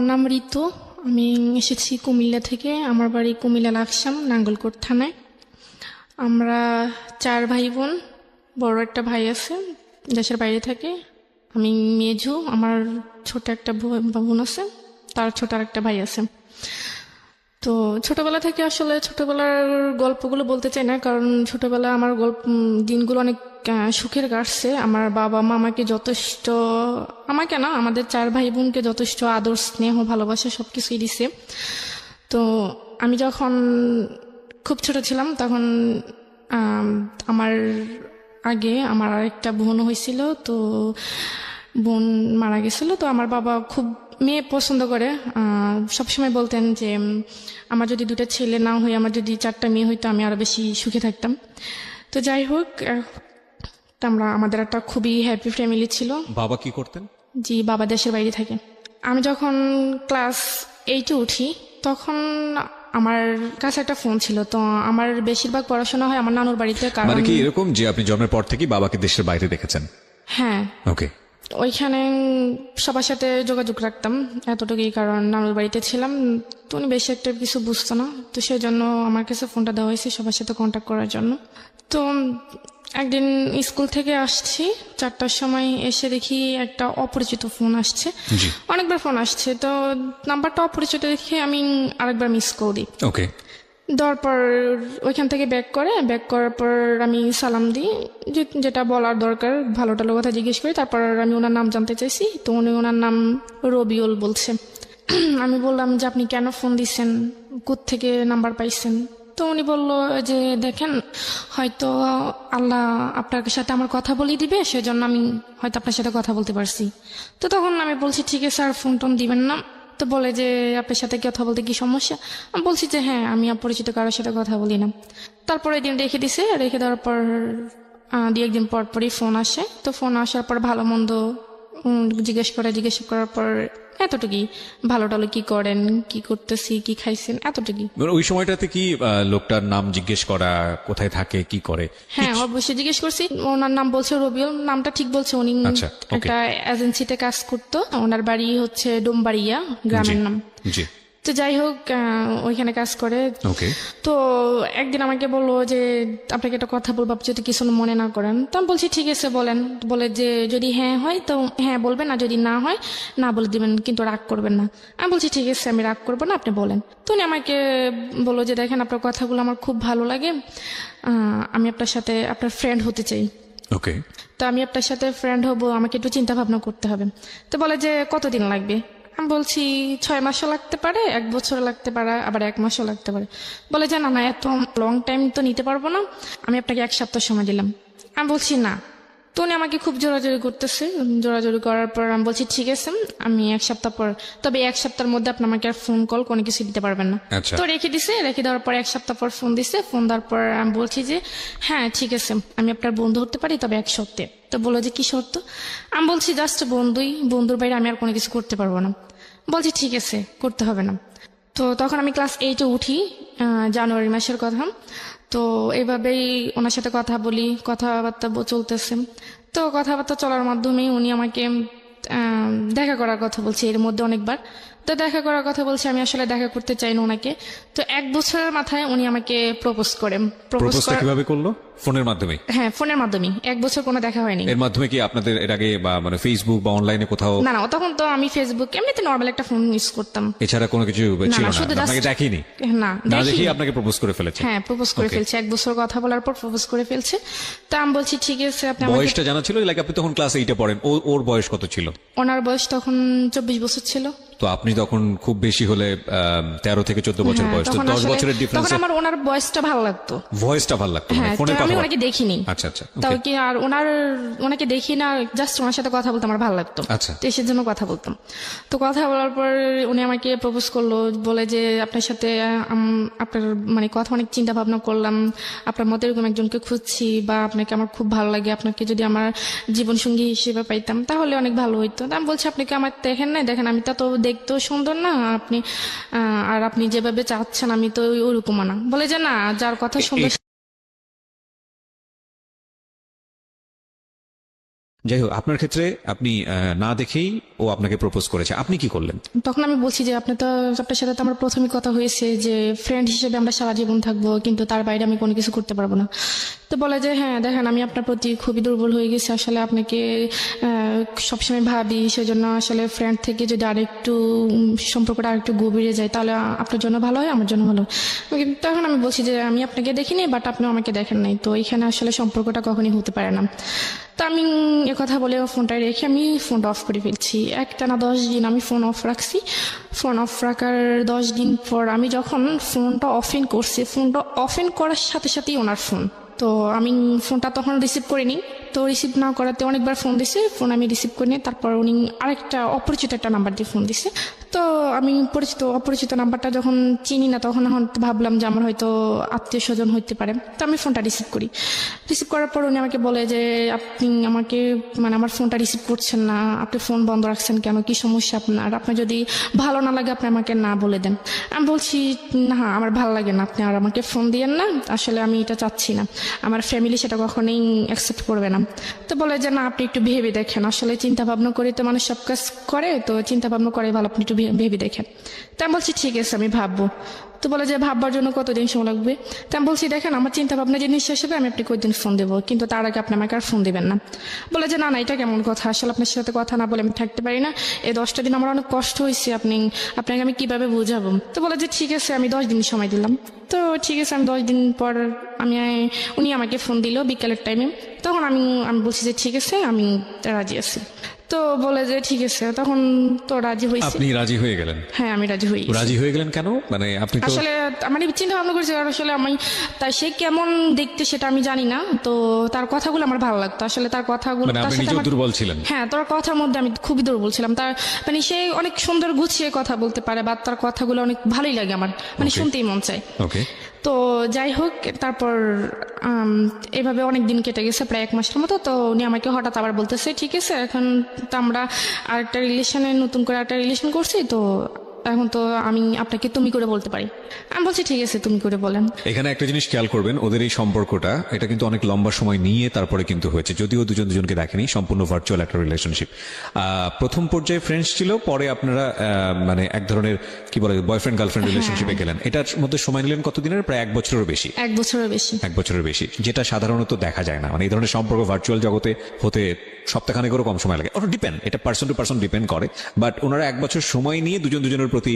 আমার নাম ঋতু। আমি এসেছি কুমিল্লা থেকে। আমার বাড়ি কুমিল্লা লাকসাম, নাঙ্গলকোট থানায়। আমরা 4 ভাই বোন। বড় একটা ভাই আছে, দেশের বাইরে থাকে। আমি মেজু। আমার ছোট একটা বোন আছে, তার ছোট আর একটা ভাই আছে। তো ছোটবেলা থেকে আসলে ছোটবেলার গল্পগুলো বলতে চাই না, কারণ ছোটবেলা আমার দিনগুলো অনেক সুখের কাটছে। আমার বাবা মা আমাকে যথেষ্ট, আমাকে না, আমাদের 4 ভাই বোনকে যথেষ্ট আদর স্নেহ ভালোবাসা সবকিছুই দিছে। তো আমি যখন খুব ছোট ছিলাম তখন আম, আমার আগে আমার আরেকটা বোন হয়েছিল। তো বোন মারা গেছিল। তো আমার বাবা খুব মেয়ে পছন্দ করে। সবসময় বলতেন যে আমার যদি 2টা ছেলে না হয়ে আমার যদি 4টা মেয়ে হইতো আমি আরো বেশি সুখে থাকতাম। তো যাই হোক, আমাদের একটা খুবই হ্যাপি ফ্যামিলি ছিল। বাবা কি করতেন? জি, বাবা দেশের বাইরে থাকে। আমি যখন ক্লাস 8-এ উঠি তখন আমার কাছে একটা ফোন ছিল। তো আমার বেশিরভাগ পড়াশোনা হয় আমার নানুর বাড়িতে। মানে কারণ কি এরকম যে আপনি জন্মের পর থেকেই বাবাকে দেশের বাইরে দেখেছেন? হ্যাঁ, ওকে। ওইখানে সবার সাথে যোগাযোগ রাখতাম এতটুকুই, কারণ নানুর বাড়িতে ছিলাম। তো উনি বেশি একটা কিছু বুঝতো না, তো সেই জন্য আমার কাছে ফোনটা দেওয়া হয়েছে সবার সাথে কন্ট্যাক্ট করার জন্য। তো একদিন স্কুল থেকে আসছি 4টার সময়, এসে দেখি একটা অপরিচিত ফোন আসছে। জি। অনেকবার ফোন আসছে, তো নাম্বারটা অপরিচিত দেখে আমি আরেকবার মিস কল দিই। ওকে। দেওয়ার পর ওইখান থেকে ব্যাক করার পর আমি সালাম দিই, যেটা বলার দরকার, ভালো টালো কথা জিজ্ঞেস করি। তারপর আমি ওনার নাম জানতে চাইছি। তো উনি ওনার নাম রবিউল বলছে। আমি বললাম যে আপনি কেন ফোন দিচ্ছেন, কোত্থেকে নাম্বার পাইছেন? তো উনি বললো যে দেখেন, হয়তো আল্লাহ আপনার সাথে আমার কথা বলিয়ে দিবে, সেজন্য আমি হয়তো আপনার সাথে কথা বলতে পারছি। তো তখন আমি বলছি ঠিক আছে স্যার, ফোন টোন দিবেন না। তো বলে যে আপনার সাথে কথা বলতে কি সমস্যা? আমি বলছি যে হ্যাঁ, আমি অপরিচিত কারোর সাথে কথা বলি না। তারপরে দিন রেখে দিছে। রেখে দেওয়ার পর 2-1 দিন পর পরই ফোন আসে। তো ফোন আসার পর ভালো মন্দ জিজ্ঞেস করার পর এতটুকুই, ভালো টালো কি করেন, কি করতেছি, কি খাইছেন, এতটুকুই। মানে ওই সময়টাতে কি লোকটার নাম জিজ্ঞেস করা, কোথায় থাকে, কি করে? হ্যাঁ, অবশ্যই জিজ্ঞেস করছি। ওনার নাম বলছে রবিউল, নামটা ঠিক বলছে। উনি আচ্ছা, ওকে। একটা এজেন্সিতে কাজ করতো। ওনার বাড়ি হচ্ছে ডোমবাড়িয়া, গ্রামের নাম। জি। তো যাই হোক, ওইখানে কাজ করে। ওকে। তো একদিন আমাকে বললো যে আপনাকে একটা কথা বলবো, আপনি যদি কিছু মনে না করেন। তো আমি বলছি ঠিক আছে বলেন। বলে যে যদি হ্যাঁ হয় তো হ্যাঁ বলবেন, আর যদি না হয় না বলে দিবেন, কিন্তু রাগ করবেন না। আমি বলছি ঠিক আছে, আমি রাগ করবো না, আপনি বলেন। তো উনি আমাকে বললো যে দেখেন, আপনার কথাগুলো আমার খুব ভালো লাগে। আমি আপনার সাথে আপনার ফ্রেন্ড হতে চাই। ওকে। তো আমি আপনার সাথে ফ্রেন্ড হব, আমাকে একটু চিন্তা ভাবনা করতে হবে। তো বলে যে কতদিন লাগবে? আমি বলছি 6 মাসও লাগতে পারে, 1 বছর লাগতে পারে, আবার 1 মাসও লাগতে পারে। বলে যে না না, এত লং টাইম তো নিতে পারবো না, আমি আপনাকে 1 সপ্তাহ সময় দিলাম। আমি বলছি না। তো উনি আমাকে খুব জোরাজোরি করতেছে। জোরাজোরি করার পর আমি বলছি ঠিক আছে, আমি 1 সপ্তাহ পর, তবে 1 সপ্তাহের মধ্যে আপনি আমাকে আর ফোন কল কোনো কিছু দিতে পারবেন না। আচ্ছা। তো রেখে দিছে। রেখে দেওয়ার পর 1 সপ্তাহ পর ফোন দিছে। ফোন দেওয়ার পর আমি বলছি যে হ্যাঁ ঠিক আছে, আমি আপনার বন্ধু হতে পারি, তবে 1 শর্তে। তো বললো যে কি শর্ত? আমি বলছি জাস্ট বন্ধুই, বন্ধুর বাইরে আমি আর কোনো কিছু করতে পারবো না। বলছি ঠিক আছে, করতে হবে না। তো তখন আমি ক্লাস 8-এ উঠি, জানুয়ারি মাসের কথা। তো এইভাবেই ওনার সাথে কথা বলি, কথাবার্তা চলতেছে। তো কথাবার্তা চলার মাধ্যমে উনি আমাকে দেখা করার কথা বলছে এর মধ্যে অনেকবার। তো দেখা করার কথা বলছে, আমি আসলে দেখা করতে চাই না ওনাকে। তো 1 বছরের মাথায় উনি আমাকে প্রপোজ করেন। প্রপোজটা কিভাবে করলো? ফোনের মাধ্যমে? হ্যাঁ, ফোনের মাধ্যমে। 1 বছর কোনো দেখা হয়নি। এর মাধ্যমে কি আপনাদের এর আগে বা মানে ফেসবুক বা অনলাইনে কোথাও? না না, তখন তো আমি ফেসবুক এমনিতে নর্মাল একটা ফোন ইউজ করতাম। এছাড়া কোনো কিছু ছিল না? শুধু আপনাকে just- দেখিনি? না, না দেখি। দেখি আপনাকে প্রপোজ করে ফেলেছে? হ্যাঁ, প্রপোজ করে Okay. ফেলছে। 1 বছর কথা বলার পর প্রপোজ করে ফেলছে। তো আমি বলছি ঠিক আছে, আপনি আমাকে। বয়সটা জানা ছিল? লাইক আপনি তখন ক্লাস 8-এ পড়েন, ওর বয়স কত ছিল? ওনার বয়স তখন 24 বছর ছিল। তো আপনি তখন খুব বেশি হলে 13 থেকে 14 বছর হ্যাঁ, বয়স, তো তখন 10 আসলে- বছরের ডিফারেন্স। তখন আমার ওনার বয়সটা ভালো লাগতো। ভয়েসটা ভালো লাগতো? হ্যাঁ, ফোনে তো কথা আমি বলা? ওনাকে দেখিনি। আচ্ছা আচ্ছা, তাও okay. কি আর ওনাকে দেখি না, জাস্ট ওনার সাথে কথা বলতে আমার ভালো লাগতো। আচ্ছা। তো এসের জন্য কথা বলতাম। তো কথা বলার পর উনি আমাকে প্রপোজ করলো, বলে যে আপনার সাথে আপনার মানে কথা অনেক চিন্তা ভাবনা করলাম, আপনার মতো এরকম একজনকে খুঁজছি, বা আপনাকে আমার খুব ভালো লাগে, আপনাকে যদি আমার জীবন সঙ্গী হিসেবে পাইতাম তাহলে অনেক ভালো হইতো। তা আমি বলছি আপনি কি আমার দেখেন না? দেখেন আমি তো দেখতেও সুন্দর না, আপনি আর আপনি যেভাবে চাচ্ছেন আমি তো ওইরকম না। বলে যে না, যার কথা সুন্দর যাই হোক, আপনার ক্ষেত্রে আপনি না দেখেই ও আপনাকে প্রপোজ করেছে, আপনি কি করলেন? তখন আমি বলছি যে আপনার সাথে তো আমার প্রথমে কথা হয়েছে যে ফ্রেন্ড হিসেবে আমরা সারা জীবন থাকবো, কিন্তু তার বাইরে আমি কোনো কিছু করতে পারবো না। তো বলে যে হ্যাঁ দেখেন, আমি আপনার প্রতি খুবই দুর্বল হয়ে গেছি, আসলে আপনাকে সবসময় ভাবি, সেজন্য আসলে ফ্রেন্ড থেকে যদি আরেকটু সম্পর্কটা আরেকটু গভীরে যায় তাহলে আপনার জন্য ভালো হয়, আমার জন্য ভালো হয়। তখন আমি বলছি যে আমি আপনাকে দেখিনি, বাট আপনিও আমাকে দেখেন নাই, তো এখানে আসলে সম্পর্কটা কখনই হতে পারে না। তো আমি কথা বলে ফোনটা রেখে আমি ফোনটা অফ করে ফেলছি। একটানা 10 দিন আমি ফোন অফ রাখছি। ফোন অফ রাখার 10 দিন পর আমি যখন ফোনটা অফেন করছি, ফোনটা অফেন করার সাথে সাথেই ওনার ফোন। তো আমি ফোনটা তখন রিসিভ করিনি। তো রিসিভ না করাতে অনেকবার ফোন দিছে, ফোন আমি রিসিভ করিনি। তারপর উনি আরেকটা অপরিচিত একটা নাম্বার দিয়ে ফোন দিছে। তো আমি অপরিচিত নাম্বারটা যখন চিনি না, তখন ভাবলাম যে আমার হয়তো আত্মীয় স্বজন হইতে পারে। তো আমি ফোনটা রিসিভ করি। রিসিভ করার পর উনি আমাকে বলে যে আপনি আমাকে আমার ফোনটা রিসিভ করছেন না, আপনি ফোন বন্ধ রাখছেন কেন, কি সমস্যা আপনার যদি ভালো না লাগে আপনি আমাকে না বলে দেন। আমি বলছি না, আমার ভালো লাগে না, আপনি আর আমাকে ফোন দিয়েন না, আসলে আমি এটা চাচ্ছি না, আমার ফ্যামিলি সেটা কখনোই অ্যাকসেপ্ট করবে না। তো বলে যে না, আপনি একটু ভেবে দেখেন, আসলে চিন্তা ভাবনা করে তো মানুষ সব কাজ করে, তো চিন্তা ভাবনা করে ভালো, আপনি একটু ভেবে দেখেন। তো আমি বলছি ঠিক আছে, আমি ভাববো। তো বলে যে ভাববার জন্য কতদিন সময় লাগবে? তো আমি বলছি দেখেন, আমার চিন্তা ভাবনা জিনিস শেষ হবে, আমি আপনি কতদিন ফোন দেবো, কিন্তু তার আগে আপনি আমাকে আর ফোন দেবেন না। বলে যে না না, এটা কেমন কথা, আসলে আপনার সাথে কথা না বলে আমি থাকতে পারি না, এই 10টা দিন আমার অনেক কষ্ট হয়েছে, আপনাকে আমি কিভাবে বুঝাবো? তো বলে যে ঠিক আছে, আমি 10 দিন সময় দিলাম। তো ঠিক আছে, আমি 10 দিন পর উনি আমাকে ফোন দিল বিকালের টাইমে। তখন আমি বলছি যে ঠিক আছে, আমি রাজি আছি। তো বলে যে ঠিক আছে, তখন তো রাজি হয়েছি। আপনি রাজি হয়ে গেলেন? হ্যাঁ, আমি রাজি হয়ে গেছি। রাজি হয়ে গেলেন কেন? মানে আপনি তো আসলে আমার চিন্তা ভাবনা করেছি, আর আসলে তাই সে কেমন দেখতে সেটা আমি জানি না, তো তার কথাগুলো আমার ভালো লাগতো, আসলে তার কথাগুলো মানে তার আপনি সাথে নিজেও আমার দুর্বল ছিলেন? হ্যাঁ, তার কথার মধ্যে আমি খুবই দুর্বল ছিলাম। তার সে অনেক সুন্দর গুছিয়ে কথা বলতে পারে, বা তার কথাগুলো অনেক ভালোই লাগে আমার, Okay. শুনতেই মন চায়। ওকে। তো যাই হোক, তারপর এভাবে অনেক দিন কেটে গেছে, প্রায় 1 মাসের মতো। তো উনি আমাকে হঠাৎ আবার বলতেছে ঠিক আছে, এখন তো আমরা নতুন করে একটা রিলেশন করছি, তো এখন তো আমি আপনাকে তুমি করে বলতে পারি। আমি বলছি ঠিক আছে, তুমি করে বলেন। এখানে একটা জিনিস খেয়াল করবেন, ওদের এই সম্পর্কটা এটা কিন্তু অনেক লম্বা সময় নিয়ে তারপরে কিন্তু হয়েছে, যদিও দুজনকে দেখেনি, সম্পূর্ণ ভার্চুয়াল একটা রিলেশনশিপ। প্রথম পর্যায়ে ফ্রেন্ডস ছিল, পরে আপনারা মানে এক ধরনের কি বলে বয়ফ্রেন্ড গার্লফ্রেন্ড রিলেশনশিপে গেলেন। এটার মধ্যে সময় নিলেন কতদিনের? প্রায় 1 বছরেরও বেশি। 1 বছরের বেশি। 1 বছরের বেশি, যেটা সাধারণত দেখা যায় না। মানে এই ধরনের সম্পর্ক ভার্চুয়াল জগতে হতে সপ্তাহখানেকেরও কম সময় লাগে। ওটা ডিপেন্ড, এটা পার্সন টু পার্সন ডিপেন্ড করে। বাট ওনারা 1 বছর সময় নিয়ে দুজনের প্রতি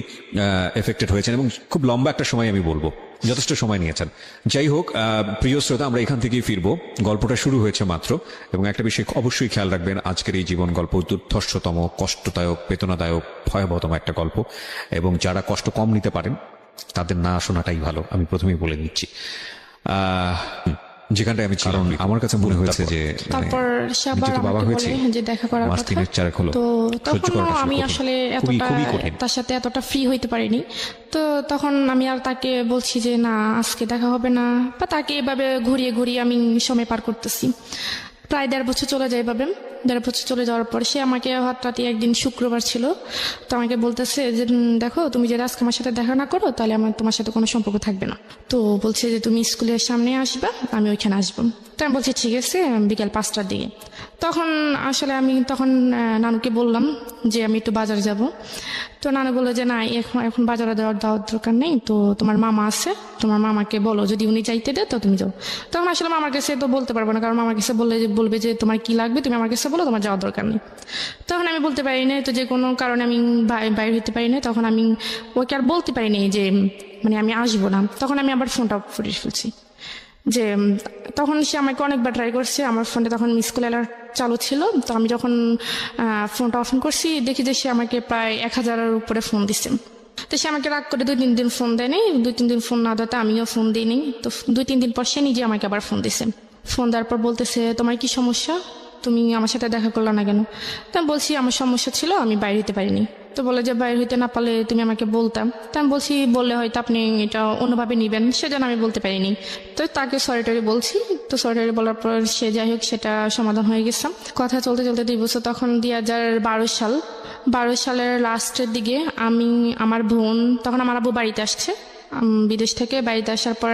এফেক্টেড হয়েছেন, এবং খুব লম্বা একটা সময় আমি বলবো, যথেষ্ট সময় নিয়েছেন। যাই হোক, প্রিয় শ্রোতা, আমরা এখান থেকেই ফিরবো। গল্পটা শুরু হয়েছে মাত্র, এবং একটা বিষয় অবশ্যই খেয়াল রাখবেন, আজকের এই জীবন গল্প দুর্ধর্ষতম, কষ্টদায়ক, বেদনাদায়ক, ভয়াবহতম একটা গল্প, এবং যারা কষ্ট কম নিতে পারেন তাদের না শোনাটাই ভালো, আমি প্রথমেই বলে নিচ্ছি। যেখানটায় আমি ছিলাম, আমার কাছে মনে হয়েছে যে তারপর সে আবার বাবা আমাকে হয়েছে, বলে যে দেখা করার মাস কথা। 3-4 হলো, তো সহ্য তখন করাটা আমি কঠিন। আসলে খুবই কঠিন। তার সাথে এতটা ফ্রি হইতে পারিনি। তো তখন আমি আর তাকে বলছি যে না, আজকে দেখা হবে না, বা তাকে এভাবে ঘুরিয়ে আমি সময় পার করতেছি। প্রায় 1.5 বছর চলে যায় এভাবে। 1.5 বছর চলে যাওয়ার পর সে আমাকে হঠাৎ একদিন শুক্রবার ছিল, তো আমাকে বলতেছে যে দেখো, তুমি যদি আজকে আমার সাথে দেখা না করো তাহলে আমার তোমার সাথে কোনো সম্পর্ক থাকবে না। তো বলছে যে তুমি স্কুলের সামনে আসবা, আমি ওইখানে আসবো। তো আমি বলছি ঠিক আছে, বিকেল 5টার দিকে। তখন আসলে আমি নানুকে বললাম যে আমি একটু বাজার যাব। তো নানু বললো যে না, এখন বাজারে দেওয়ার দরকার নেই, তো তোমার মামা আছে, তোমার মামাকে বলো, যদি উনি যাইতে দেয় তো তুমি যাও। তখন আসলে মামার কাছে তো বলতে পারবো না, কারণ মামার কাছে বলবে যে তোমার কি লাগবে, তুমি আমার কাছে বলো, তোমার যাওয়ার দরকার নেই। তখন আমি বলতে পারি না, তো যে কোনো কারণে আমি বাইরে হইতে পারি না। তখন আমি ওকে আর বলতে পারিনি যে আমি আসবো না। তখন আমি আবার ফোনটা অফ করে ফেলছি। যে তখন সে আমাকে অনেকবার ট্রাই করছে, আমার ফোনে তখন মিস কল অ্যালার্ট চালু ছিল। তো আমি যখন ফোনটা অফ করছি, দেখি যে সে আমাকে প্রায় 1000-এর উপরে ফোন দিচ্ছে। তো সে আমাকে রাগ করে 2-3 দিন ফোন দেয়নি। 2-3 দিন ফোন না দেওয়াতে আমিও ফোন দিইনি। তো 2-3 দিন পর সে নিজে আমাকে আবার ফোন দিছে। ফোন দেওয়ার পর বলতেছে তোমার কি সমস্যা, তুমি আমার সাথে দেখা করলো না কেন? তো আমি বলছি আমার সমস্যা ছিল, আমি বাইরে হইতে পারিনি। তো বলে যে বাইরে হইতে না পারলে তুমি আমাকে বলতাম। তো আমি বলছি বললে হয়তো আপনি এটা অন্যভাবে নিবেন, সেজন্য আমি বলতে পারিনি। তো তাকে সরি বলছি। তো সরি বলার পর সে যাই হোক, সেটা সমাধান হয়ে গেছে। কথা চলতে 2 বছর, তখন 2012 সাল। 12 সালের লাস্টের দিকে আমার বোন, তখন আমার আব্বু বাড়িতে আসছে। বিদেশ থেকে বাড়িতে আসার পর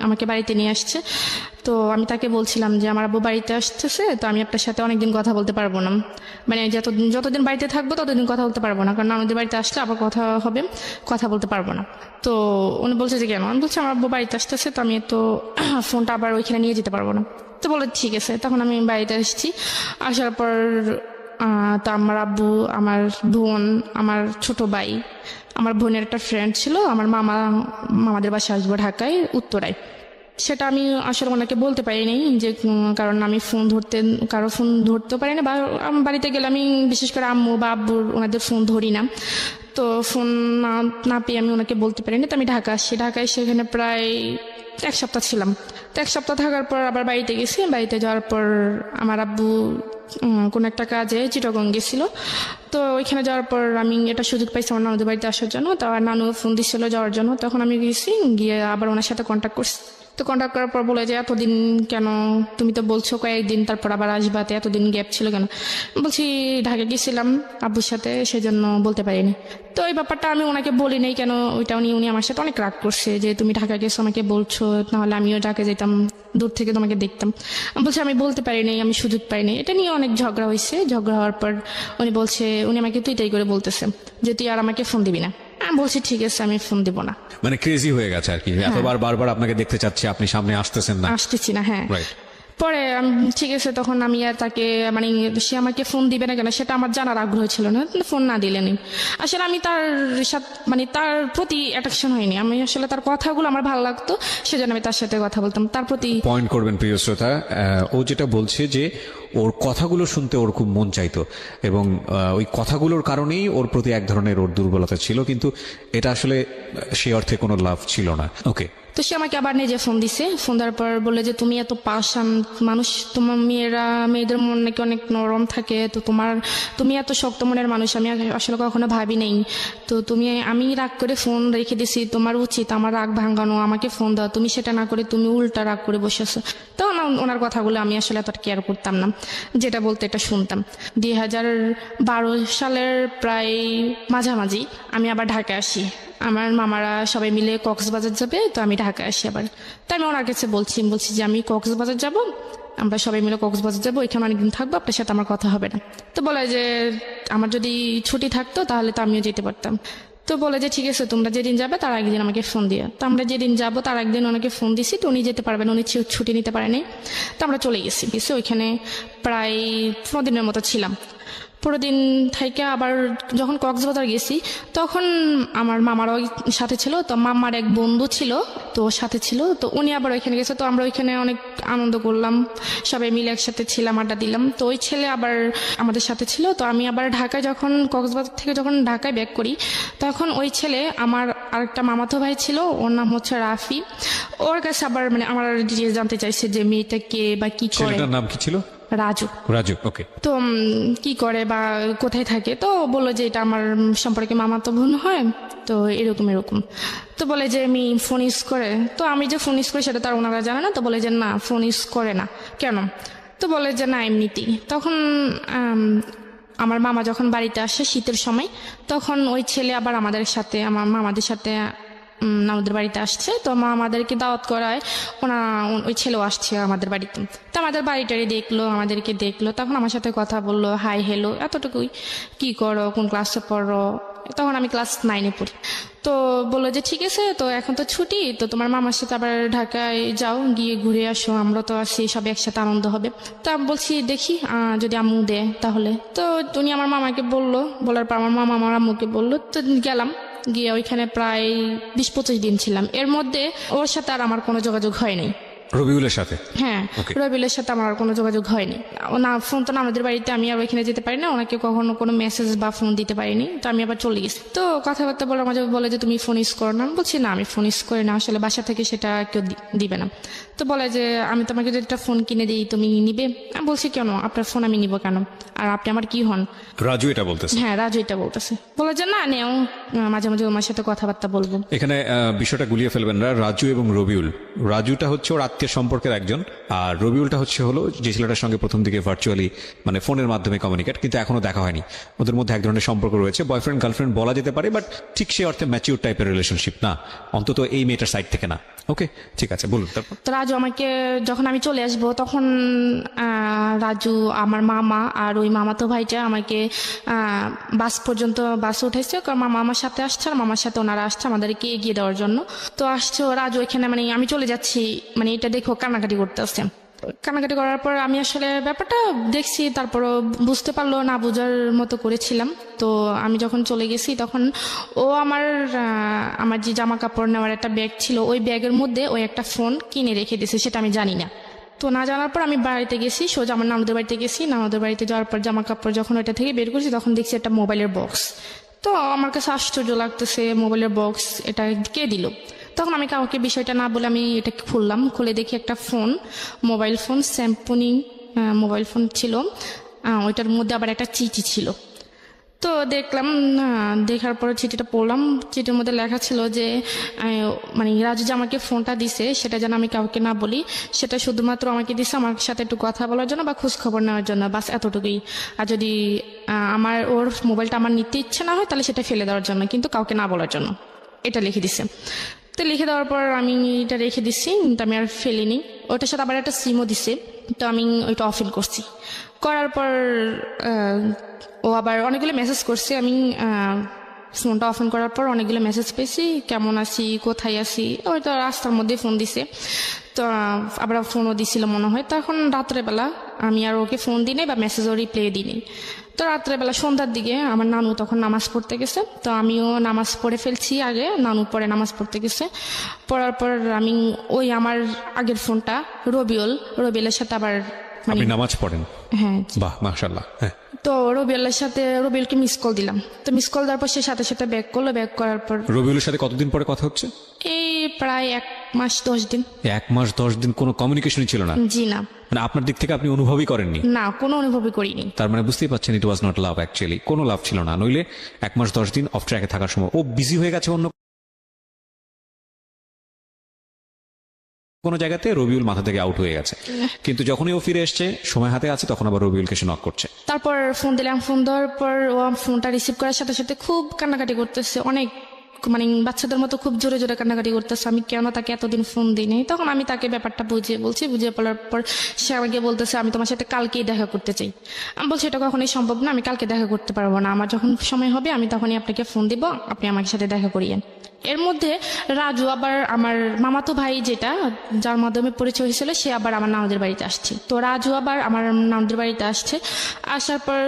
আমাকে বাড়িতে নিয়ে আসছে। তো আমি তাকে বলছিলাম যে আমার আব্বু বাড়িতে আসতেছে, তো আমি আপনার সাথে অনেকদিন কথা বলতে পারবো না, মানে যতদিন বাড়িতে থাকবো ততদিন কথা বলতে পারবো না, কারণ আমাদের বাড়িতে আসলে আবার কথা হবে, কথা বলতে পারবো না। তো উনি বলছে যে কেন? আমি বলছি আমার আব্বু বাড়িতে আসতেছে, তো আমি তো ফোনটা আবার ওইখানে নিয়ে যেতে পারবো না। তো বলে ঠিক আছে। তখন আমি বাড়িতে আসছি, আসার পর তো আমার আব্বু, আমার বোন, আমার ছোট ভাই, আমার বোনের একটা ফ্রেন্ড ছিল, আমার মামাদের বাসায় আসবো ঢাকায় উত্তরায়। সেটা আমি আসলে ওনাকে বলতে পারিনি যে কারণ আমি কারো ফোন ধরতেও পারি না, বা আমার বাড়িতে গেলে আমি বিশেষ করে আম্মু বা আব্বুর ওনাদের ফোন ধরি না। তো ফোন না পেয়ে আমি ওনাকে বলতে পারিনি। তো আমি ঢাকায় সেখানে প্রায় 1 সপ্তাহ ছিলাম। তো 1 সপ্তাহ থাকার পর আবার বাড়িতে গেছি। বাড়িতে যাওয়ার পর আমার আব্বু কোনো একটা কাজে চিটাগং গেছিল। তো ওইখানে যাওয়ার পর আমি এটা সুযোগ পাইছি আমার নানুদের বাড়িতে আসার জন্য। তো আমার নানু ফোন দিচ্ছিল যাওয়ার জন্য, তখন আমি গিয়ে আবার ওনার সাথে কন্ট্যাক্ট করছি। তো কন্ট্যাক্ট করার পর বলে যে এতদিন কেন, তুমি তো বলছো কয়েকদিন তারপর আবার আসবাতে, এতদিন গ্যাপ ছিল কেন? বলছি ঢাকা গেছিলাম আব্বুর সাথে, সেজন্য বলতে পারিনি। তো এই ব্যাপারটা আমি ওনাকে বলি নাই কেন, ওইটা উনি আমার সাথে অনেক রাগ করছে যে তুমি ঢাকা গেছো আমাকে বলছো, নাহলে আমিও ঢাকা যেতাম, দূর থেকে তোমাকে দেখতাম। আমি বলছি আমি বলতে পারিনি, আমি সুযোগ পাইনি। এটা নিয়ে অনেক ঝগড়া হয়েছে। ঝগড়া হওয়ার পর উনি আমাকে তুই করে বলতেছে যে তুই আর আমাকে ফোন দিবি না। আমি বলছি ঠিক আছে, আমি ফোন দিব না। মানে ক্রেজি হয়ে গেছে আর কি, এতবার বারবার আপনাকে দেখতে চাচ্ছে, আপনি সামনে আসতেছেন না। আসতেছি না, হ্যাঁ। রাইট। পরে ঠিক আছে, তখন আমি আর তাকে মানে সে আমাকে ফোন দিবে না কেন সেটা আমার জানার আগ্রহ ছিল না, ফোন না দিলেনি। আসলে আমি তার সাথে মানে তার প্রতি অ্যাট্রাকশন হয়নি, আমি আসলে তার কথাগুলো আমার ভালো লাগতো, সেজন্য আমি তার সাথে কথা বলতাম। তার প্রতি পয়েন্ট করবেন প্রিয় শ্রোতা, ও যেটা বলছে যে ওর কথাগুলো শুনতে ওর খুব মন চাইতো, এবং ওই কথাগুলোর কারণেই ওর প্রতি এক ধরনের ওর দুর্বলতা ছিল, কিন্তু এটা আসলে সে অর্থে কোনো লাভ ছিল না। ওকে। তো সে আমাকে আবার নিজে ফোন দিছে। ফোন দেওয়ার পর বললে যে তুমি এত পাষাণ মানুষ, তোমার মেয়েদের মন নাকি অনেক নরম থাকে, তো তুমি এত শক্ত মনের মানুষ, আমি আসলে কখনো ভাবি নাই। তো আমি রাগ করে ফোন রেখে দিছি, তোমার উচিত আমার রাগ ভাঙানো, আমাকে ফোন দাও, তুমি সেটা না করে তুমি উল্টা রাগ করে বসেছো। তখন ওনার কথাগুলো আমি আসলে এত কেয়ার করতাম না, যেটা বলতে এটা শুনতাম। 2012 সালের প্রায় মাঝামাঝি আমি আবার ঢাকায় আসি। আমার মামারা সবাই মিলে কক্সবাজার যাবে, তো আমি ঢাকায় আসি আবার। তো আমি ওনার কাছে বলছি যে আমি কক্সবাজার যাব, আমরা সবাই মিলে কক্সবাজার যাবো, ওইখানে অনেকদিন থাকবো, আপনার সাথে আমার কথা হবে না। তো বলে যে আমার যদি ছুটি থাকতো তাহলে তো আমিও যেতে পারতাম। তো বলে যে ঠিক আছে, তোমরা যেদিন যাবে তার একদিন আমাকে ফোন দিয়ে। তো আমরা যেদিন যাবো তার একদিন ওনাকে ফোন দিছি, তো উনি যেতে পারবেন, উনি ছুটি নিতে পারেনি। তো আমরা চলে গেছি ওইখানে প্রায় 15 দিনের মতো ছিলাম। 15 দিন থেকে আবার যখন কক্সবাজার গেছি তখন আমার মামারও সাথে ছিল, তো মামার এক বন্ধু ছিল, তো সাথে ছিল, তো উনি আবার ওইখানে গেছে। তো আমরা ওইখানে অনেক আনন্দ করলাম, সবাই মিলে একসাথে ছিলাম, আড্ডা দিলাম। তো ওই ছেলে আবার আমাদের সাথে ছিল। তো আমি আবার ঢাকায় কক্সবাজার থেকে যখন ঢাকায় ব্যাক করি, তখন ওই ছেলে আমার আরেকটা মামাতো ভাই ছিল, ওর নাম হচ্ছে রাফি। ওর কাছে আবার মানে আমার জানতে চাইছে যে মেয়েটা কে বা কি করে। ছেলেটার নাম কি ছিল? রাজু। ওকে। তো কি করে বা কোথায় থাকে, তো বললো যে এটা আমার সম্পর্কে মামাতো বোন হয়, তো এরকম। তো বলে যে আমি ফোন ইউজ করে, তো আমি যে ফোন ইউজ করি সেটা তার ওনারা জানে না। তো বলে যে না, ফোন ইউজ করে না কেন? তো বলে যে না, এমনিতেই। তখন আমার মামা যখন বাড়িতে আসে শীতের সময়, তখন ওই ছেলে আবার আমার মামাদের সাথে আমাদের বাড়িতে আসছে। তো আমাদেরকে দাওয়াত করায়, ওই ছেলেও আসছে আমাদের বাড়িতে। তো আমাদের বাড়িটারি দেখলো, আমাদেরকে দেখলো, তখন আমার সাথে কথা বললো, হাই হ্যালো, এতটুকুই। কি করো, কোন ক্লাসে পড়ো? তখন আমি ক্লাস 9-এ পড়ি। তো বললো যে ঠিক আছে, তো এখন তো ছুটি, তো তোমার মামার সাথে আবার ঢাকায় যাও, গিয়ে ঘুরে আসো, আমরা তো আছি, সব একসাথে আনন্দ হবে। তা আমি বলছি দেখি যদি আম্মু দেয় তাহলে। তো উনি আমার মামাকে বললো, বলার পর আমার মামা আমার আম্মুকে বললো। তো গেলাম, গিয়ে ওইখানে প্রায় 20-25 দিন ছিলাম। এর মধ্যে ওর সাথে আর আমার কোনো যোগাযোগ হয়নি। রবিউলের সাথে? হ্যাঁ, রবিউলের সাথে আমার আর কোনো যোগাযোগ হয়নি। ফোন তো আমাদের বাড়িতে, আমি আর ওইখানে যেতে পারি না, ওনাকে কখনো কোনো মেসেজ বা ফোন দিতে পারিনি। তো আমি আবার চলে গেছি। তো কথাবার্তা বলার মাঝে বলে যে তুমি ফোন ইউজ করো না। আমি বলছি না, আমি ফোন ইউজ করি না, আসলে বাসা থেকে সেটা কেউ দিবে না। তো বলে যে আমি তোমাকে যদি একটা ফোন কিনে দিই তুমি নিবে? আমি বলছি কেন, আপনার ফোন আমি নিব কেন, আর আপনি আমার কি হন? রাজু এটা বলতেছে? হ্যাঁ, রাজু এটা বলতেছে। বলে যে না, নেও, মাঝে মাঝে আমার সাথে কথাবার্তা বলবো। এখানে বিষয়টা গুলিয়ে ফেলবেন না, রাজু এবং রবিউল। রাজুটা হচ্ছে ওর আত্মীয় সম্পর্কের একজন, আর রবিউলটা হলো যে ছেলেটার সঙ্গে প্রথম দিকে ভার্চুয়ালি মানে ফোনের মাধ্যমে কমিউনিকেট, কিন্তু এখনো দেখা হয়নি। ওদের মধ্যে এক ধরনের সম্পর্ক রয়েছে, বয়ফ্রেন্ড গার্লফ্রেন্ড বলা যেতে পারে, বাট ঠিক সে অর্থে ম্যাচিউর টাইপের রিলেশনশিপ না, অন্তত এই মেয়েটার সাইড থেকে না। ওকে, ঠিক আছে, বলুন তারপর। তো রাজু আমাকে যখন আমি চলে আসবো তখন রাজু আমার মামা আর ওই মামাতো ভাইটা আমাকে বাস পর্যন্ত বাসে উঠেছে, কারণ মামা আমার সাথে আসছে আর মামার সাথে ওনারা আসছে আমাদেরকে এগিয়ে দেওয়ার জন্য। তো আসছে রাজু এখানে, মানে আমি চলে যাচ্ছি, মানে এটা দেখো কান্নাকাটি করতে আসছে। কান্নাকাটি করার পর আমি আসলে ব্যাপারটা দেখছি, তারপরও বুঝতে পারলো না, বোঝার মতো করেছিলাম। তো আমি যখন চলে গেছি তখন ও আমার যে জামা কাপড় নেওয়ার একটা ব্যাগ ছিল, ওই ব্যাগের মধ্যে ওই একটা ফোন কিনে রেখে দিয়েছে, সেটা আমি জানি না। তো না জানার পর আমি বাড়িতে গেছি, সোজা আমার নানুদের বাড়িতে গেছি। নানুদের বাড়িতে যাওয়ার পর জামা কাপড় যখন ওইটা থেকে বের করছি তখন দেখছি একটা মোবাইলের বক্স। তো আমার কাছে আশ্চর্য লাগতেছে, মোবাইলের বক্স এটা কে দিল। তখন আমি কাউকে বিষয়টা না বলে আমি এটা খুললাম, খুলে দেখি একটা phone, mobile phone, Samsung mobile phone ছিল। ওইটার মধ্যে আবার একটা চিঠি ছিল। তো দেখলাম, দেখার পরে চিঠিটা পড়লাম। চিঠির মধ্যে লেখা ছিল যে মানে রাজু যে আমাকে ফোনটা দিছে সেটা যেন আমি কাউকে না বলি, সেটা শুধুমাত্র আমাকে দিছে আমার সাথে একটু কথা বলার জন্য বা খোঁজ খবর নেওয়ার জন্য, বাস এতটুকুই। আর যদি ওর মোবাইলটা আমার নিতে ইচ্ছে না হয় তাহলে সেটা ফেলে দেওয়ার জন্য, কিন্তু কাউকে না বলার জন্য, এটা লিখে দিছে। তো লিখে দেওয়ার পর আমি এটা রেখে দিচ্ছি, কিন্তু আমি আর ফেলিনি। ওটার সাথে আবার একটা সিমও দিছে, তো আমি ওইটা অফেন করছি। করার পর ও আবার অনেকগুলো মেসেজ করছে। আমি ফোনটা অফেন করার পর অনেকগুলো মেসেজ পেয়েছি, কেমন আছি, কোথায় আছি, ওইটা রাস্তার মধ্যে ফোন দিছে। তো আবার ফোনও দিছিল মনে হয়। তখন রাত্রেবেলা আমি আর ওকে ফোন দিই নাই বা মেসেজও রিপ্লাই দিই নাই। তো রাত্রেবেলা সন্ধ্যার দিকে আমার নানু তখন নামাজ পড়তে গেছে, তো আমিও নামাজ পড়ে ফেলছি আগে, নানু পরে নামাজ পড়তে গেছে। পড়ার পর আমি ওই আমার আগের ফোনটা রবিউলের সাথে আবার আপনি নামাজ পড়েন? হ্যাঁ। বাহ, মাশাআল্লাহ। হ্যাঁ। তো রবিউলকে মিস কল দিলাম। তো মিস কল দেওয়ার পর সে সাথে সাথে ব্যাক করলো। ব্যাক করার পর রবিউলের সাথে কতদিন পরে কথা হচ্ছে? এই প্রায় 1 মাস 10 দিন। 1 মাস 10 দিন কোনো কমিউনিকেশনই ছিল না? জি না। মানে আপনার দিক থেকে আপনি অনুভবই করেননি? না, কোনো অনুভবই করিনি। তার মানে বুঝতেই পারছেন, ইট ওয়াজ নট লাভ অ্যাকচুয়ালি, কোনো লাভ ছিল না। নইলে 1 মাস 10 দিন অফ ট্র্যাকে থাকার সময় ও বিজি হয়ে গেছে অন্য কোনো জায়গাতে, রবিউল মাথা থেকে আউট হয়ে গেছে। কিন্তু যখনই ও ফিরে এসছে, সময় হাতে আছে, তখন আবার রবিউলকে সে নক করছে। তারপর ফোন দিলাম, ফোন দেওয়ার পর ও ফোনটা রিসিভ করার সাথে সাথে খুব কান্নাকাটি করতেছে, অনেক, মানে বাচ্চাদের মতো খুব জোরে জোরে কান্নাকাটি করতেছে। আমি কেন তাকে এতদিন ফোন দিই। তখন আমি তাকে ব্যাপারটা বুঝিয়ে বলার পর সে আমাকে বলতেছে আমি তোমার সাথে কালকেই দেখা করতে চাই। আমি বলছি এটা কখনোই সম্ভব না, আমি কালকে দেখা করতে পারবো না, আমার যখন সময় হবে আমি তখনই আপনাকে ফোন দিব, আপনি আমার সাথে দেখা করিয়েন। এর মধ্যে রাজু আবার আমার মামাতো ভাই যেটা যার মাধ্যমে পরিচয় হয়েছিল, সে আবার আমার নানুদের বাড়িতে আসছে। তো রাজু আবার আমার নানুদের বাড়িতে আসছে। আসার পর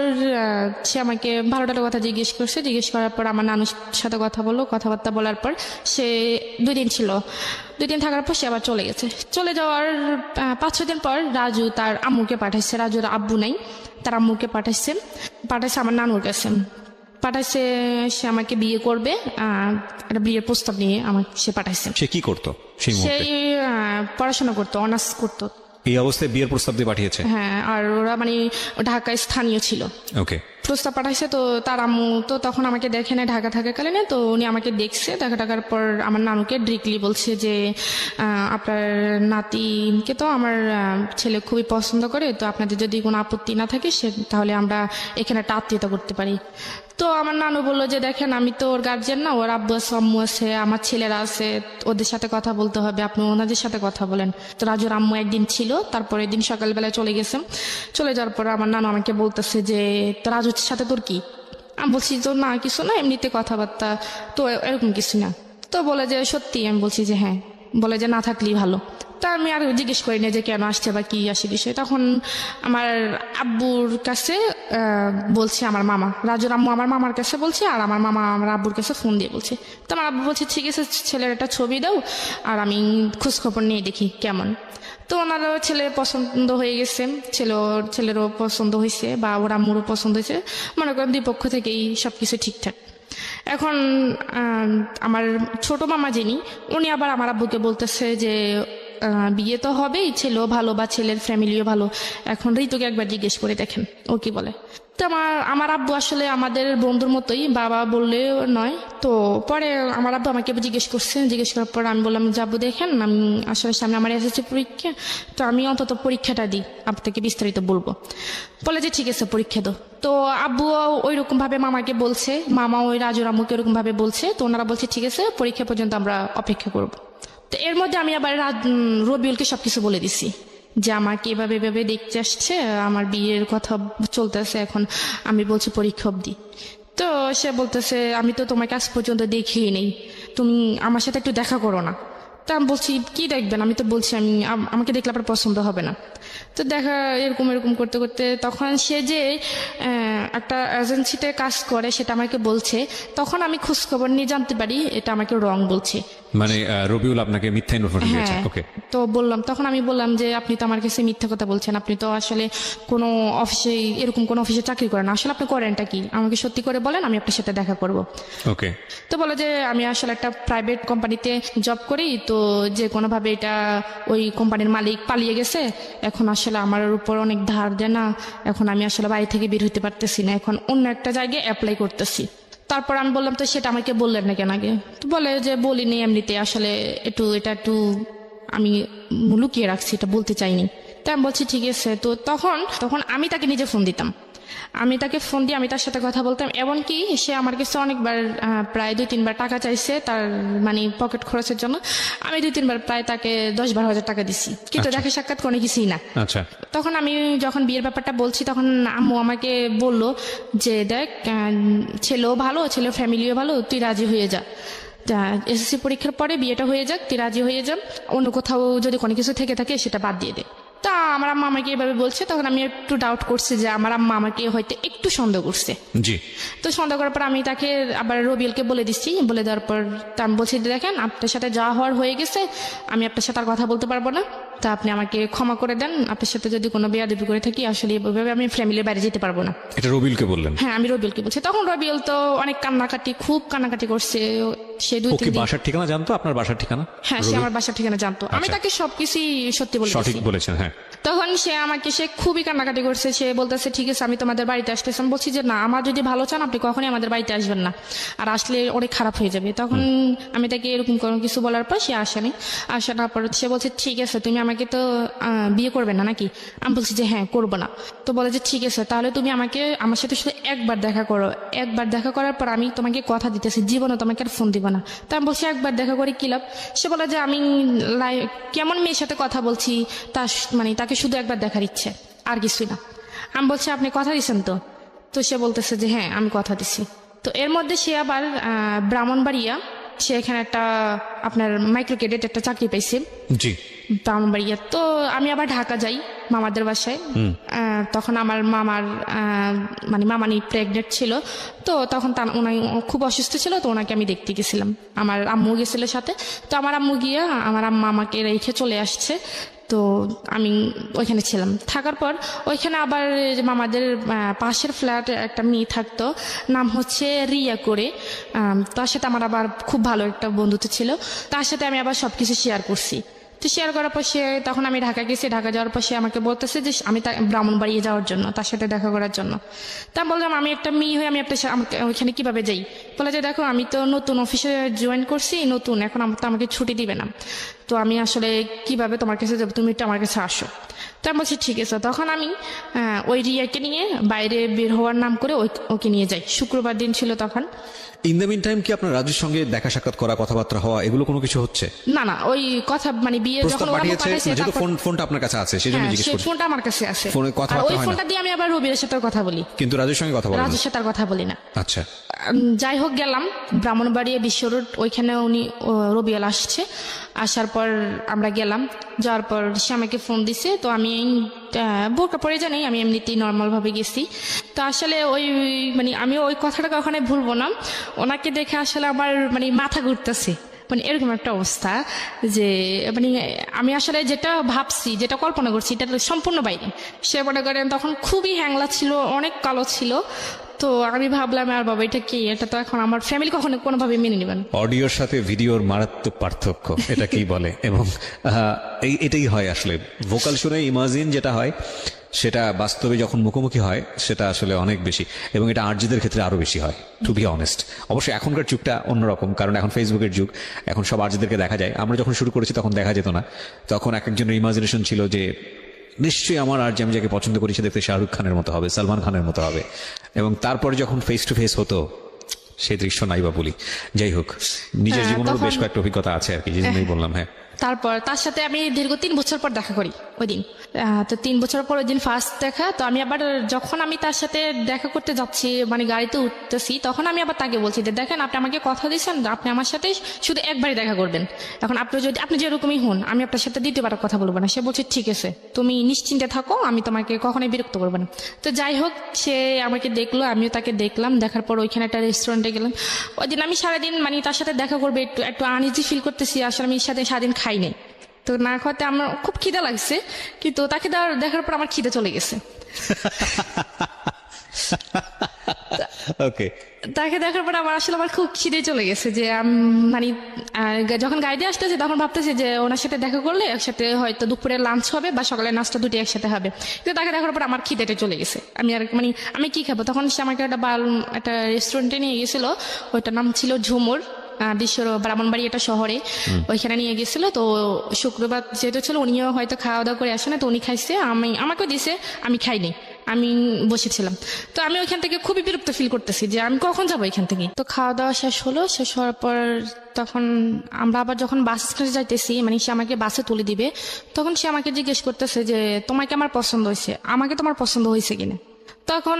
সে আমাকে ভালোটার কথা জিজ্ঞেস করছে। জিজ্ঞেস করার পর আমার নানুর সাথে কথা বললো। কথাবার্তা বলার পর সে 2 দিন ছিল। 2 দিন থাকার পর সে আবার চলে গেছে। চলে যাওয়ার 5-6 দিন পর রাজু তার আম্মুকে পাঠাইছে। রাজুর আব্বু নাই, তার আম্মুকে পাঠাইছে আমার নানুর কাছে। পাঠাইছে সে আমাকে বিয়ে করবে, একটা বিয়ের প্রস্তাব নিয়ে আমাকে সে পাঠাইছে। সে কি করতো সেই মুহূর্তে? সেই পড়াশোনা করতো, অনার্স করতো। এই অবস্থায় বিয়ের প্রস্তাব দিয়ে পাঠিয়েছে? হ্যাঁ, আর ওরা মানে ঢাকায় স্থানীয় ছিল। ওকে। প্রস্তাব পাঠাইছে। তো তার আম্মু তো তখন আমাকে দেখে না, ঢাকা থাকাকালীন। তো উনি আমাকে দেখছে, দেখার পর আমার নানুকে ডিরেক্টলি বলছে যে আপনার নাতিকে তো আমার ছেলে খুবই পছন্দ করে, তো আপনাদের যদি কোনো আপত্তি না থাকে তাহলে আমরা এখানে একটা আত্মীয়তা করতে পারি। তো আমার নানু বললো যে দেখেন আমি তো ওর গার্জিয়ান না, ওর আব্বু আছে, আম্মু আছে, আমার ছেলেরা আছে, ওদের সাথে কথা বলতে হবে, আপনি ওনাদের সাথে কথা বলেন। তো রাজুর আম্মু একদিন ছিল, তারপরে দিন সকালবেলায় চলে গেছে। চলে যাওয়ার পর আমার নানু আমাকে বলতেছে যে তো রাজুর সাথে তোর কি? আমি বলছি তো না কিছু না, এমনিতে কথাবার্তা, তো এরকম কিছু না। তো বলে যে সত্যি? আমি বলছি যে হ্যাঁ। বলে যে না থাকলেই ভালো। তা আমি আর জিজ্ঞেস করি না যে কেন আসছে বা কি আসে বিষয়। তখন আমার আব্বুর কাছে বলছে আমার মামা, রাজুর আম্মু আমার মামার কাছে বলছে, আর আমার মামা আমার আব্বুর কাছে ফোন দিয়ে বলছে। তো আমার আব্বু বলছে ঠিক আছে, ছেলের একটা ছবি দাও আর আমি খোঁজখবর নিয়ে দেখি কেমন। তো ওনারও ছেলে পছন্দ হয়ে গেছে, ছেলেরও পছন্দ হয়েছে বা ওর আম্মুরও পছন্দ হয়েছে। মনে করেন 2 পক্ষ থেকেই সবকিছু ঠিকঠাক। এখন আমার ছোট মামা যিনি, উনি আবার আমার আব্বুকে বলতেছে যে বিয়ে তো হবেই, ছেলেও ভালো বা ছেলের ফ্যামিলিও ভালো, এখন ঋতুকে একবার জিজ্ঞেস করে দেখেন ও কি বলে। তো আমার আব্বু আসলে আমাদের বন্ধুর মতোই, বাবা বললে নয়। তো পরে আমার আব্বু আমাকে জিজ্ঞেস করার পর আমি বললাম যে আব্বু দেখেন, আমি আসলে সামনে আমার এসএসসি পরীক্ষা, তো আমি অন্তত পরীক্ষাটা দিই, আপনাকে বিস্তারিত বলবো। বলে যে ঠিক আছে পরীক্ষা দাও। তো আব্বু ওই রকম ভাবে মামাকে বলছে, মামা ওই রাজুর আম্মুকে ওরকম ভাবে বলছে। তো ওনারা বলছে ঠিক আছে পরীক্ষা পর্যন্ত আমরা অপেক্ষা করব। তো এর মধ্যে আমি আবার রবিউলকে সবকিছু বলে দিছি যে আমাকে এভাবে এভাবে দেখতে আসছে, আমার বিয়ের কথা চলতেছে, এখন আমি বলছি পরীক্ষা অবধি। তো সে বলতেছে আমি তো তোমাকে আজ পর্যন্ত দেখিই নেই, তুমি আমার সাথে একটু দেখা করো না। তা আমি বলছি কি দেখবেন, আমি তো বলছি আমাকে দেখলে আপনার পছন্দ হবে না। তো দেখা এরকম এরকম করতে করতে তখন সে যে একটা এজেন্সিতে কাজ করে সেটা আমাকে বলছে, তখন আমি খোঁজখবর নিয়ে জানতে পারি এটা আমাকে রং বলছে। মানে রবিউল আপনাকে মিথ্যা ইনফরমেশন দিয়েছে? হ্যাঁ। ওকে। তো তখন আমি বললাম যে আপনি তো আমার কাছে মিথ্যা কথা বলছেন, আপনি তো আসলে কোনো অফিসে এরকম কোনো অফিসে চাকরি করেন না, আসলে আপনি করেনটা কি আমাকে সত্যি করে বলেন, আমি আপনার সাথে দেখা করব। ওকে। তো বলে যে আমি আসলে একটা প্রাইভেট কোম্পানিতে জব করি, তো যে কোনোভাবে এটা ওই কোম্পানির মালিক পালিয়ে গেছে, এখন আসলে আমার উপর অনেক ধার দেনা, এখন আমি আসলে বাড়ি থেকে বের হতে পারতেছি না, এখন অন্য একটা জায়গায় অ্যাপ্লাই করতেছি। তারপর আমি বললাম তো সেটা আমাকে বললেন না কেন আগে? তো বলে যে বলিনি, এমনিতে আসলে এটা একটু আমি লুকিয়ে রাখছি, এটা বলতে চাইনি। তাই আমি বলছি ঠিক আছে। তো তখন আমি তাকে নিজে ফোন দিতাম, আমি তাকে ফোন দিয়ে আমি তার সাথে কথা বলতাম। এমনকি সে আমার কাছে অনেকবার প্রায় 2-3 বার টাকা চাইছে তার মানে পকেট খরচের জন্য। আমি 2-3 বার প্রায় তাকে 10-12 হাজার টাকা দিছি, কিন্তু দেখা সাক্ষাৎ কোনো কিছুই না। আচ্ছা। তখন আমি যখন বিয়ের ব্যাপারটা বলছি তখন আম্মু আমাকে বলল যে দেখ ছেলেও ভালো, ছেলের ফ্যামিলিও ভালো, তুই রাজি হয়ে যা, এসএসসি পরীক্ষার পরে বিয়েটা হয়ে যাক, তুই রাজি হয়ে যান, অন্য কোথাও যদি কোনো কিছু থেকে থাকে সেটা বাদ দিয়ে দে। তা আমার আম্মা আমাকে এভাবে বলছে, তখন আমি একটু ডাউট করছি যে আমার আম্মা আমাকে হয়তো একটু সন্দেহ করছে। জি। তো সন্দেহ করার পর আমি তাকে আবার রবিউলকে বলে দিচ্ছি, বলে দেওয়ার পর তা আমি বলছি দেখেন আপনার সাথে যা হওয়ার হয়ে গেছে, আমি আপনার সাথে আর কথা বলতে পারবো না, তা আপনি আমাকে ক্ষমা করে দেন, আপনার সাথে যদি কোনো বেয়াদবি করে থাকি আসলে এভাবে আমি ফ্যামিলির বাইরে যেতে পারবো না। এটা রবিউলকে বললেন? হ্যাঁ আমি রবিউলকে বলছি। তখন রবিউল তো অনেক খুব কান্নাকাটি করছে। সে 2-3 দিন বাসার ঠিকানা জানতো? আপনার বাসার ঠিকানা? হ্যাঁ সে আমার বাসার ঠিকানা জানতো। আমি তাকে সবকিছুই সত্যি সঠিক বলেছি। বলেছেন। হ্যাঁ। তখন সে খুবই কান্নাকাটি করছে, সে বলতেছে ঠিক আছে আমি তোমাদের বাড়িতে আসতেছি। আমি বলছি যে না, আমার যদি ভালো চান আপনি কখনই আমাদের বাড়িতে আসবেন না, আর আসলে অনেক খারাপ হয়ে যাবে। তখন আমি তাকে এরকম কোনো কিছু বলার পর সে আসেনি। আসার পর সে বলছে ঠিক আছে তুমি আমাকে তো বিয়ে করবে না নাকি? আমি বলছি যে হ্যাঁ করবো না। তো বলে যে ঠিক আছে তাহলে তুমি আমার সাথে শুধু একবার দেখা করো, একবার দেখা করার পর আমি তোমাকে কথা দিতেছি জীবনে তোমাকে আর ফোন দিব না। তা আমি বলছি একবার দেখা করে কি লাভ? সে বলে যে আমি কেমন মেয়ের সাথে কথা বলছি, তাকে শুধু একবার দেখার ইচ্ছে, আর কিছুই না। আমি বলছি আপনি কথা দিচ্ছেন তো? তো সে বলতেছে যে হ্যাঁ আমি কথা দিছি। তো এর মধ্যে সে আবার ব্রাহ্মণবাড়িয়া, সে এখানে একটা আপনার মাইক্রো ক্রেডিট একটা চাকরি পাইছে। জি। ব্রাহ্মণবাড়িয়া। তো আমি আবার ঢাকা যাই মামাদের বাসায়। তখন আমার মামানি প্রেগনেন্ট ছিল, তো তখন উনি খুব অসুস্থ ছিল, তো ওনাকে আমি দেখতে গেছিলাম, আমার আম্মু গেছিল সাথে। তো আমার আম্মু গিয়ে আমার আম্মা আমাকে রেখে চলে আসছে। তো আমি ওইখানে ছিলাম, থাকার পর ওইখানে আবার মামাদের পাশের ফ্ল্যাটে একটা মেয়ে থাকতো, নাম হচ্ছে রিয়া করে। তার সাথে আমার আবার খুব ভালো একটা বন্ধুত্ব ছিল, তার সাথে আমি আবার সবকিছু শেয়ার করছি। তো শেয়ার করার পর তখন আমি ঢাকা গেছি, ঢাকা যাওয়ার পর সে আমাকে বলতেছে যে আমি ব্রাহ্মণবাড়িয়ে যাওয়ার জন্য, তার সাথে দেখা করার জন্য। তা আমি বললাম আমি একটা মেয়ে হয়ে আমি ওইখানে কিভাবে যাই? বলে যে দেখো আমি তো নতুন অফিসে জয়েন করছি, নতুন, এখন আমাকে ছুটি দিবে না, তো আমি আসলে কিভাবে তোমার কাছে যাবো, তুমি একটু আমার কাছে আসো। তা আমি বলছি ঠিক আছে। তখন আমি ওই রিয়াকে নিয়ে বাইরে বের হওয়ার নাম করে ওকে নিয়ে যাই। শুক্রবার দিন ছিল তখন। ইন দ্য মিন টাইম কি আপনার রাজুর সঙ্গে দেখা সাক্ষাৎ করা, কথাবার্তা হওয়া, এগুলো কোনো কিছু হচ্ছে? না ওই কথা বিয়ে যখন ওরা পাঠাইছে, যেহেতু ফোনটা আপনার কাছে আছে সেজন্য জিজ্ঞেস করছি। ফোনটা আমার কাছে আছে, ফোনে কথাবার্তা ওই হয় না? ফোনটা দিয়ে আমি আবার রবির সাথে কথা বলি, কিন্তু রাজুর সঙ্গে কথা বলেন না? রাজুর সাথে আর কথা বলি না। আচ্ছা। যাই হোক গেলাম ব্রাহ্মণবাড়িয়া বিশ্ব রোড, ওইখানে রবিয়াল আসছে। আসার পর আমরা গেলাম, যাওয়ার পর সে আমাকে ফোন দিছে। তো আমি বোরকা পরে জানি, আমি এমনিতেই নর্মাল ভাবে গেছি। তো আসলে আমি ওই কথাটা কখনো ভুলবো না, ওনাকে দেখে আসলে আমার মাথা ঘুরতেছে, এরকম একটা অবস্থা যে আমি আসলে যেটা ভাবছি, যেটা কল্পনা করছি, এটা সম্পূর্ণ বাইরে। সে মনে করেন তখন খুবই হ্যাংলা ছিল, অনেক কালো ছিল। তো আমি ভাবলাম আর বাবা এটা কি, এটা তো এখন আমার ফ্যামিলি কখনো কোনোভাবে মেনে নেবেন। অডিওর সাথে ভিডিওর মারাত্মক পার্থক্য, এটা কি বলে? এবং এটাই হয় আসলে, ভোকাল শুনে ইমাজিন যেটা হয় সেটা বাস্তবে যখন মুখোমুখি হয় সেটা আসলে অনেক বেশি, এবং এটা আরজিদের ক্ষেত্রে আরো বেশি হয়, টু বি অনেস্ট। অবশ্যই এখনকার যুগটা অন্যরকম, কারণ এখন ফেসবুকের যুগ, এখন সব আরজিদেরকে দেখা যায়। আমরা যখন শুরু করেছি তখন দেখা যেত না, তখন এক একজনের ইমাজিনেশন ছিল যে নিশ্চয়ই আমার আরজি, আমি যাকে পছন্দ করি সে দেখতে শাহরুখ খানের মতো হবে, সালমান খানের মতো হবে, এবং তারপর যখন ফেস টু ফেস হতো সেই দৃশ্য নাই বা বলি। যাই হোক, নিজের জীবনেরও বেশ কয়েকটা অভিজ্ঞতা আছে আর কি, যে জন্যই বললাম। হ্যাঁ, তারপর তার সাথে আমি দীর্ঘ 3 বছর পর দেখা করি ওই দিন। তো 3 বছর পর ওই দিন ফার্স্ট দেখা। তো আমি আবার যখন আমি তার সাথে দেখা করতে যাচ্ছি, মানে গাড়িতে উঠতেছি, তখন আমি আবার তাকে বলছি যে দেখেন, আপনি আমাকে কথা দিয়েছেন আপনি আমার সাথে শুধু একবারই দেখা করবেন। এখন আপনি যেরকমই হন, আমি আপনার সাথে দ্বিতীয়বার কথা বলবো না। সে বলছে ঠিক আছে, তুমি নিশ্চিন্তে থাকো, আমি তোমাকে কখনোই বিরক্ত করবো না। তো যাই হোক, সে আমাকে দেখলো, আমিও তাকে দেখলাম। দেখার পর ওইখানে একটা রেস্টুরেন্টে গেলাম। ওই দিন আমি সারাদিন মানে তার সাথে দেখা করবে একটু একটু আনইজি ফিল করতেছি। আসলে আমি সারাদিন খাই নাই। তো না খাওয়াতে আমার খুব খিদে লাগছে, কিন্তু তাকে দেখার পর আমার খিদে চলে গেছে। ওকে। তাকে দেখার পর আমার খুব খিদে চলে গেছে, যে মানে যখন গাড়িতে আসতেছে তখন ভাবতেছি যে ওনার সাথে দেখা করলে একসাথে হয়তো দুপুরে লাঞ্চ হবে বা সকালে নাস্তা দুটি একসাথে হবে। কিন্তু তাকে দেখার পর আমার খিদেটা চলে গেছে। আমি কি খাবো? তখন সে আমাকে একটা রেস্টুরেন্টে নিয়ে গেছিল, ওইটার নাম ছিল ঝুমুর, বিশ্বর ব্রাহ্মণবাড়ি একটা শহরে। ওইখানে নিয়ে গেছিল। তো শুক্রবার যেহেতু ছিল, উনিও হয়তো খাওয়া দাওয়া করে আসে না, তো উনি খাইছে, আমাকেও দিছে, আমি খাইনি, আমি বসেছিলাম। তো আমি ওইখান থেকে খুবই বিরক্ত ফিল করতেছি যে আমি কখন যাবো এখান থেকে। তো খাওয়া দাওয়া শেষ হলো, শেষ হওয়ার পর তখন আমরা আবার যখন বাস স্ট্যান্ডে যাইতেছি, মানে সে আমাকে বাসে তুলে দিবে, তখন সে আমাকে জিজ্ঞেস করতেছে যে তোমাকে আমার পছন্দ হয়েছে, আমাকে তোমার পছন্দ হয়েছে কিনা। তখন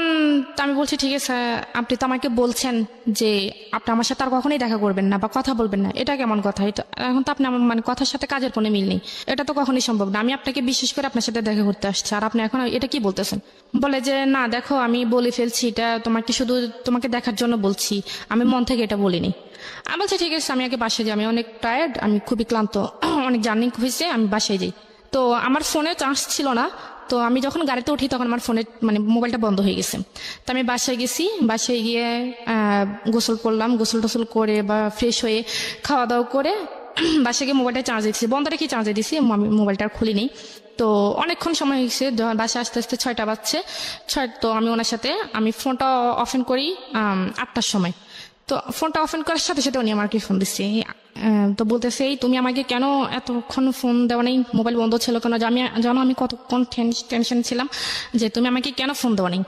আমি বলছি ঠিক আছে, আপনি তো আমাকে বলছেন যে আপনি আমার সাথে আর কখনোই দেখা করবেন না বা কথা বলবেন না, এটা কেমন কথা? এটা এখন তো আপনি আমার মানে কথার সাথে কাজের কোনো মিল নেই, এটা তো কখনোই সম্ভব না। আমি আপনাকে বিশেষ করে আপনার সাথে দেখা করতে আসছি, আর আপনি এখন এটা কি বলতেছেন? বলে যে না দেখো, আমি বলে ফেলছি, এটা তোমাকে দেখার জন্য বলছি, আমি মন থেকে এটা বলিনি। আমি বলছি ঠিক আছে, আমি আগে বাসায় যাই, আমি অনেক টায়ার্ড, আমি খুবই ক্লান্ত, অনেক জার্নি হয়েছে, আমি বাসায় যাই। তো আমার ফোনে চার্জ ছিল না। তো আমি যখন গাড়িতে উঠি তখন আমার ফোনে মানে মোবাইলটা বন্ধ হয়ে গেছে। তো আমি বাসায় গেছি, বাসায় গিয়ে গোসল করলাম, গোসল টোসল করে বা ফ্রেশ হয়ে খাওয়া দাওয়া করে বাসায় গিয়ে মোবাইলটা চার্জে দিচ্ছি, বন্ধ রেখে চার্জে দিছি, আমি মোবাইলটা আর খুলিনি। তো অনেকক্ষণ সময় হয়েছে, বাসায় আস্তে আস্তে 6টা বাজছে। তো আমি ওনার সাথে আমি ফোনটা অফেন করি 8টার সময়। তো ফোনটা অফেন করার সাথে সাথে উনি আমাকে ফোন দিচ্ছে। তো বলতেছে, এই তুমি আমাকে কেন এতক্ষণ ফোন দেওয়া নেই, মোবাইল বন্ধ ছিল কেন? জানো আমি কতক্ষণ টেনশন ছিলাম যে তুমি আমাকে কেন ফোন দেওয়া নেই।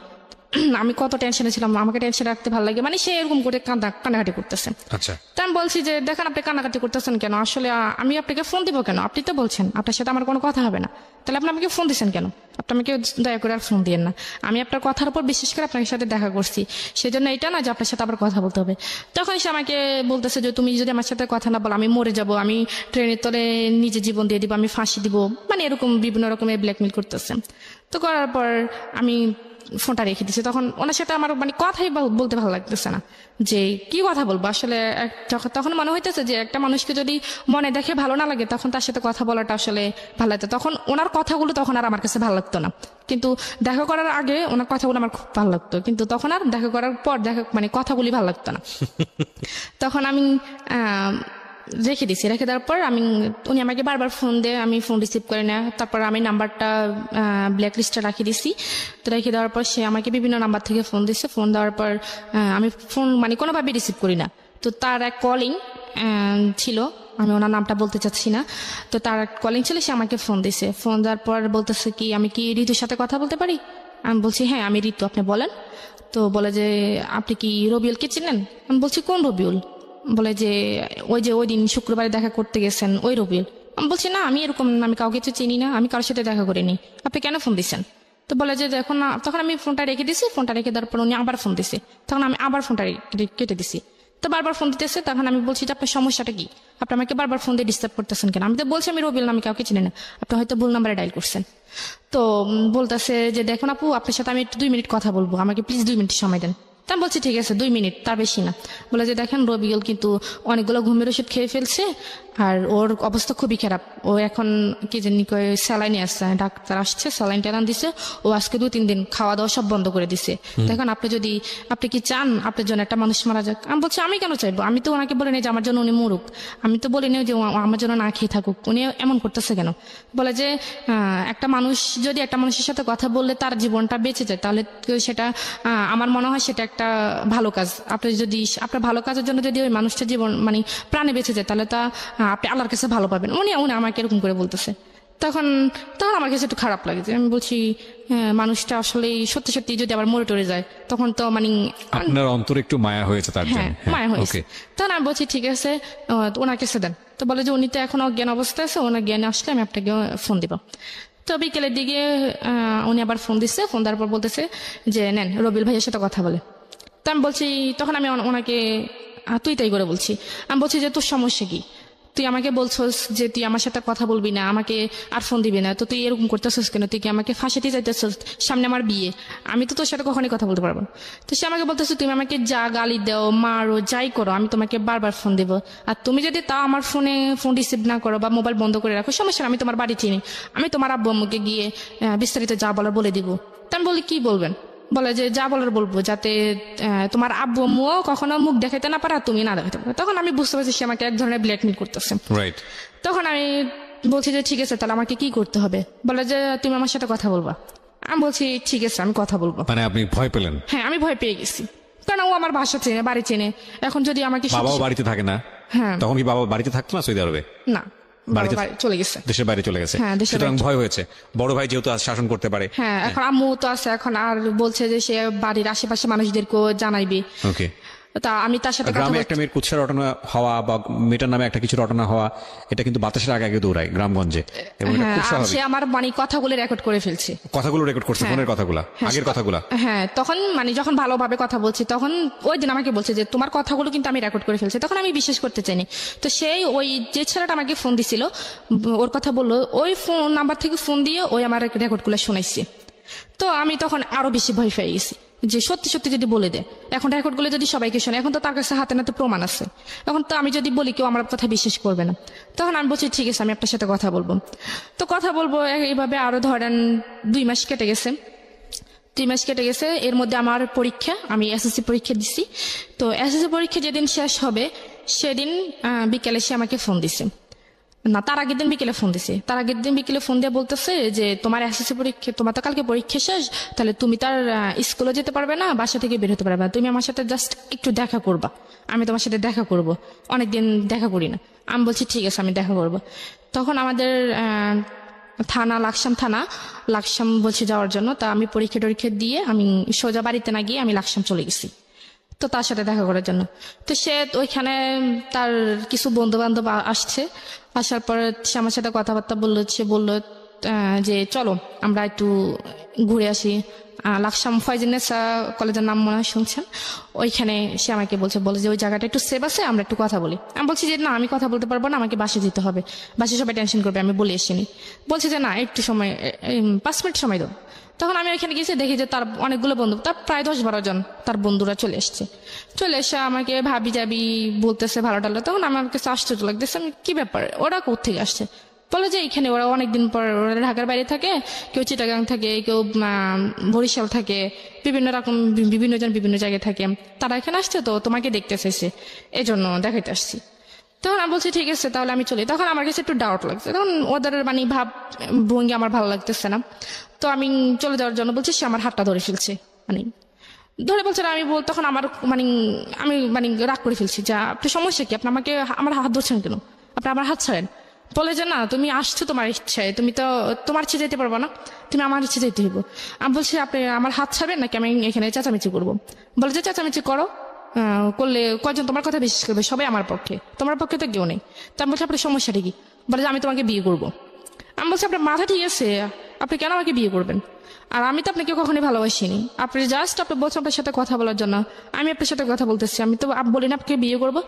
আমি কত টেনশনে ছিলাম, আমাকে টেনশন রাখতে ভালো লাগে, মানে সে এরকম করে কান্নাকাটি করতেছে। আচ্ছা। তা আমি বলছি যে দেখেন, আপনি কান্নাকাটি করতেছেন কেন? আসলে আমি আপনাকে ফোন দিব কেন? আপনি তো বলছেন আপনার সাথে আমার কোনো কথা হবে না, তাহলে আপনি আমাকে ফোন দিচ্ছেন কেন? আপনি আমাকে দয়া করে আর ফোন দিয়েন না। আমি আপনার কথার উপর বিশেষ করে আপনার সাথে দেখা করছি, সেজন্য এটা না যে আপনার সাথে আবার কথা বলতে হবে। তখন সে আমাকে বলতেছে যে তুমি যদি আমার সাথে কথা না বলো, আমি মরে যাব, আমি ট্রেনের তলে নিজে জীবন দিয়ে দিব, আমি ফাঁসি দিব, মানে এরকম বিভিন্ন রকমের ব্ল্যাকমেল করতেছে। তো করার পর আমি ফোনটা রেখে দিচ্ছে। তখন ওনার সাথে আমার মানে কথাই বলতে ভালো লাগতেছে না, যে কি কথা বলবো আসলে। তখন মনে হইতেছে যে একটা মানুষকে যদি মনে দেখে ভালো না লাগে, তখন তার সাথে কথা বলাটা আসলে ভালো লাগতো। তখন ওনার কথাগুলো তখন আর আমার কাছে ভালো লাগতো না, কিন্তু দেখা করার আগে ওনার কথাগুলো আমার খুব ভালো লাগতো, কিন্তু তখন আর দেখা করার পর মানে কথাগুলি ভালো লাগতো না। তখন আমি রেখে দিছি। রেখে দেওয়ার পর উনি আমাকে বারবার ফোন দেয়, আমি ফোন রিসিভ করি না। তারপর আমি নাম্বারটা ব্ল্যাক লিস্টে রাখিয়ে দিছি। তো রেখে দেওয়ার পর সে আমাকে বিভিন্ন নাম্বার থেকে ফোন দিচ্ছে। ফোন দেওয়ার পর আমি ফোন মানে কোনোভাবে রিসিভ করি না। তো তার এক কলিং ছিল, আমি ওনার নামটা বলতে চাচ্ছি না। তো তার এক কলিং ছিল, সে আমাকে ফোন দিছে। ফোন দেওয়ার পর বলতেছে কি, আমি কি ঋতুর সাথে কথা বলতে পারি? আমি বলছি হ্যাঁ আমি ঋতু, আপনি বলেন। তো বলে যে আপনি কি রবিউলকে চিনেন? আমি বলছি কোন রবিউল? বলে যে ওই দিন শুক্রবারে দেখা করতে গেছেন ওই রবিউল। আমি বলছি না, আমি কাউকে তো চিনি না, আমি কারোর সাথে দেখা করিনি, আপনি কেন ফোন দিচ্ছেন? তো বলে যে দেখুন না। তখন আমি ফোনটা রেখে দিছি। ফোনটা রেখে দেওয়ার পর উনি আবার ফোন দিছে। তখন আমি আবার ফোনটা কেটে দিছি। তো বারবার ফোন দিতেছে। তখন আমি বলছি যে আপনার সমস্যাটা কি? আপনি আমাকে বারবার ফোন দিয়ে ডিস্টার্ব করতেছেন কেন? আমি তো বলছি আমি রবিউল, আমি কাউকে চিনি না, আপনি হয়তো ভুল নাম্বারে ডায়াল করছেন। তো বলতেছে যে দেখুন আপু, আপনার সাথে আমি একটু 2 মিনিট কথা বলবো, আমাকে প্লিজ 2 মিনিট সময় দেন। তা আমি বলছি ঠিক আছে 2 মিনিট, তার বেশি না। বলে যে দেখেন রবিউল কিন্তু অনেকগুলো ঘুমের ওষুধ খেয়ে ফেলছে, আর ওর অবস্থা খুবই খারাপ। ও এখন কি জানি স্যালাইনে আসছে, ডাক্তার আসছে, স্যালাইন ট্যালাইন দিছে। ও আজকে 2-3 দিন খাওয়া দাওয়া সব বন্ধ করে দিছে। দেখুন আপনি কি চান আপনার জন্য একটা মানুষ মারা যাক? আমি বলছি আমি কেন চাইবো? আমি তো ওনাকে বলিনি যে আমার জন্য উনি মরুক, আমি তো বলিনি যে ও আমার জন্য না খেয়ে থাকুক। উনি এমন করতেছে কেন? বলে যে একটা মানুষ যদি একটা মানুষের সাথে কথা বললে তার জীবনটা বেঁচে যায়, তাহলে তো সেটা আমার মনে হয় সেটা একটা ভালো কাজ। আপনি যদি আপনার ভালো কাজের জন্য যদি ওই মানুষটার জীবন মানে প্রাণে বেঁচে যায়, তাহলে তা আপনি আল্লাহর কাছে ভালো পাবেন। উনি আমাকে এরকম করে বলতেছে। তখন আমার কাছে একটু খারাপ লাগে যে আমি বলছি মানুষটা আসলে সত্যি সত্যি যদি আবার মরে টরে যায় তখন তো মানে আপনার অন্তরে একটু মায়া হয়েছে তার জন্য। হ্যাঁ মায়া হয়েছে। তখন আমি বলছি ঠিক আছে ওনার কাছে দেন। তো বলে যে উনি তো এখন অজ্ঞান অবস্থায় আছে, ওনার জ্ঞানে আসলে আমি আপনাকে ফোন দিব। তো বিকেলের দিকে উনি আবার ফোন দিচ্ছে। ফোন দেওয়ার পর বলতেছে যে নেন রবিল ভাইয়ের সাথে কথা বলে। তো আমি বলছি, তখন আমি ওনাকে তুই তাই করে বলছি। আমি বলছি যে তোর সমস্যা কি? তুই আমাকে বলছস যে তুই আমার সাথে কথা বলবি না, আমাকে আর ফোন দিবি না, তো তুই এরকম করতেছস কেন? তুই কি আমাকে ফাঁসাতে চাইতেছস? সামনে আমার বিয়ে, আমি তো তোর সাথে কখনই কথা বলতে পারবো না। তো সে আমাকে বলতেছে তুমি আমাকে যা গালি দাও, মারো, যাই করো, আমি তোমাকে বারবার ফোন দেবো। আর তুমি যদি তাও আমার ফোন রিসিভ না করো বা মোবাইল বন্ধ করে রাখো, সমস্যা না, আমি তোমার বাড়ি চিনি, আমি তোমার আব্বু আম্মুকে গিয়ে বিস্তারিত যা বলার বলে দিব। তা আমি বলি কি বলবেন? বলে যে যা বলার বলবো, যাতে তোমার আব্বু আম্মুও কখনো মুখ দেখাইতে না পারে আর তুমি না দেখাতে পারো। তখন আমি বুঝতে পারছি সে আমাকে এক ধরনের ব্ল্যাকমেল করতেছে। রাইট। তখন আমি বলছি যে ঠিক আছে তাহলে আমাকে কি করতে হবে? বলে যে তুমি আমার সাথে কথা বলবা। আমি বলছি ঠিক আছে আমি কথা বলবো। মানে আপনি ভয় পেলেন? হ্যাঁ আমি ভয় পেয়ে গেছি, কারণ ও আমার বাসা চেনে, বাড়ি চেনে। এখন যদি আমাকে বাবাও বাড়িতে থাকে না? হ্যাঁ। তখন কি বাবা বাড়িতে থাকতো না সৌদি আরবে? না, বাড়ি চলে গেছে, দেশের বাইরে চলে গেছে। হ্যাঁ, দেশের সুতরাং বাইরে। ভয় হয়েছে, বড় ভাই যেহেতু শাসন করতে পারে। হ্যাঁ এখন আম্মু তো আছে, এখন আর বলছে যে সে বাড়ির আশেপাশে মানুষদেরকেও জানাইবে। ওকে। তা আমি তার সাথে কথা গ্রামে বলছি। একটা মেয়ের কুৎসা রটনা হওয়া বা মেয়েটার নামে একটা কিছু রটনা হওয়া, এটা কিন্তু বাতাসের আগে আগে দৌড়ায় গ্রামগঞ্জে, এবং এটা হ্যাঁ খুব আর স্বাভাবিক। সে আমার মানে কথাগুলো রেকর্ড করে ফেলছে। কথাগুলো রেকর্ড করছে, ফোনের কথাগুলা, আগের কথাগুলা। হ্যাঁ তখন মানে যখন ভালোভাবে কথা বলছি তখন ওই দিন আমাকে বলছে যে তোমার কথাগুলো কিন্তু আমি রেকর্ড করে ফেলছি। তখন আমি বিশ্বাস করতে চাইনি। তো সেই ওই যে ছেলেটা আমাকে ফোন দিছিল, ওর কথা বললো, ওই ফোন নাম্বার থেকে ফোন দিয়ে ওই আমার রেকর্ডগুলো শোনাইছে। তো আমি তখন আরো বেশি ভয় পেয়ে গেছি যে সত্যি সত্যি যদি বলে দেয়, এখন রেকর্ডগুলো যদি সবাইকে শোনে, এখন তো তার কাছে হাতে নাতে প্রমাণ আছে, এখন তো আমি যদি বলি কেউ আমার কথা বিশ্বাস করবে না। তখন আমি বলছি ঠিক আছে আমি আপনার সাথে কথা বলবো। তো কথা বলবো এইভাবে আরো ধরেন 2 মাস কেটে গেছে। 2 মাস কেটে গেছে, এর মধ্যে আমার পরীক্ষা, আমি এসএসসি পরীক্ষা দিছি। তো এসএসসি পরীক্ষা যেদিন শেষ হবে সেদিন বিকেলে সে আমাকে ফোন দিছে, না তার আগের দিন বিকেলে ফোন দিছে। তার আগের দিন বিকেলে ফোন দিয়ে বলতেছে যে তোমার এসএসসি পরীক্ষা, তোমার তো কালকে পরীক্ষা শেষ, তাহলে তুমি তার স্কুলে যেতে পারবে না, বাসা থেকে বের হতে পারবে না, তুমি আমার সাথে জাস্ট একটু দেখা করবা, আমি তোমার সাথে দেখা করব, অনেকদিন দেখা করি না। আমি বলছি ঠিক আছে আমি দেখা করব। তখন আমাদের থানা লাকসাম বলছে যাওয়ার জন্য। তা আমি পরীক্ষা টরীক্ষা দিয়ে আমি সোজা বাড়িতে না গিয়ে আমি লাকসাম চলে গেছি তো তার সাথে দেখা করার জন্য। তো সে ওইখানে তার কিছু বন্ধু বান্ধব আসছে, আসার পরে সে আমার সাথে কথাবার্তা বললো। সে বললো যে চলো আমরা একটু ঘুরে আসি। লাকসাম ফয়জিনেসা কলেজের নাম মনে হয় শুনছেন, ওইখানে সে আমাকে বলে যে ওই জায়গাটা একটু সেভ আছে, আমরা একটু কথা বলি। আমি বলছি যে না আমি কথা বলতে পারবো না, আমাকে বাসে যেতে হবে, বাসে সবাই টেনশন করবে, আমি বলে এসেনি। বলছে যে না একটু সময় 5 মিনিট সময় দাও। তখন আমি ওইখানে গেছি, দেখি যে তার অনেকগুলো বন্ধু, তার প্রায় 10-12 জন তার বন্ধুরা চলে এসে আমাকে ভাবি যাবি বলতেছে ভালো টালো। তখন আমার কাছে আশ্চর্য লাগতেছে, আমি কি ব্যাপার ওরা কোত্থেকে আসছে? বলে যে এখানে ওরা অনেকদিন পর, ওরা ঢাকার বাইরে থাকে, কেউ চিটাগাং থাকে, কেউ বরিশাল থাকে, বিভিন্ন রকম বিভিন্ন জন বিভিন্ন জায়গায় থাকে, তারা এখানে আসছে, তো তোমাকে দেখতে চাইছে, এই জন্য দেখাইতে আসছি। তখন আমি বলছি ঠিক আছে তাহলে আমি চলি। তখন আমার কাছে একটু ডাউট লাগছে, তখন ওদের মানে ভাব ভঙ্গি আমার ভালো লাগতেছে না। তো আমি চলে যাওয়ার জন্য বলছি, সে আমার হাতটা ধরে ফেলছে, মানে ধরে বলছে না। তখন আমার আমি রাগ করে ফেলছি যে আপনি সমস্যা কি, আপনি আমার হাত ধরছেন কেন, আপনি আমার হাত ছাড়েন। বলে যে না তুমি আসছো তোমার ইচ্ছায়, তুমি তো তোমার ইচ্ছে যেতে পারবো না, তুমি আমার ইচ্ছে যেতে হইব। আমি বলছি আপনি আমার হাত ছাড়বেন নাকি আমি এখানে চেঁচামেচি করবো? বলে যে চেঁচামেচি করলে কয়জন তোমার কথা বিশ্বাস করবে? সবাই আমার পক্ষে, তোমার পক্ষে তো কেউ নেই। তা আমি বলছি আপনার সমস্যাটা কি? বলে যে আমি তোমাকে বিয়ে করবো। আমি বলছি আপনার মাথা ঠিক আছে, আপনি কেন আমাকে বিয়ে করবেন? আর আমি তো আপনাকে কখনোই ভালোবাসিনি, আপনি বলছেন আপনার সাথে কথা বলার জন্য, আমি আপনার সাথে কথা বলতেছি, আমি তো বলি না আপনাকে বিয়ে করবো।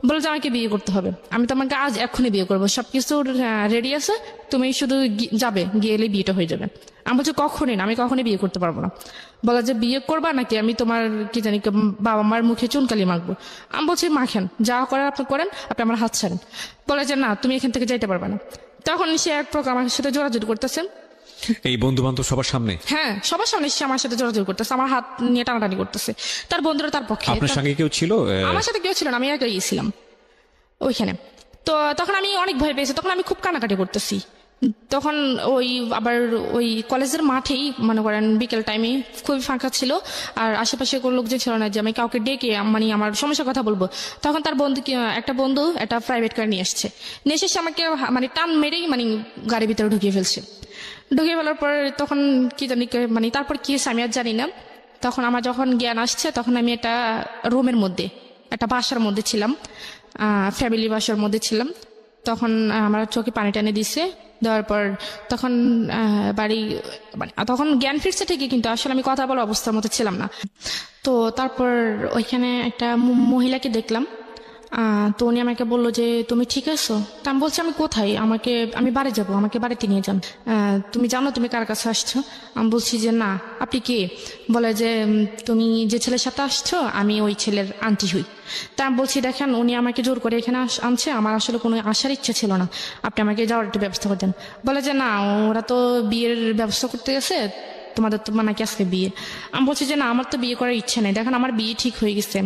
বলে যে আমাকে বিয়ে করতে হবে, আমি তোমাকে এখনই বিয়ে করবো, সবকিছু রেডি আছে, তুমি শুধু যাবে, গেলে বিয়েটা হয়ে যাবে। আমি বলছি কখনই না, আমি কখনই বিয়ে করতে পারবো না। বলে যে বিয়ে করবা নাকি আমি তোমার কি জানি বাবা মার মুখে চুনকালি মাখবো। আমি বলছি মাখেন, যা করার আপনি করেন, আপনি আমার হাত ছাড়েন। বলে যে না তুমি এখান থেকে যাইতে পারবে না। তখন সে এক প্রকার আমার সাথে জোরাজোরি করতেছে। এই বন্ধু বান্ধব সবার সামনে? হ্যাঁ, সবার সামনে সে আমার সাথে জোরাজোরি করতেছে, আমার হাত নিয়ে টানাটানি করতেছে। তার বন্ধুরা তার পক্ষে। আপনার সঙ্গে কেউ ছিল? আমার সাথে কেউ ছিল না, আমি একাই গিয়েছিলাম ওইখানে। তো তখন আমি অনেক ভয় পেয়েছি, তখন আমি খুব কানাকাটি করতেছি। তখন ওই আবার ওই কলেজের মাঠেই মনে করেন বিকেল টাইমে খুবই ফাঁকা ছিল, আর আশেপাশে কোনো লোকজন ছিল না যে আমি কাউকে ডেকে মানে আমার সমস্যার কথা বলবো। তখন তার বন্ধু একটা বন্ধু একটা প্রাইভেট কার নিয়ে এসছে, নিয়ে এসে আমাকে মানে টান মেরেই মানে গাড়ির ভিতরে ঢুকিয়ে ফেলছে। ঢুকিয়ে ফেলার পর তখন কি জানি মানে তারপর কি হয়েছে আমি আর জানি না। তখন আমার যখন জ্ঞান আসছে তখন আমি একটা রুমের মধ্যে, একটা বাসার মধ্যে ছিলাম, ফ্যামিলি বাসার মধ্যে ছিলাম। তখন আমার চোখে পানি টানে দিছে, দেওয়ার পর তখন বাড়ি মানে তখন জ্ঞান ফিরছে ঠিকই, কিন্তু আসলে আমি কথা বলার অবস্থার মতো ছিলাম না। তো তারপর ওইখানে একটা মহিলাকে দেখলাম। তো উনি আমাকে বললো যে তুমি ঠিক আছো? তা আমি বলছি আমি কোথায়, আমি বাড়ি যাব, আমাকে বাড়িতে নিয়ে যান। তুমি জানো তুমি কার কাছে আসছো? আমি বলছি যে না। আপনি কে? বলে যে তুমি যে ছেলের সাথে আসছো আমি ওই ছেলের আন্টি হই। তা আমি বলছি দেখেন উনি আমাকে জোর করে এখানে আনছে, আমার আসলে কোনো আসার ইচ্ছে ছিল না, আপনি আমাকে যাওয়ার একটু ব্যবস্থা করে দেন। বলে যে না ওরা তো বিয়ের ব্যবস্থা করতে গেছে, তোমাদের তো নাকি আজকে বিয়ে। আমি বলছি যে না আমার তো বিয়ে করার ইচ্ছে নেই, দেখেন আমার বিয়ে ঠিক হয়ে গেছে,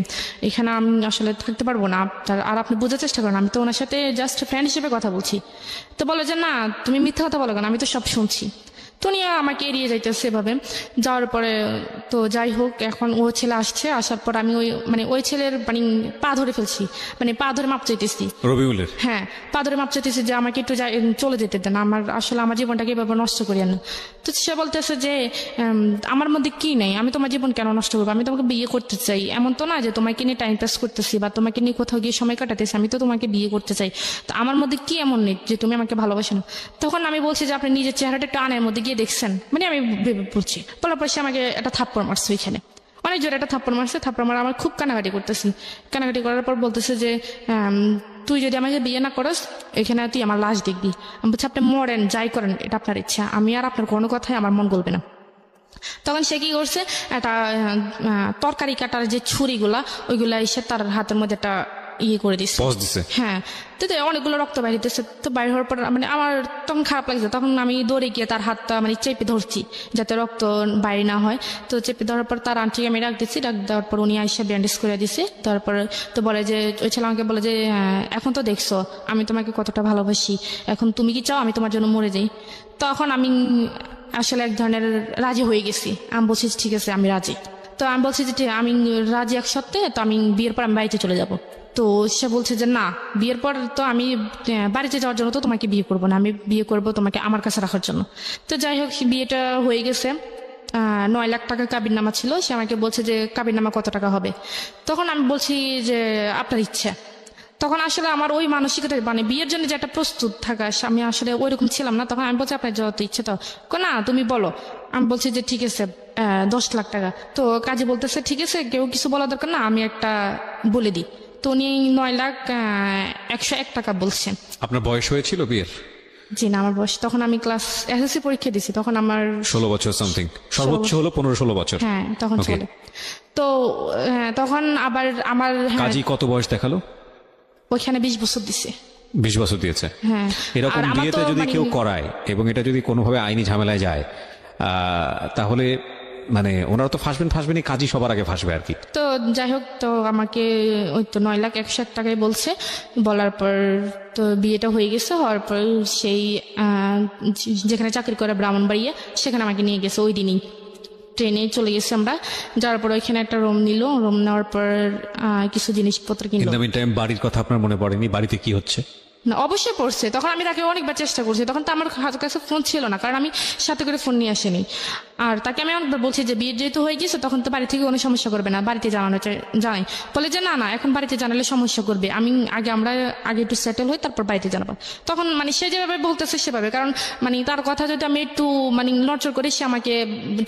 এখানে আমি আসলে থাকতে পারবো না। আর আপনি বোঝার চেষ্টা করেন আমি তো ওনার সাথে জাস্ট ফ্রেন্ড হিসেবে কথা বলছি। তো বলে যে না তুমি মিথ্যা কথা বলো কেন, আমি তো সব শুনছি। তো নিয়ে আমাকে এড়িয়ে যাইতেছে এভাবে। যাওয়ার পরে তো যাই হোক, এখন ও ছেলে আসছে, আসার পর আমি ওই ছেলের মানে পা ধরে ফেলছি, মানে পা ধরে মাপ চাইতেছি রবিউলের? হ্যাঁ, পা ধরে মাপ চাইতেছি যে আমাকে একটু চলে যেতে দেন, আমার আসলে আমার জীবনটাকে এভাবে নষ্ট করিয়েন না। তো সে বলতেছে যে আমার মধ্যে কি নেই, আমি তোমার জীবন কেন নষ্ট করবো, আমি তোমাকে বিয়ে করতে চাই, এমন তো না যে তোমাকে নিয়ে টাইম পাস করতেছি বা তোমাকে নিয়ে কোথাও গিয়ে সময় কাটাতেছি, আমি তো তোমাকে বিয়ে করতে চাই। তো আমার মধ্যে কি এমন নেই যে তুমি আমাকে ভালোবাসো না? তখন আমি বলছি যে আপনি নিজের চেহারাটা একটু আনের মধ্যে গিয়ে দেখছেন, মানে আমি ভেবে পড়ছি। বলার পর সে আমাকে একটা থাপ্পড় মারছে ওইখানে, অনেক জোরে একটা থাপ্পড় মারছে। থাপ্পড় মারা আমার খুব কানাকাটি করতেছি। কানাকাটি করার পর বলতেছে যে তুই যদি আমাকে বিয়ে না করস এখানে তুই আমার লাশ দেখবি। আমি বলছি আপনি মরেন যাই করেন এটা আপনার ইচ্ছা, আমি আর আপনার কোনো কথাই আমার মন গলবে না। তখন সে কি করছে, একটা তরকারি কাটার যে ছুরিগুলা ওইগুলা এসে তার হাতের মধ্যে একটা ইয়ে করে দিচ্ছে। হ্যাঁ, তো অনেকগুলো রক্ত বাইরে দিতেছে। তো বাইরে হওয়ার পর মানে আমার তখন খারাপ লাগছে, তখন আমি দৌড়ে গিয়ে তার হাতটা মানে চেপে ধরছি যাতে রক্ত বাইরে না হয়। তো চেপে ধরার পর তার আন্টিকে আমি ডাক দিচ্ছি, ডাক দেওয়ার পর উনি আইসা ব্যান্ডেজ করে দিছে। তারপর তো বলে যে ওই ছেলে আমাকে বলে যে এখন তো দেখছো আমি তোমাকে কতটা ভালোবাসি, এখন তুমি কি চাও আমি তোমার জন্য মরে যাই? তখন আমি আসলে এক ধরনের রাজি হয়ে গেছি। আমি বলছি ঠিক আছে আমি রাজি। তো আমি বলছি যে আমি রাজি এক সত্ত্বে, তো আমি বিয়ের পর আমি বাড়িতে চলে যাব। তো সে বলছে যে না বিয়ের পর তো আমি বাড়িতে যাওয়ার জন্য তো তোমাকে বিয়ে করবো না, আমি বিয়ে করবো তোমাকে আমার কাছে রাখার জন্য। তো যাই হোক বিয়েটা হয়ে গেছে। 9 লাখ টাকা কাবির নামা ছিল। সে আমাকে বলছে যে কাবির নামা কত টাকা হবে? তখন আমি বলছি যে আপনার ইচ্ছা। তখন আসলে আমার ওই মানসিকতা মানে বিয়ের জন্য যে একটা প্রস্তুত থাকা আমি আসলে ওইরকম ছিলাম না। তখন আমি বলছি আপনার যত ইচ্ছে তো না তুমি বলো। আমি বলছি যে ঠিক আছে 10 লাখ টাকা। তো কাজী বলতেছে ঠিক আছে কেউ কিছু বলা দরকার না, আমি একটা বলে দিই। তো উনি 9,01,01 টাকা বলছেন। আপনার বয়স হয়েছিল বিয়ের? জি না, আমার বয়স তখন আমি ক্লাস এসএসসি পরীক্ষা দিছি, তখন আমার 16 বছর সামথিং, সর্বোচ্চ হলো 15-16 বছর। হ্যাঁ তখন চলে। তো তখন আবার আমার কাজী কত বয়স দেখালো? ওইখানে 20 বছর দিছে। 20 বছর দিয়েছে। হ্যাঁ, এরকম বিয়েতে যদি কেউ করায় এবং এটা যদি কোনোভাবে আইনি ঝামেলায় যায় তাহলে মানে ওনারা তো ফাঁসবেনই, কাজী সবার আগে ফাঁসবে আর কি। তো যাই হোক, তো আমাকে ওই তো 9,01,01 টাকায় বলছে। বলার পর তো বিয়েটা হয়ে গেছে। হওয়ার পর সেই যেখানে চাকরি করে ব্রাহ্মণবাড়িয়া সেখানে আমাকে নিয়ে গেছে ওই দিনই। ট্রেনে চলে গেছি আমরা। যাওয়ার পর ওইখানে একটা রুম নিল, রুম নেওয়ার পর কিছু জিনিসপত্র কিনলো। বাড়ির কথা আপনার মনে পড়েনি? বাড়িতে কি হচ্ছে? না অবশ্যই পড়ছে। তখন আমি তাকে অনেকবার চেষ্টা করছি, তখন তো আমার কাছে ফোন ছিল না, কারণ আমি সাথে করে ফোন নিয়ে আসিনি। আর তাকে আমি অনেকবার বলছি যে বিয়ে যেহেতু হয়ে গেছে তখন তো বাড়ি থেকে কোনো সমস্যা করবে না, বাড়িতে জানাই। বলে যে না এখন বাড়িতে জানালে সমস্যা করবে, আমরা আগে একটু সেটেল হই তারপর বাড়িতে জানাবো। তখন মানে সে যেভাবে বলতেছে সেভাবে, কারণ মানে তার কথা যদি আমি একটু মানে নড়চড় করি সে আমাকে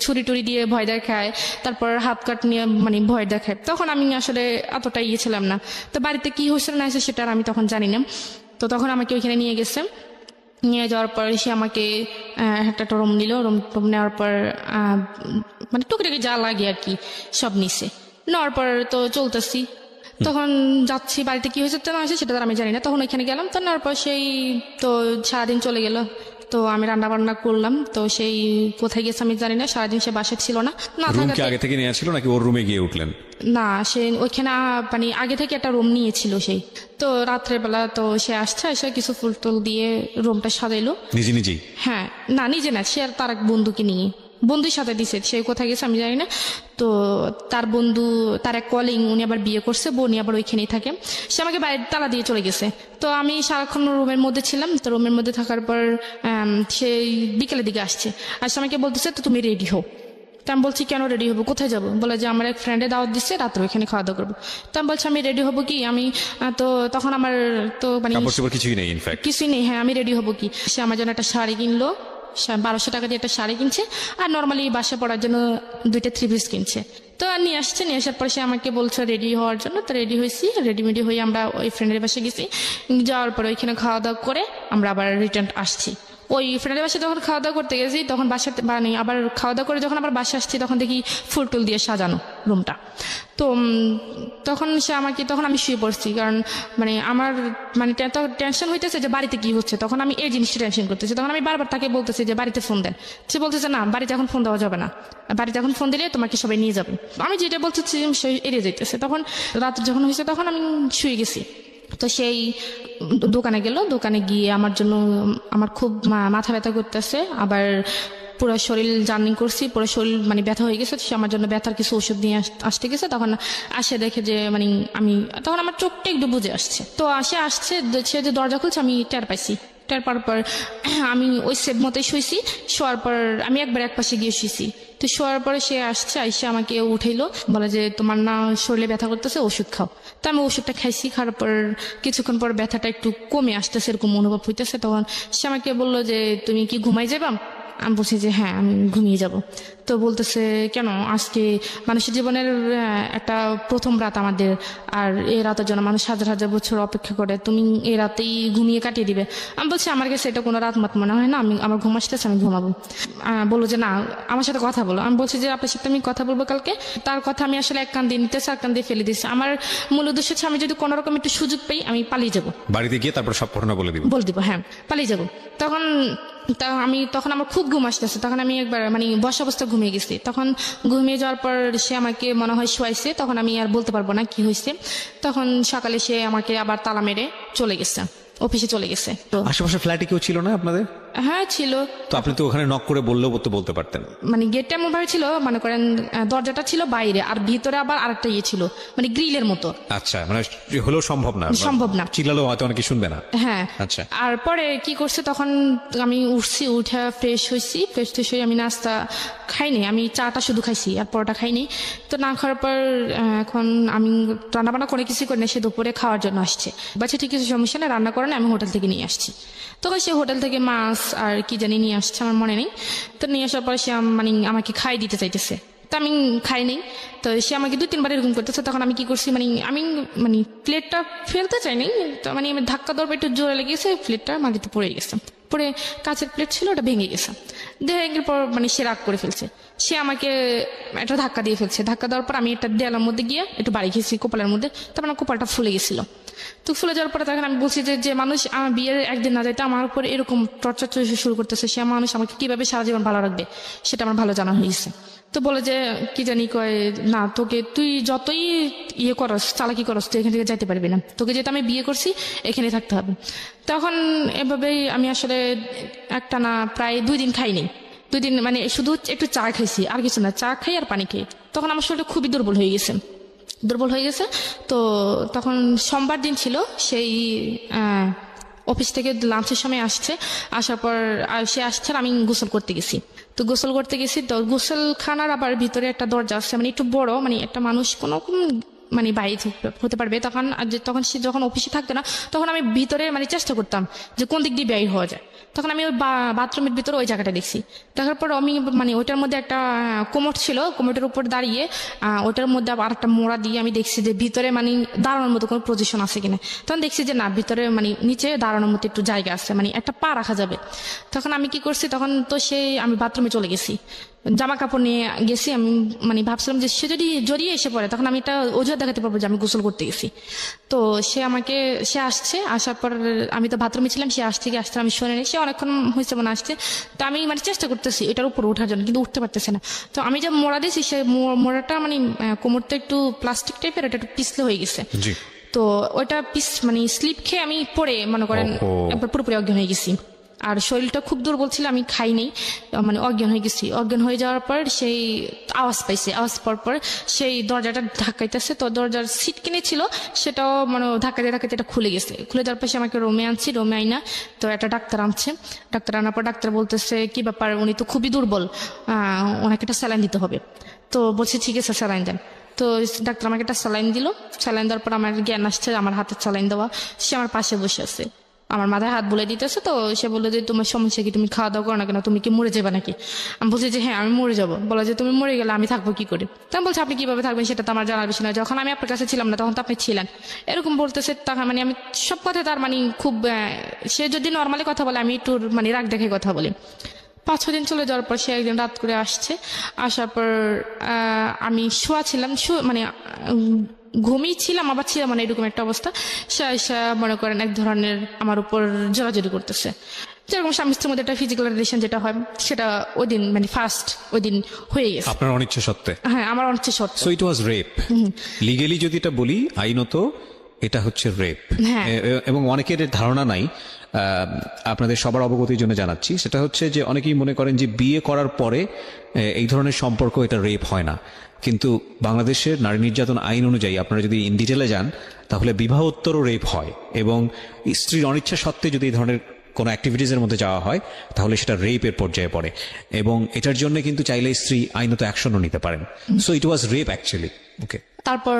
ছুরি টুরি দিয়ে ভয় দেখায়, তারপর হাত কাট নিয়ে মানে ভয় দেখায়। তখন আমি আসলে এতটা ইয়ে ছিলাম না। তো বাড়িতে কি হয়েছিল না হয়েছে সেটা আমি তখন জানি না। তো তখন আমাকে ওইখানে নিয়ে গেছে। নিয়ে যাওয়ার পর সে আমাকে একটা রুম নিল, রুম নেওয়ার পর মানে টুকিটাকি যা লাগে আর কি সব নিছে। নেওয়ার পর তো চলতেছি, তখন যাচ্ছি বাড়িতে কি হয়েছে না হয়েছে সেটা তো আমি জানি না। তখন ওইখানে গেলাম, তো নেওয়ার পর সেই তো সারাদিন চলে গেল। তো আমি রান্না বান্না করলাম, তো সেই কোথায় গেছে আমি জানি না, সারাদিন সে বাসা ছিল না। না রুম কি থাকাতে আগে থেকে নেওয়া ছিল নাকি ওর রুমে গিয়ে উঠলেন? না, সে ওইখানে মানে আগে থেকে একটা রুম নিয়েছিল সেই। তো রাত্রেবেলা তো সে আসছে, এসে কিছু ফুল টুল দিয়ে রুমটা সাজাইলো নিজে নিজেই? হ্যাঁ, না নিজে না, সে আর তার এক বন্ধুকে নিয়ে, বন্ধুর সাথে দিছে। সে কোথায় গেছে আমি জানি না। তো তার বন্ধু, তার এক কলিং, উনি আবার বিয়ে করছে, বোনই আবার ওইখানেই থাকে। সে আমাকে বাইরে তালা দিয়ে চলে গেছে। তো আমি সারাক্ষণ রুমের মধ্যে ছিলাম। তো রুমের মধ্যে থাকার পর সেই বিকেলের দিকে আসছে, আসছে আমাকে বলতেছে তো তুমি রেডি হও। তো আমি বলছি কেন রেডি হবো, কোথায় যাবো? বলে যে আমার এক ফ্রেন্ডে দাওয়াত দিচ্ছে, রাত্রে ওইখানে খাওয়া দাওয়া করবো। তো আমি বলছি আমি রেডি হবো কি, আমি তো তখন আমার তো মানে কাপড় চোপড় কিছুই নেই ইনফ্যাক্ট? কিছুই নেই। হ্যাঁ, আমি রেডি হবো কি? সে আমার জন্য একটা শাড়ি কিনলো, 1200 টাকা দিয়ে একটা শাড়ি কিনছে, আর নর্মালি বাসা পড়ার জন্য 2টা 3 পিস কিনছে। তো নিয়ে আসছে, নিয়ে আসার পর সে আমাকে বলছে রেডি হওয়ার জন্য। তো রেডি হয়েছি, রেডিমেডি হয়ে আমরা ওই ফ্রেন্ডের বাসায় গেছি। যাওয়ার পর ওইখানে খাওয়া দাওয়া করে আমরা আবার রিটার্ন আসছি। ওই ফ্রেন্ডের বাসায় যখন খাওয়া দাওয়া করতে গেছি, তখন বাসাতে মানে আবার খাওয়া দাওয়া করে যখন আবার বাসা আসছি, তখন দেখি ফুল টুল দিয়ে সাজানো রুমটা। তো তখন সে আমাকে, তখন আমি শুয়ে পড়ছি, কারণ মানে আমার মানে এত টেনশন হইতেছে যে বাড়িতে কি হচ্ছে। তখন আমি এই জিনিসটা টেনশন করতেছি। তখন আমি বারবার তাকে বলতেছি যে বাড়িতে ফোন দেন। সে বলতেছে না, বাড়িতে এখন ফোন দেওয়া যাবে না, বাড়িতে এখন ফোন দিলে তোমাকে সবাই নিয়ে যাবে। আমি যেটা বলতেছি সে এড়িয়ে যেতেছে। তখন রাত যখন হয়েছে, তখন আমি শুয়ে গেছি। তো সেই দোকানে গেল, দোকানে গিয়ে আমার জন্য, আমার খুব মাথা ব্যথা করতেছে, আবার পুরো শরীর জার্নি করছি, পুরো শরীর মানে ব্যথা হয়ে গেছে। সে আমার জন্য ব্যথার কিছু ওষুধ নিয়ে আসতে গেছে। তখন আসে দেখে যে মানে আমি, তখন আমার চোখটা একটু বুঝে আসছে। তো আসছে, সে যে দরজা খুলছে আমি টের পাইছি। টের পাওয়ার পর আমি ওই সেভ মতোই শুয়েছি। শোয়ার পর আমি একবার এক পাশে গিয়ে শুয়েছি। তো শোয়ার পরে সে আসছে, আইসে আমাকে উঠাইলো, বলে যে তোমার না শরীরে ব্যথা করতেছে, ওষুধ খাও। তো আমি ওষুধটা খাইছি। খাওয়ার পর কিছুক্ষণ পর ব্যথাটা একটু কমে আসতেছে, এরকম অনুভব হইতেছে। তখন সে আমাকে বললো যে তুমি কি ঘুমাই যাবা? আমি বলছি যে হ্যাঁ, আমি ঘুমিয়ে যাব। তো বলতেছে কেন, আজকে মানুষের জীবনের একটা প্রথম রাত আমাদের, আর এই রাতের জন্য মানুষ হাজার হাজার বছর অপেক্ষা করে, তুমি এই রাতেই ঘুমিয়ে কাটিয়ে দিবে? আমি বলছি আমার কাছে এটা কোনো রাত মাত মনে হয় না, আমি আমার ঘুম আসতেছে, আমি ঘুমাবো। বললো যে না, আমার সাথে কথা বলো। আমি বলছি যে আপনার সাথে আমি কথা বলবো কালকে। তার কথা আমি আসলে এক কান দিয়ে নিতেছি, এক কান দিয়ে ফেলে দিচ্ছি। আমার মূল উদ্দেশ্য হচ্ছে আমি যদি কোনো রকম একটু সুযোগ পাই, আমি পালিয়ে যাবো, বাড়িতে গিয়ে তারপর সব ঘটনা বলে দিব? হ্যাঁ, পালিয়ে যাবো। তখন তখন আমার খুব ঘুম আসতেছে। তখন আমি একবার মানে বসা অবস্থা ঘুমিয়ে গেছি। তখন ঘুমিয়ে যাওয়ার পর সে আমাকে মনে হয় শোয়াইছে। তখন আমি আর বলতে পারবো না কি হয়েছে। তখন সকালে সে আমাকে আবার তালা মেরে চলে গেছে, অফিসে চলে গেছে। তো আশেপাশে ফ্ল্যাটে কেউ ছিল না আপনাদের? হ্যাঁ ছিল। তো আপনি তো ওখানে নক করে বললেও তো বলতে পারতেন। মানে গেটটা এমন ভাবে ছিল, মনে করেন দরজাটা ছিল বাইরে, আর ভিতরে আবার আরেকটা ইয়ে ছিল, মানে গ্রিলের মতো। আচ্ছা, মানে হলেও সম্ভব না, সম্ভব না, চিল্লালেও হয়তো অনেকে শুনবে না। হ্যাঁ। আচ্ছা। আর পরে কি করছে, তখন আমি উঠছি, উঠে ফ্রেশ হয়েছি। ফ্রেশ হয়ে আমি নাস্তা খাইনি, আমি চাটা শুধু খাইছি, আর পরোটা খাইনি। তো না খাওয়ার পর এখন আমি রান্নাবান্না করে কিছু করি না, সে দুপুরে খাওয়ার জন্য আসছে। বাচ্চা ঠিক কিছু সমস্যা নেই, রান্না করে না, আমি হোটেল থেকে নিয়ে আসছি। তখন সে হোটেল থেকে মাছ আর কি জানি নিয়ে আসছে, আমার মনে নেই। তো নিয়ে আসার পর সে মানে আমাকে খাই দিতে চাইতেছে। তো আমি খাই নেই। তো সে আমাকে 2-3 বার এরকম করতেছে। তখন আমি কি করছি, আমি মানে প্লেটটা ফেলতে চাইনি, তো মানে আমি ধাক্কা দেওয়ার একটু জোরে লেগেছে, প্লেটটা মাটিতে পড়ে গেছে। পরে কাঁচের প্লেট ছিল, ওটা ভেঙে গেছে। ভেঙে পর মানে সে রাগ করে ফেলছে। সে আমাকে একটা ধাক্কা দিয়ে ফেলছে। ধাক্কা দেওয়ার পর আমি একটা দেয়ালের মধ্যে গিয়ে একটু বাড়ি খেয়েছি কপালের মধ্যে। তারপর আমার কপালটা ফুলে গেছিল। তো ফুলে যাওয়ার পরে তখন আমি বলছি যে মানুষ আমার বিয়ের একদিন না যাইতে আমার উপর এরকম টর্চার শুরু করতেছে, সে মানুষ আমাকে কিভাবে সারা জীবন ভালো রাখবে সেটা আমার ভালো জানা হয়েছে। তো বলে যে কি জানি কয়, না তোকে তুই যতই ইয়ে করস, চালাকি করস, তুই এখান থেকে যাইতে পারবি না, তোকে যেহেতু আমি বিয়ে করছি এখানে থাকতে হবে। তখন এভাবেই আমি আসলে একটা না প্রায় 2 দিন খাইনি। 2 দিন মানে শুধু একটু চা খাইছি, আর কিছু না, চা খাই আর পানি খাই। তখন আমার শরীরটা খুবই দুর্বল হয়ে গেছে। তো তখন সোমবার দিন ছিল, সেই অফিস থেকে লাঞ্চের সময় আসার পর সে আসছে, আমি গোসল করতে গেছি। তো গোসলখানার আবার ভিতরে একটা দরজা আছে, মানে একটু বড়, মানে একটা মানুষ কোনো মানে বাইরে হতে পারবে। তখন সে যখন অফিসে থাকতো না, তখন আমি ভিতরে মানে চেষ্টা করতাম যে কোন দিক দিয়ে বের হওয়া যায়। তখন আমি ওই বাথরুমের ভিতরে ওই জায়গাটা দেখছি। দেখার পর আমি মানে ওইটার মধ্যে একটা কোমর ছিল, কোমরের উপর দাঁড়িয়ে ওইটার মধ্যে আবার একটা মোড়া দিয়ে আমি দেখছি যে ভিতরে মানে দাঁড়ানোর মতো কোনো পজিশন আছে কিনা। তখন দেখছি যে না, ভিতরে মানে নিচে দাঁড়ানোর মতো একটু জায়গা আছে, মানে একটা পা রাখা যাবে। তখন আমি কি করছি, তখন তো আমি বাথরুমে চলে গেছি, জামা কাপড় নিয়ে গেছি। আমি মানে ভাবছিলাম যে সে যদি জড়িয়ে এসে পড়ে, তখন আমি এটা অজুহাত দেখাতে পারবো যে আমি গোসল করতে গেছি। তো সে আসছে, আসার পর আমি তো বাথরুমে ছিলাম, সে আসছে আমি শুনে নিই, সে অনেকক্ষণ হয়েছে মানে আসছে। তো আমি মানে চেষ্টা করতেছি এটার উপর ওঠার জন্য, কিন্তু উঠতে পারতেছে না। তো আমি যে মোড়া দিয়েছি, সে মোড়াটা মানে কোমরটা একটু প্লাস্টিক টাইপের, এটা একটু পিছলে হয়ে গেছে। জি। তো ওইটা মানে স্লিপ খেয়ে আমি পড়ে মনে করেন একবার পুরোপুরি অজ্ঞান হয়ে গেছি। আর শরীরটা খুব দুর্বল ছিল, আমি খাইনি, মানে অজ্ঞান হয়ে গেছি। অজ্ঞান হয়ে যাওয়ার পর সেই আওয়াজ পাইছে, আওয়াজ পাওয়ার পর সেই দরজাটা ধাক্কাইতেছে। তো দরজার সিট কিনেছিল, সেটাও মানে ধাক্কাতে ধাক্কাতে এটা খুলে গেছে। খুলে যাওয়ার পর সে আমাকে রুমে আনছি, রুমে আইনা তো একটা ডাক্তার আনছে। ডাক্তার আনার পর ডাক্তার বলতেছে কি ব্যাপার, উনি তো খুবই দুর্বল, ওনাকে একটা স্যালাইন দিতে হবে। তো বলছে ঠিক আছে স্যালাইন দেন। তো ডাক্তার আমাকে একটা স্যালাইন দিল। স্যালাইন দেওয়ার পর আমার জ্ঞান আসছে, আমার হাতে স্যালাইন দেওয়া। সে আমার পাশে বসে আছে, আমার মাথায় হাত বলে দিতেছে। তো সে বললো যে তোমার সমস্যা কি, তুমি খাওয়া দাওয়া করো না কেন, তুমি কি মরে যাবে নাকি? আমি বলছি যে হ্যাঁ আমি মরে যাবো। বলা যে তুমি মরে গেলে আমি থাকবো কি করে? তখন বলছে আপনি কিভাবে থাকবেন সেটা তো আমার জানার বিষয় না, যখন আমি আপনার কাছে ছিলাম না তখন তো আপনি ছিলেন, এরকম বলতেছে। তখন মানে আমি সব কথা তার মানে খুব, সে যদি নর্মালি কথা বলে আমি একটু মানে রাগ দেখে কথা বলি। 5-6 দিন চলে যাওয়ার পর সে একদিন রাত করে আসছে। আসার পর আমি শোয়া ছিলাম, মানে ঘুমিয়ে ছিলাম আবার ছিলাম, মানে এরকম একটা অবস্থা। সে মনে করেন এক ধরনের আমার উপর জোরাজোরি করতেছে, যেরকম স্বামী স্ত্রীর মধ্যে একটা ফিজিক্যাল রিলেশন যেটা হয়, সেটা ওই দিন মানে ফার্স্ট ওই দিন হয়ে গেছে আপনার অনিচ্ছা সত্ত্বে? হ্যাঁ, আমার অনিচ্ছা সত্ত্বে। So it was rape. Legally যদি এটা বলি, আইনত এটা হচ্ছে রেপ। হ্যাঁ। এবং অনেকের ধারণা নাই, আপনাদের সবার অবগতির জন্য জানাচ্ছি, সেটা হচ্ছে যে অনেকেই মনে করেন যে বিয়ে করার পরে এই ধরনের সম্পর্ক এটা রেপ হয় না। কিন্তু বাংলাদেশের নারী নির্যাতন আইন অনুযায়ী আপনারা যদি ইন ডিটেলে যান, তাহলে বিবাহোত্তরও রেপ হয়। এবং স্ত্রীর অনিচ্ছা সত্ত্বে যদি এই ধরনের কোনো অ্যাক্টিভিটিসের মধ্যে যাওয়া হয়, তাহলে সেটা রেপের পর্যায়ে পড়ে। এবং এটার জন্য কিন্তু চাইলে স্ত্রী আইনত অ্যাকশনও নিতে পারেন। So it was rape actually. Okay. তারপর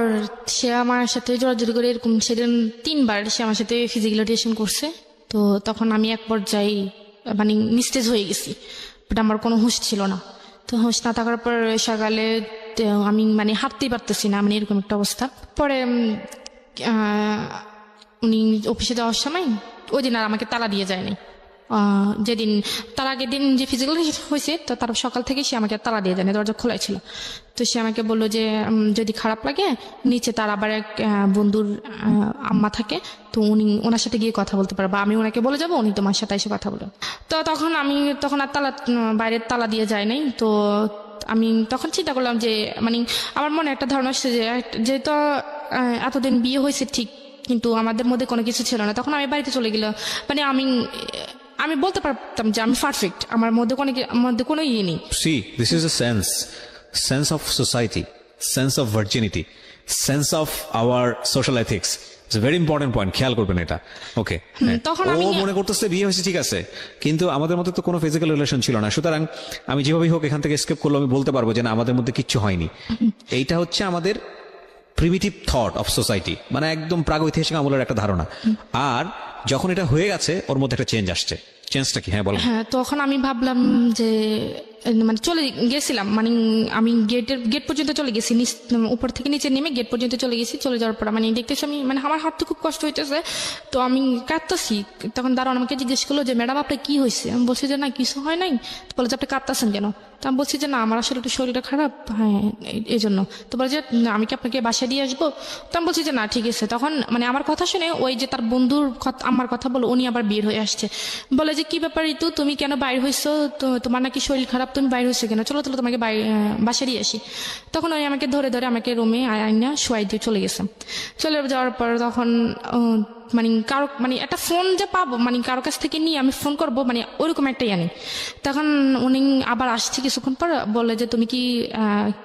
সে আমার সাথে জোরাজোরি করে এরকম সেদিন 3বার সে আমার সাথে ফিজিক্যাল রিলেশন করছে। তো তখন আমি এক পর্যায়ে মানে নিস্তেজ হয়ে গেছি, বাট আমার কোনো হুঁশ ছিল না। তো হুঁশ না থাকার পর সকালে আমি মানে হাঁটতেই পারতেছি না, মানে এরকম একটা অবস্থা। পরে উনি অফিসে যাওয়ার সময় ওই দিন আর আমাকে তালা দিয়ে যায়নি। যেদিন তার আগের দিন যে ফিজিক্যাল হয়েছে, তো তার সকাল থেকে সে আমাকে তালা দিয়ে দেয়নি, দরজা খোলাই ছিল। তো সে আমাকে বললো যে যদি খারাপ লাগে নিচে তার আবার এক বন্ধুর আম্মা থাকে, তো ওনার সাথে গিয়ে কথা বলতে পারবে, আমি ওনাকে বলে যাবো, উনি তোমার সাথে এসে কথা বলবেন। তো তখন আর বাইরের তালা দিয়ে যায় নাই। তো আমি তখন চিন্তা করলাম যে মানে আমার মনে একটা ধারণা আসছে যে যেহেতু এতদিন বিয়ে হয়েছে ঠিক, কিন্তু আমাদের মধ্যে কোনো কিছু ছিল না। তখন আমি বাড়িতে চলে গেলাম, মানে আমি বলতে পারতাম যে আমি পারফেক্ট, আমার মধ্যে কোনো ইয়ে নেই। C this is a sense of society, sense of virginity, sense of our social ethics. It's very important point, খেয়াল করবেন এটা। ওকে। তখন ও মনে করতেছে বিয়ে হয়েছে ঠিক আছে, কিন্তু আমাদের মধ্যে তো কোনো ফিজিক্যাল রিলেশন ছিল না, সুতরাং আমি যেভাবেই হোক এখান থেকে এসকেপ করলে আমি বলতে পারবো যে না, আমাদের মধ্যে কিচ্ছু হয়নি। এইটা হচ্ছে আমাদের প্রিমিটিভ থট অফ সোসাইটি, মানে একদম প্রাগৈতিহাসিক আমলের একটা ধারণা। আর যখন এটা হয়ে গেছে, ওর মধ্যে একটা চেঞ্জ আসছে। চেঞ্জটা কি? হ্যাঁ বলো। হ্যাঁ, তখন আমি ভাবলাম যে মানে চলে গেছিলাম, মানে আমি গেট পর্যন্ত চলে গেছি, উপর থেকে নিচে নেমে গেট পর্যন্ত চলে গেছি। চলে যাওয়ার পর মানে দেখতেছি আমি মানে আমার হাত তো খুব কষ্ট হইতেছে, তো আমি কাঁদতেছি। তখন দাঁড়ান আমাকে জিজ্ঞেস করলো যে ম্যাডাম আপনার কি হয়েছে? আমি বলছি যে না কিছু হয় নাই। তো বলে যে আপনি কাঁদতেছেন কেন? তো আমি বলছি যে না আমার আসলে একটু শরীরটা খারাপ, হ্যাঁ এই জন্য। তো বলে যে আমি কি আপনাকে বাসায় দিয়ে আসবো? তো আমি বলছি যে না ঠিক আছে। তখন মানে আমার কথা শুনে ওই যে তার বন্ধুর আমার কথা বলো, উনি আবার বের হয়ে আসছে। বলে যে কি ব্যাপার ঋতু, তুমি কেন বাইর হয়েছো? তো তোমার নাকি শরীর খারাপ, তুমি বাইর হয়েছো কেন? চলো তোমাকে বাসায় দিয়ে আসি। তখন ওই আমাকে ধরে আমাকে রুমে আইনা শোয়াই দিয়ে চলে গেছে। চলে যাওয়ার পর তখন মানে কারো মানে একটা ফোন যে পাবো, মানে কারো কাছ থেকে নিয়ে আমি ফোন করবো, মানে ওইরকম একটা জানি। তখন উনি আবার আসছে কিছুক্ষণ পর, বলে যে তুমি কি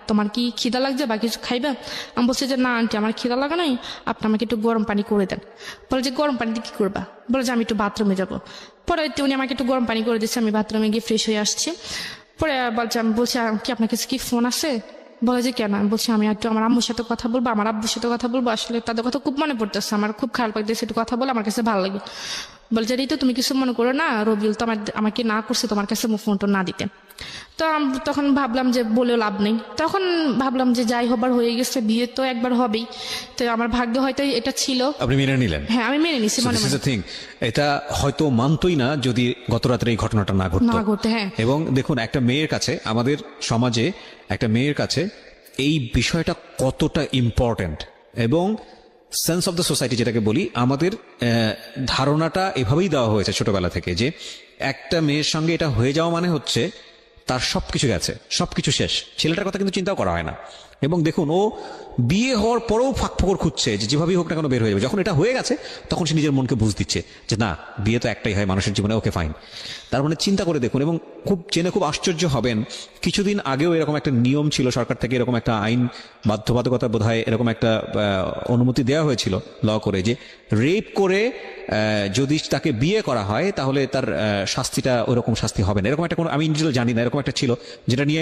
তোমার কি খিদা লাগছে বা কিছু খাইবে? আমি বলছি যে না আন্টি আমার খিদা লাগা নাই, আপনি আমাকে একটু গরম পানি করে দেন। বলে যে গরম পানি দিয়ে কি করবা? বলে যে আমি একটু বাথরুমে যাবো। পরে উনি আমাকে একটু গরম পানি করে দিচ্ছে, আমি বাথরুমে গিয়ে ফ্রেশ হয়ে আসছি। পরে আমি বলছি কি আপনার কাছে কি ফোন আছে? বলে যে কেন? আমি বলছি আমি একটু আমার আম্মুর সাথে কথা বলবো, আমার আব্বুর সাথে কথা বলবো, আসলে তাদের কথা খুব মনে পড়তেছে, আমার খুব খারাপ লাগতেছে, একটু কথা বলে আমার কাছে ভালো লাগবে। বলে যে ঋতু তুমি কিছু মনে করো না, রবিউল তো আমাকে না করছে তোমার কাছে ফোনটা না দিতে। তো তখন ভাবলাম যে বলেও লাভ নেই, তখন ভাবলাম যে যাই হবার হয়ে গেছে, বিয়ে তো একবার হবেই, তো আমার ভাগ্য হয়তো এটা ছিল। আপনি মেনে নিলেন? হ্যাঁ আমি মেনে নিছি মনে মনে। থিং, এটা হয়তো মানতই না যদি গত রাত্রে এই ঘটনাটা না ঘটতো। না ঘটে, হ্যাঁ। এবং দেখুন, একটা মেয়ের কাছে, আমাদের সমাজে একটা মেয়ের কাছে এই বিষয়টা কতটা ইম্পর্ট্যান্ট, এবং সেন্স অফ দ্য সোসাইটি যেটাকে বলি, আমাদের ধারণাটা এভাবেই দেওয়া হয়েছে ছোটবেলা থেকে যে একটা মেয়ের সঙ্গে এটা হয়ে যাওয়া মানে হচ্ছে তার সবকিছু গেছে, সবকিছু শেষ। ছেলেটার কথা কিন্তু চিন্তাও করা হয় না। এবং দেখুন, ও বিয়ে হওয়ার পরেও ফাঁকফোকর খুঁজছে যে যেভাবেই হোক না কেন বের হয়ে যাবে। যখন এটা হয়ে গেছে তখন সে নিজের মনকে বুঝ দিচ্ছে যে না, বিয়ে তো একটাই হয় মানুষের জীবনে, ওকে ফাইন। তার মানে চিন্তা করে দেখুন, এবং জেনে খুব আশ্চর্য হবেন, কিছুদিন আগেও এরকম একটা নিয়ম ছিল সরকার থেকে, এরকম একটা আইন বাধ্যবাধকতা বোধহয় এরকম একটা অনুমতি দেওয়া হয়েছিল ল করে, যে রেপ করে যদি তাকে বিয়ে করা হয় তাহলে তার শাস্তিটা ওরকম শাস্তি হবে না, এরকম একটা কোনো, আমি নিজেও জানি না, এরকম একটা ছিল, যেটা নিয়ে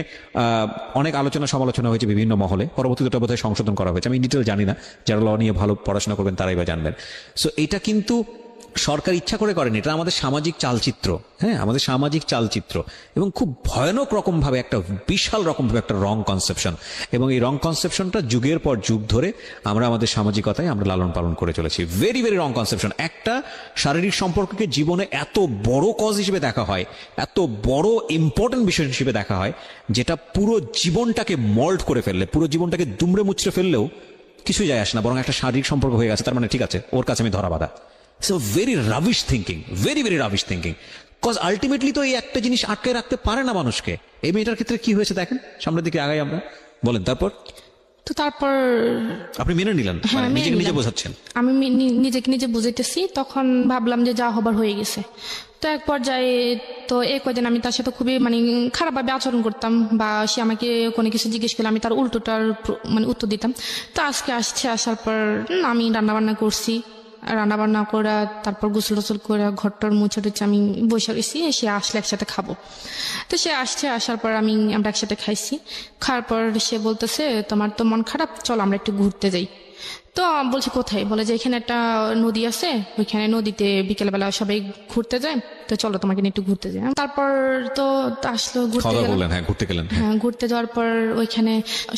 অনেক আলোচনা সমালোচনা হয়েছে বিভিন্ন মহলে। পরবর্তীতে ওটা বোধহয় সংশোধন করা হয়েছে, আমি ডিটেল জানি না, যারা ল নিয়ে ভালো পড়াশোনা করবেন তারাই বা জানবেন। সো এটা কিন্তু সরকার ইচ্ছা করে করেনি, এটা আমাদের সামাজিক চালচিত্র। হ্যাঁ, আমাদের সামাজিক চালচিত্র, এবং খুব ভয়ানক রকম ভাবে একটা বিশাল রকম ভাবে একটা রং কনসেপশন, এবং এই রং কনসেপশনটা যুগের পর যুগ ধরে আমরা আমাদের সামাজিকতায় আমরা লালন পালন করে চলেছি। Very very wrong conception. একটা শারীরিক সম্পর্ককে জীবনে এত বড় কজ হিসেবে দেখা হয়, এত বড় ইম্পর্টেন্ট বিষয় হিসেবে দেখা হয়, যেটা পুরো জীবনটাকে মল্ড করে ফেললে, পুরো জীবনটাকে দুমড়ে মুচড়ে ফেললেও কিছু যায় আসে না, বরং একটা শারীরিক সম্পর্ক হয়ে গেছে, তার মানে ঠিক আছে, ওর কাছে আমি ধরা বাঁধা। So very rubbish thinking, very very rubbish thinking. Cause ultimately তো এই একটা জিনিস আটকে রাখতে পারে না মানুষকে। এই মেয়েটার ক্ষেত্রে কি হয়েছে দেখেন, সামনের দিকে আগাই আমরা, বলেন তারপর। তো তারপর আপনি মেনে নিলেন, হ্যাঁ, মানে মেনে নিজেকে নিজে নিলাম। বোঝাচ্ছেন। আমি নিজেকে নিজে বুঝাইতেছি, তখন ভাবলাম যে যা হবার হয়ে গেছে। তো এক পর্যায়ে তো এই কদিন আমি তার সাথে খুবই মানে খারাপভাবে আচরণ করতাম, বা সে আমাকে কোনো কিছু জিজ্ঞেস করলে আমি তার উল্টোটার মানে উত্তর দিতাম। তো আজকে আসার পর আমি রান্না বান্না করছি, রান্না বান্না করে তারপর গোসল টোসল করে ঘরটার মুছে টুছে আমি বসে রয়েছি, সে আসলে একসাথে খাবো। তো সে আসার পর আমরা একসাথে খাইছি। খাওয়ার পর সে বলতেছে তোমার তো মন খারাপ, চল আমরা একটু ঘুরতে যাই। তো বলছি কোথায়? বলে যে এখানে একটা নদী আছে, ওইখানে নদীতে বিকেলবেলা সবাই ঘুরতে যায়, তো চলো তোমাকে নিয়ে একটু ঘুরতে যাই। তারপর তো আসলো ঘুরতে গেলাম। হ্যাঁ, ঘুরতে গেলেন। হ্যাঁ, ঘুরতে যাওয়ার পর ওইখানে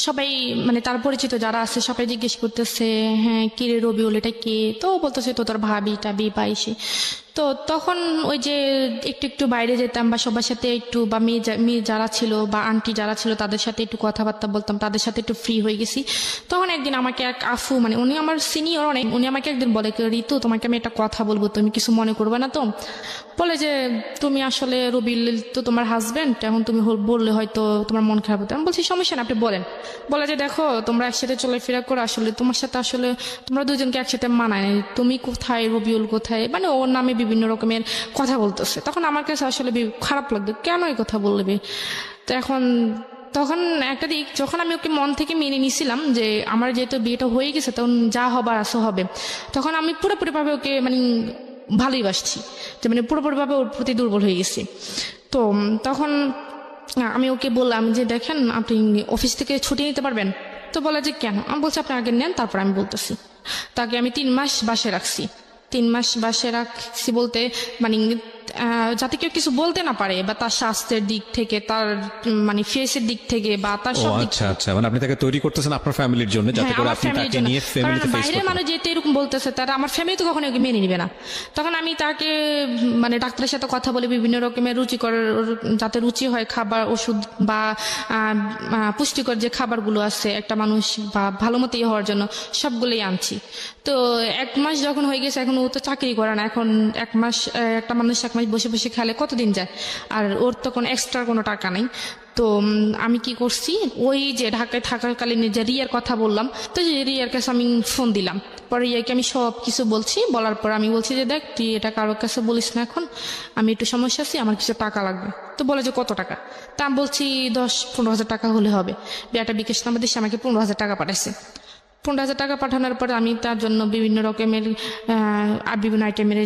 সবাই মানে তার পরিচিত যারা আছে সবাই জিজ্ঞেস করতেছে হ্যাঁ কি রে রবিউল এটা কে? তো বলতেছে তো তোর ভাবি টাবি পাইছি। তো তখন ওই যে একটু একটু বাইরে যেতাম, বা সবার সাথে একটু, বা মেয়ে যারা ছিল বা আন্টি যারা ছিল তাদের সাথে একটু কথাবার্তা বলতাম, তাদের সাথে একটু ফ্রি হয়ে গেছি। তখন একদিন আমাকে এক আফু, মানে উনি আমার সিনিয়র অনেক, উনি আমাকে একদিন বলে ঋতু তোমাকে আমি একটা কথা বলবো, তুমি কিছু মনে করবে না তো? বলে যে তুমি আসলে রবিউল তো তোমার হাজবেন্ড, এখন তুমি বললে হয়তো তোমার মন খারাপ হতো। আমি বলছি সমস্যা না, আপনি বলেন। বলে যে দেখো তোমরা একসাথে চলাফেরা করো, আসলে তোমার সাথে আসলে তোমরা দুজনকে একসাথে মানায় না, তুমি কোথায় রবিউল কোথায়, মানে ওর নামে বিভিন্ন রকমের কথা বলতেছে। তখন আমার কাছে আসলে খারাপ লাগতো, কেন এই কথা বলবে? তো তখন একটা দিক যখন আমি ওকে মন থেকে মেনে নিয়েছিলাম যে আমার যেহেতু বিয়েটা হয়ে গেছে, তখন যা হবার আসো হবে, তখন আমি পুরোপুরিভাবে ওকে মানে ভালোই বাসছি, যে মানে পুরোপুরিভাবে ওর প্রতি দুর্বল হয়ে গেছি। তো তখন আমি ওকে বললাম যে দেখেন আপনি অফিস থেকে ছুটি নিতে পারবেন? তো বলে যে কেন? আমি বলছি আপনি আগে নেন, তারপর আমি বলতেছি। তাকে আমি 3 মাস বাসে রাখছি। 3 মাস বাসে রাখছি বলতে মানে যাতে কেউ কিছু বলতে না পারে, বা তার স্বাস্থ্যের দিক থেকে, তার মানে ফেসের দিক থেকে, বা তার সব দিক আচ্ছা আচ্ছা, মানে আপনি তাকে তৈরি করতেছেন আপনার ফ্যামিলির জন্য, যাতে করে আপনি তাকে নিয়ে ফ্যামিলিতে ফেস করতে বাইরের মানুষ যেতে এরকম বলতেছে, তারা আমার ফ্যামিলি তো কখনো মেনে নিবে না। তখন আমি তাকে মানে ডাক্তারের সাথে কথা বলে বিভিন্ন রকমের রুচিকর, যাতে রুচি হয় খাবার, ওষুধ বা পুষ্টিকর যে খাবারগুলো আছে একটা মানুষ বা ভালো মতো হওয়ার জন্য, সবগুলোই আনছি। তো 1 মাস যখন হয়ে গেছে, এখন ও তো চাকরি করে না, এখন 1 মাস একটা মানুষ 1 মাস বসে বসে খেলে কতদিন যায়? আর ওর তো কোনো এক্সট্রা কোনো টাকা নেই। তো আমি কি করছি, ওই যে ঢাকায় থাকাকালীন যে রিয়ার কথা বললাম, তো রিয়ার কাছে আমি ফোন দিলাম। পরে রিয়াকে আমি সব কিছু বলছি, বলার পর আমি বলছি যে দেখ তুই এটা কারোর কাছে বলিস না, এখন আমি একটু সমস্যা আছি, আমার কিছু টাকা লাগবে। তো বলে যে কত টাকা? তা আমি বলছি 10-15 হাজার টাকা হলে হবে। বিয়াটা বিকাশ নাম্বার দিচ্ছে, আমাকে 15 হাজার টাকা পাঠাইছে। 15 হাজার টাকা পাঠানোর পর আমি তার জন্য বিভিন্ন রকমের বিভিন্ন আইটেমের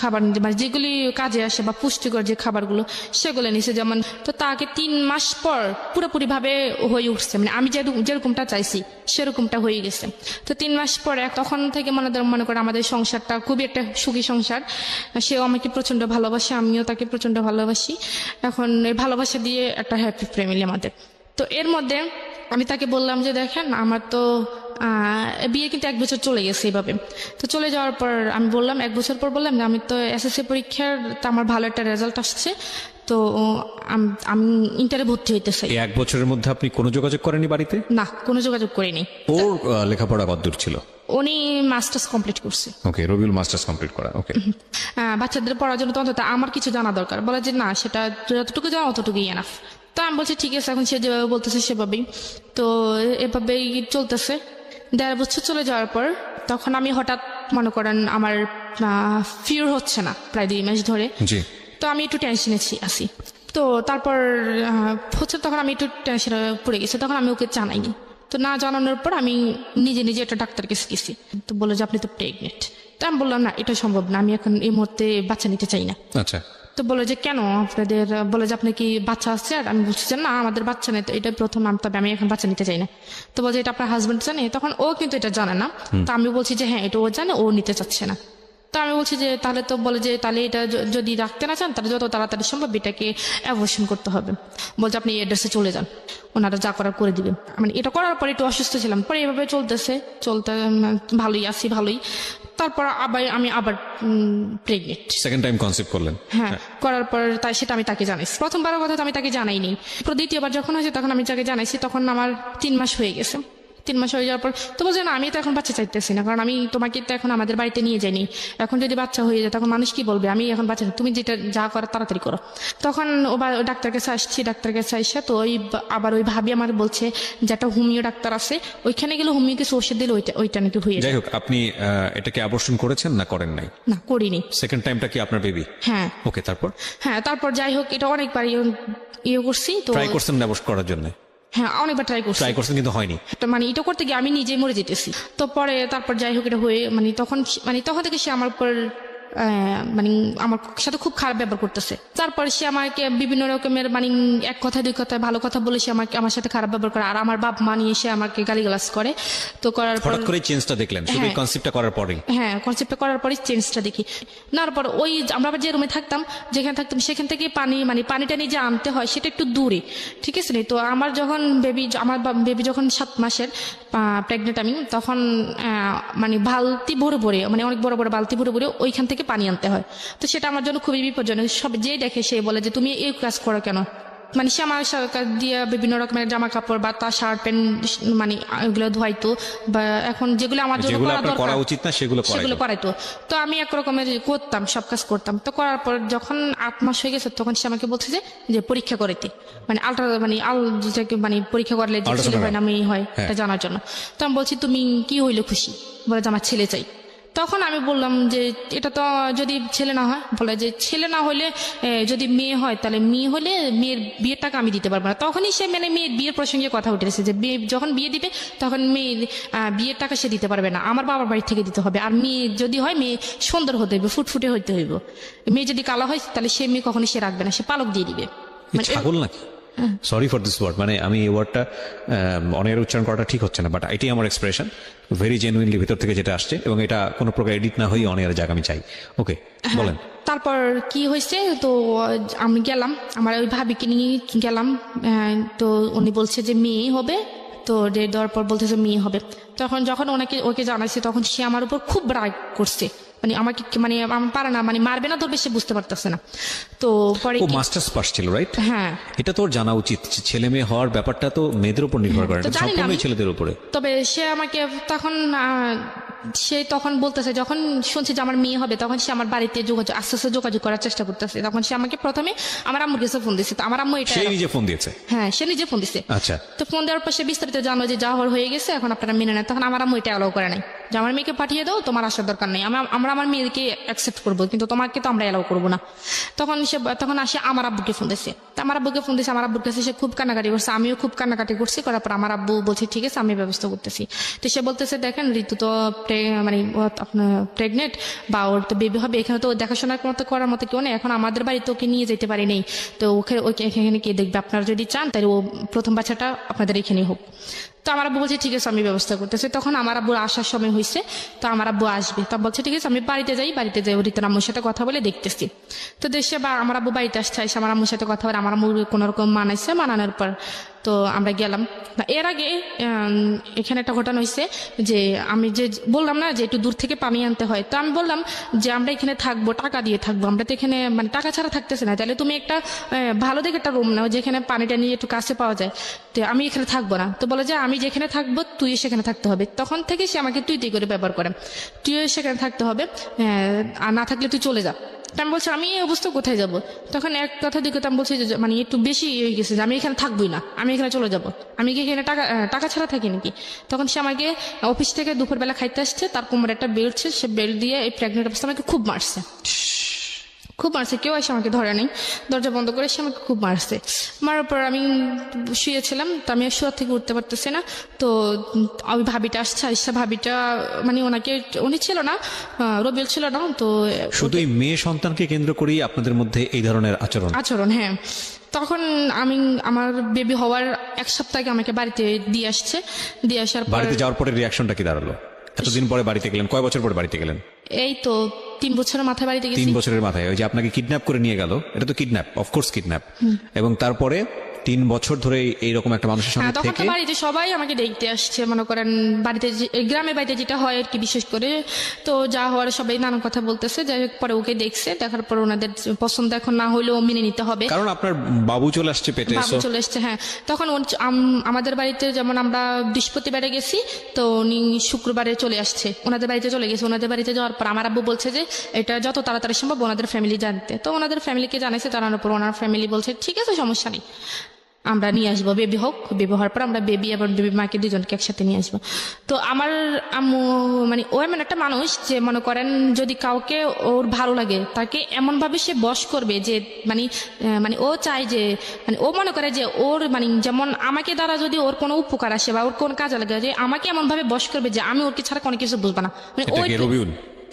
খাবার নিতে, মানে যেগুলি কাজে আসে বা পুষ্টিকর যে খাবারগুলো সেগুলো নিছে। যেমন তো তাকে 3 মাস পর পুরোপুরি ভাবে হয়ে উঠছে, মানে আমি যেরকমটা চাইছি সেরকমটা হয়ে গেছে। তো 3 মাস পরে তখন থেকে মনে করেন আমাদের সংসারটা খুবই একটা সুখী সংসার। সেও আমাকে প্রচন্ড ভালোবাসে, আমিও তাকে প্রচন্ড ভালোবাসি। এখন এই ভালোবাসা দিয়ে একটা হ্যাপি ফ্যামিলি আমাদের। তো এর মধ্যে আমি তাকে বললাম যে দেখেন আমার তো বিয়ে কিন্তু 1 বছর চলে গেছে এইভাবে। তো চলে যাওয়ার পর আমি বললাম, 1 বছর পর বললাম যে আমি তো এসএসসি পরীক্ষার তো আমার ভালো একটা রেজাল্ট আসছে, তো আমি ইন্টারে ভর্তি হইতে চাই। এই 1 বছরের মধ্যে আপনি কোনো যোগাযোগ করেননি বাড়িতে? না, কোনো যোগাযোগ করিনি। ওর লেখাপড়া কতদূর ছিল? উনি মাস্টার্স কমপ্লিট করছে। ওকে, রবিউল মাস্টার্স কমপ্লিট করা। ওকে, বাচ্চাদের পড়ার জন্য তো অন্তত আমার কিছু জানা দরকার। বলে যে না, সেটা যতটুকু জানা অতটুকুই এনাফ। তো আমি বলছি ঠিক আছে, এখন সে যেভাবে বলতেছে সেভাবেই। তো এভাবেই চলতেছে। 1.5 বছর চলে যাওয়ার পর তখন আমি হঠাৎ মনে করেন আমার ফিউর হচ্ছে না প্রায় 2 মাস ধরে। জি। তো আমি একটু টেনশনে আছি। তো তারপর হচ্ছে তখন আমি একটু টেনশনে পড়ে গেছি। তখন আমি ওকে জানাইনি। তো না জানানোর পর আমি নিজে একটা ডাক্তার কাছে গেছি। তো বলে যে আপনি তো প্রেগনেন্ট। তো আমি বললাম না, এটা সম্ভব না, আমি এখন এই মুহূর্তে বাচ্চা নিতে চাই না। আচ্ছা। তো বলে যে কেন আপনাদের, বলে যে আপনি কি বাচ্চা আছে? আর আমি বলছি যে না, আমাদের বাচ্চা নেই, তো এটা প্রথম তবে আমি এখন বাচ্চা নিতে চাই না। তো বলছে এটা আপনার হাজবেন্ড জানে? তখন ও কিন্তু এটা জানে না। তো আমি বলছি যে হ্যাঁ, এটা ও জানে, ও নিতে চাচ্ছে না। তো আমি বলছি যে তাহলে, তো বলে যে তাহলে এটা যদি রাখতে না চান তাহলে যত তাড়াতাড়ি সম্ভব এটাকে অ্যাবর্শন করতে হবে। বলছে আপনি অ্যাড্রেসে চলে যান, ওনারা যা করার করে দিবেন। মানে এটা করার পরে একটু অসুস্থ ছিলাম, পরে এভাবে চলতে ভালোই আছি, ভালোই। তারপর আমি আবার প্রেগনেন্ট। সেকেন্ড টাইম কনসেপ্ট করলেন? হ্যাঁ, করার পর সেটা আমি তাকে জানাইছি। প্রথমবারের কথা তো আমি তাকে জানাইনি। দ্বিতীয়বার যখন হয়েছে তখন আমি তাকে জানাইছি। তখন আমার 3 মাস হয়ে গেছে। 3 মাস হয়ে যাওয়ার পর তো বলছে না, আমি তো এখন বাচ্চা চাইতেছি না, কারণ আমি তোমাকে তো এখন আমাদের বাড়িতে নিয়ে যাইনি। এখন যদি বাচ্চা হয়ে যায় তখন মানুষ কি বলবে? আমি এখন বাচ্চা, তুমি যেটা যা করার তাড়াতাড়ি করো। তখন ডাক্তার কাছে আসছি। ডাক্তার কাছে আসা তো আবার ওই ভাবি আমার বলছে যে একটা হোমিও ডাক্তার আছে, ওইখানে গেলে হোমিও কিছু ওষুধ দিলে ওইটা নাকি হয়ে যায়। যাই হোক, আপনি এটাকে অ্যাবর্শন করেছেন না করেন নাই? না, করিনি। সেকেন্ড টাইমটা কি আপনার বেবি? হ্যাঁ। ওকে, তারপর? হ্যাঁ, তারপর যাই হোক, এটা অনেকবার করছি। তো ট্রাই করছেন অ্যাবর্শন করার জন্য? হ্যাঁ, অনেকবার ট্রাই করছেন কিন্তু হয়নি। তো মানে এটা করতে গিয়ে আমি নিজেই মরে যেতেছি। তো পরে তারপর যাই হোক এটা হয়ে তখন থেকে সে আমার উপর মানে আমার সাথে খুব খারাপ ব্যবহার করতেছে। তারপর সে আমাকে বিভিন্ন রকমের এক কথা 2 কথা ভালো কথা বলে সে আমার সাথে খারাপ ব্যবহার করে। আর আমার বাপ মা নিয়ে সে আমাকে গালিগালাজ করে। তো করার পর হঠাৎ করে চেঞ্জটা দেখলেন শুধু এই কনসেপ্টটা করার পরেই? হ্যাঁ, কনসেপ্টটা করার পরই চেঞ্জটা দেখি। না, তারপর আমরা আবার যে রুমে থাকতাম, যেখানে থাকতাম সেখান থেকে পানিটা নিজে আনতে হয়, সেটা একটু দূরে, ঠিক আছে? তো আমার বেবি যখন 7 মাসের প্রেগনেন্ট আমি, তখন বালতি ভরে ভরে অনেক বড় বড় বালতি ভরে ভরে ওইখান থেকে পানি আনতে হয়। তো সেটা আমার জন্য খুবই বিপজ্জনক। সব যে দেখে সে বলে যে তুমি এই কাজ করো কেন? সে আমার দিয়ে বিভিন্ন রকমের জামা কাপড় বা তার শার্ট প্যান্ট এগুলো ধোয়াইতো, বা এখন যেগুলো আমার জন্য করা উচিত না সেগুলো করাইতো। তো আমি এক রকমের করতাম, সব কাজ করতাম। তো করার পর যখন 8 মাস হয়ে গেছে তখন সে আমাকে বলছে যে পরীক্ষা করাইতে, পরীক্ষা করলে যে ছেলে হয় না মেয়ে হয় এটা জানার জন্য। তো আমি বলছি তুমি কি হইলে খুশি? বলে যে আমার ছেলে চাই। তখন আমি বললাম যে এটা তো যদি ছেলে না হয়, বলে যে ছেলে না হলে যদি মেয়ে হয় তাহলে মেয়ে হলে মেয়ের বিয়ের টাকা আমি দিতে পারবো না। তখনই সে মেয়ের বিয়ের প্রসঙ্গে কথা উঠেছে যে যখন বিয়ে দিবে তখন মেয়ের বিয়ের টাকা সে দিতে পারবে না, আমার বাবার বাড়ি থেকে দিতে হবে। আর মেয়ে যদি হয়, মেয়ে সুন্দর হতে হইবে, ফুটফুটে হইতে হইব। মেয়ে যদি কালো হয় তাহলে সে মেয়ে কখনই সে রাখবে না, সে পালক দিয়ে দিবে। ছাগল নাকি? সরি ফর দিস ওয়ার্ড, আমি এই ওয়ার্ডটা অনেক উচ্চারণ করাটা ঠিক হচ্ছে না, বাট এটাই আমার এক্সপ্রেশন, ভেরি জেনুইনলি ভিতর থেকে যেটা আসছে, এবং এটা কোনো প্রকার এডিট না হয়ে অনেক জায়গা আমি চাই। ওকে, বলেন। তারপর কি হয়েছে, তো আমি গেলাম, আমার ওই ভাবিকে নিয়ে গেলাম। তো উনি বলছে যে মেয়ে হবে। তো ডেট দেওয়ার পর বলতেছে মেয়ে হবে। তখন যখন ওকে জানাইছে তখন সে আমার উপর খুব রাগ করছে। আমাকে আমার পারে না, মারবে না ধরবে, সে বুঝতে পারতেছে না। তো পরে মাস্টার্স পাস ছিল, রাইট? হ্যাঁ। এটা তোর জানা উচিত, ছেলে মেয়ে হওয়ার ব্যাপারটা তো মেয়েদের উপর নির্ভর করে, সম্পূর্ণই ছেলেদের উপরে। তবে সে আমাকে তখন বলতেছে, যখন শুনছে যে আমার মেয়ে হবে তখন সে আমার বাড়িতে আস্তে আস্তে যোগাযোগ করার চেষ্টা করতেছে। তখন সে আমাকে প্রথমে আমার আম্মুর কাছে ফোন দিচ্ছে। তো আমার আম্মু এটা নিজে ফোন দিয়েছে? হ্যাঁ, সে নিজে ফোন দিচ্ছে। আচ্ছা। তো ফোন দেওয়ার পর সে বিস্তারিত জানো যে যা হয়ে গেছে, এখন আপনারা মেনে নেন। তখন আমার আম্মু এটা অ্যালাউ করে নাই। যে আমার মেয়েকে পাঠিয়ে দাও, তোমার আসার দরকার নেই, আমরা আমার মেয়েকে অ্যাকসেপ্ট করবো, কিন্তু তোমাকে তো আমরা এলাও করবো না। তখন আসে আমার আব্বুকে ফোন দিয়েছে। আমার আব্বুকে ফোন দিয়েছে, আমার আব্বুর কাছে সে খুব কান্নাকাটি করছে, আমিও খুব কান্নাকাটি করছি। করার পর আমার আব্বু বলছে ঠিক আছে, আমি ব্যবস্থা করতেছি। তো সে বলতেছে দেখেন ঋতু তো মানে আপনার প্রেগনেন্ট বা ওর তো বেবি হবে, এখানে তো দেখাশোনার মতো করার মতো কেউ নেই, এখন আমাদের বাড়িতে ওকে নিয়ে যেতে পারি নেই, তো ওকে এখানে কে দেখবে, আপনারা যদি চান তাহলে ও প্রথম বাচ্চাটা আপনাদের এখানেই হোক। তো আমার আব্বু বলছে ঠিক আছে আমি ব্যবস্থা করতেছি। তখন আমার আব্বুর আসার সময় হয়েছে, তো আমার আব্বু আসবে, তা বলছে ঠিক আছে আমি বাড়িতে যাই ঋতুর আম্মুর সাথে কথা বলে দেখতেছি। তো দেশে বা আমার আব্বু বাড়িতে আসছে, আমার আম্মুর সাথে কথা বলে আমার আম্মু কোনো রকম মানানোর পর তো আমরা গেলাম। এর আগে এখানে একটা ঘটনা হয়েছে যে আমি যে বললাম না যে একটু দূর থেকে পানি আনতে হয়, তো আমি বললাম যে আমরা এখানে থাকবো, টাকা দিয়ে থাকবো, আমরা তো এখানে মানে টাকা ছাড়া থাকতেছে না, তাহলে তুমি একটা ভালো দেখে একটা রুম নাও যেখানে পানিটা নিয়ে একটু কাছে পাওয়া যায়, তো আমি এখানে থাকবো না। তো বলে যে আমি যেখানে থাকবো তুই সেখানে থাকতে হবে। তখন থেকে সে আমাকে তুই করে ব্যবহার করে, তুই সেখানে থাকতে হবে, আর না থাকলে তুই চলে যা। আমি বলছি আমি এই অবস্থা কোথায় যাব? তখন এক কথা দুই কথা আমি বলছি যে মানে একটু বেশি হয়ে গেছে যে আমি এখানে থাকবোই না, আমি এখানে চলে যাব, আমি কি এখানে টাকা ছাড়া থাকি নাকি? তখন সে আমাকে অফিস থেকে দুপুরবেলা খাইতে আসছে, তার কোমরে একটা বেল্ট ছিল, সে বেল্ট দিয়ে এই প্রেগনেন্ট অবস্থা আমাকে খুব মারছে, কেউ এসে আমাকে ধরে নেই, দরজা বন্ধ করে সে আমাকে খুব মারছে। মারার পর আমি শুয়েছিলাম, তো আমি শোয়ার থেকে উঠতে পারতেছি না। তো ওই ভাবিটা আসছে, ভাবিটা মানে উনি ছিল না, রবিউল ছিল না, তো শুধু এই মেয়ে সন্তানকে কেন্দ্র করেই আপনাদের মধ্যে এই ধরনের আচরণ। হ্যাঁ। তখন আমার বেবি হওয়ার এক সপ্তাহ আগে আমাকে বাড়িতে দিয়ে আসার পর বাড়িতে যাওয়ার পরে রিয়াকশনটা কি দাঁড়ালো? এতদিন পরে বাড়িতে গেলেন, কয় বছর পরে বাড়িতে গেলেন? এই তো 3 বছরের মাথায় বাড়িতে গেছি। 3 বছরের মাথায় ওই যে আপনাকে কিডন্যাপ করে নিয়ে গেল, এটা তো কিডন্যাপ, অফকোর্স কিডন্যাপ। এবং তারপরে 3 বছর ধরে এইরকম একটা মানুষের সঙ্গে তখন তো থেকে বাড়িতে সবাই আমাকে দেখতে আসছে, মনে করেন বাড়িতে গ্রামের বাড়িতে যেটা হয় আর কি, বিশেষ করে তো যা হওয়ার সবাই নানান কথা বলতেছে। যাই হোক পরে ওকে দেখছে, দেখার পর ওনাদের পছন্দ এখন না হলেও মেনে নিতে হবে, কারণ আপনার বাবু চলে আসছে পেটে। বাবু চলে এসছে। হ্যাঁ, তখন আমাদের বাড়িতে যেমন আমরা বৃহস্পতিবারে গেছি, তো উনি শুক্রবারে চলে আসছে, ওনাদের বাড়িতে চলে গেছে। ওনাদের বাড়িতে যাওয়ার পর আমার আব্বু বলছে যে এটা যত তাড়াতাড়ি সম্ভব ওনাদের ফ্যামিলি জানতে, তো ওনাদের ফ্যামিলিকে জানাইছে, জানানোর পর ওনার ফ্যামিলি বলছে ঠিক আছে সমস্যা নেই, আমরা নিয়ে আসবো, বেবি হওয়ার পর আমরা বেবি এবং বেবি মাকে দুজনকে একসাথে নিয়ে আসবো। তো আমার আম্মু মানে ও এমন একটা মানুষ যে মনে করেন যদি কাউকে ওর ভালো লাগে তাকে এমন ভাবে সে বশ করবে যে মানে ও চায় যে মানে ও মনে করে যে ওর মানে যেমন আমাকে দ্বারা যদি ওর কোনো উপকার আসে বা ওর কোন কাজে লাগে, যে আমাকে এমন ভাবে বশ করবে যে আমি ওর ছাড়া কোনো কিছু বুঝবো না, মানে ওই রবিউল।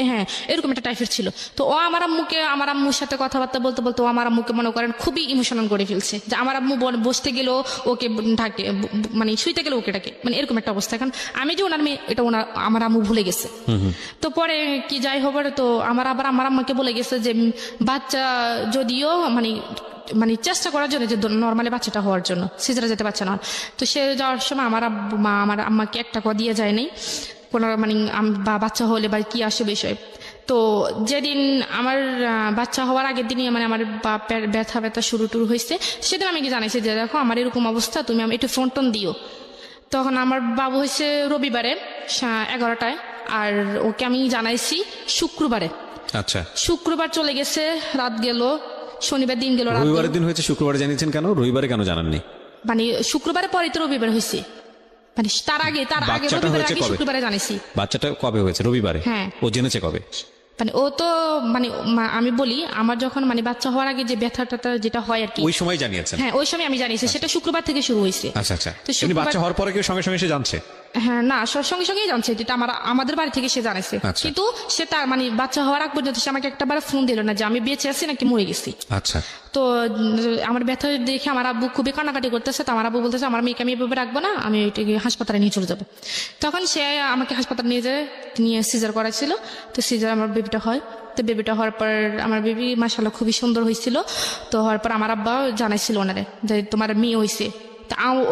হ্যাঁ, এরকম একটা টাইপের ছিল। তো ও আমার আম্মুর সাথে কথাবার্তা বলতে বলতে ও আমার আম্মুকে মনে করেন খুবই ইমোশনাল করে ফেলছে, যে আমার আম্মু বসতে গেলেও ওকে ঢাকে, মানে শুইতে গেলে ওকে ডাকে, মানে এরকম একটা অবস্থা। এখন আমি যে ওনার মেয়ে এটা আমার আম্মু ভুলে গেছে। তো পরে কি যাই হবে, তো আমার আম্মাকে বলে গেছে যে বাচ্চা যদিও মানে চেষ্টা করার জন্য যে নর্মালি বাচ্চাটা হওয়ার জন্য, সিজারে যেতে বাচ্চা না। তো সে যাওয়ার সময় আমার আম্মাকে 1 টাকা দিয়ে যায় নাই কোনো মানে বা বাচ্চা হলে বা কি আসে বিষয়। তো যেদিন আমার বাচ্চা হওয়ার আগের দিনই মানে আমার ব্যথা শুরু হয়েছে, সেদিন আমি কি জানাইছি যে দেখো আমার এরকম অবস্থা, তুমি আমি একটু ফোন টোন দিও। তখন আমার বাবু হয়েছে রবিবারে 11টায়, আর ওকে আমি জানাইছি শুক্রবারে। আচ্ছা, শুক্রবার চলে গেছে, রাত গেল, শনিবার দিন গেল, রবিবারের দিন হয়েছে, শুক্রবারে জানিয়েছেন কেন? রবিবারে কেন জানাননি? মানে শুক্রবারে পরে তো রবিবার হয়েছে, মানে তার আগে রবিবার আগে শুক্রবারে জানিয়েছি। বাচ্চাটা কবে হয়েছে? রবিবারে। হ্যাঁ। ও জেনেছে কবে? মানে ও তো মানে আমি বলি আমার যখন মানে বাচ্চা হওয়ার আগে যে ব্যথাটা যেটা হয় আর কি, ওই সময় জানিয়েছেন? হ্যাঁ, ওই সময় আমি জানিয়েছি, সেটা শুক্রবার থেকে শুরু হয়েছে। আচ্ছা আচ্ছা, তুমি বাচ্চা হওয়ার পরে কি সঙ্গে সঙ্গে সে জানছে? হ্যাঁ, না, সঙ্গে সঙ্গেই জানছে, যেটা আমাদের বাড়ি থেকে সে জানাইছে। কিন্তু সে তার মানে বাচ্চা হওয়ার আগ পর্যন্ত সে আমাকে একটাবার ফোন দিল না যে আমি বেঁচে আছি নাকি মরে গেছি। আচ্ছা। তো আমার ব্যথা দেখে আমার আব্বু খুবই কান্নাকাটি করতেছে, তো আমার আব্বু বলতেছে আমার মেয়েকে আমি এভাবে রাখবো না, আমি হাসপাতালে নিয়ে চলে যাবো। তখন সে আমাকে হাসপাতালে নিয়ে সিজার করাইছিল। তো সিজার আমার বেবিটা হয়, তো বেবিটা হওয়ার পর আমার বেবি মাশাআল্লাহ খুবই সুন্দর হয়েছিল। তো হওয়ার পর আমার আব্বা জানাইছিল ওনারে যে তোমার মেয়ে হয়েছে।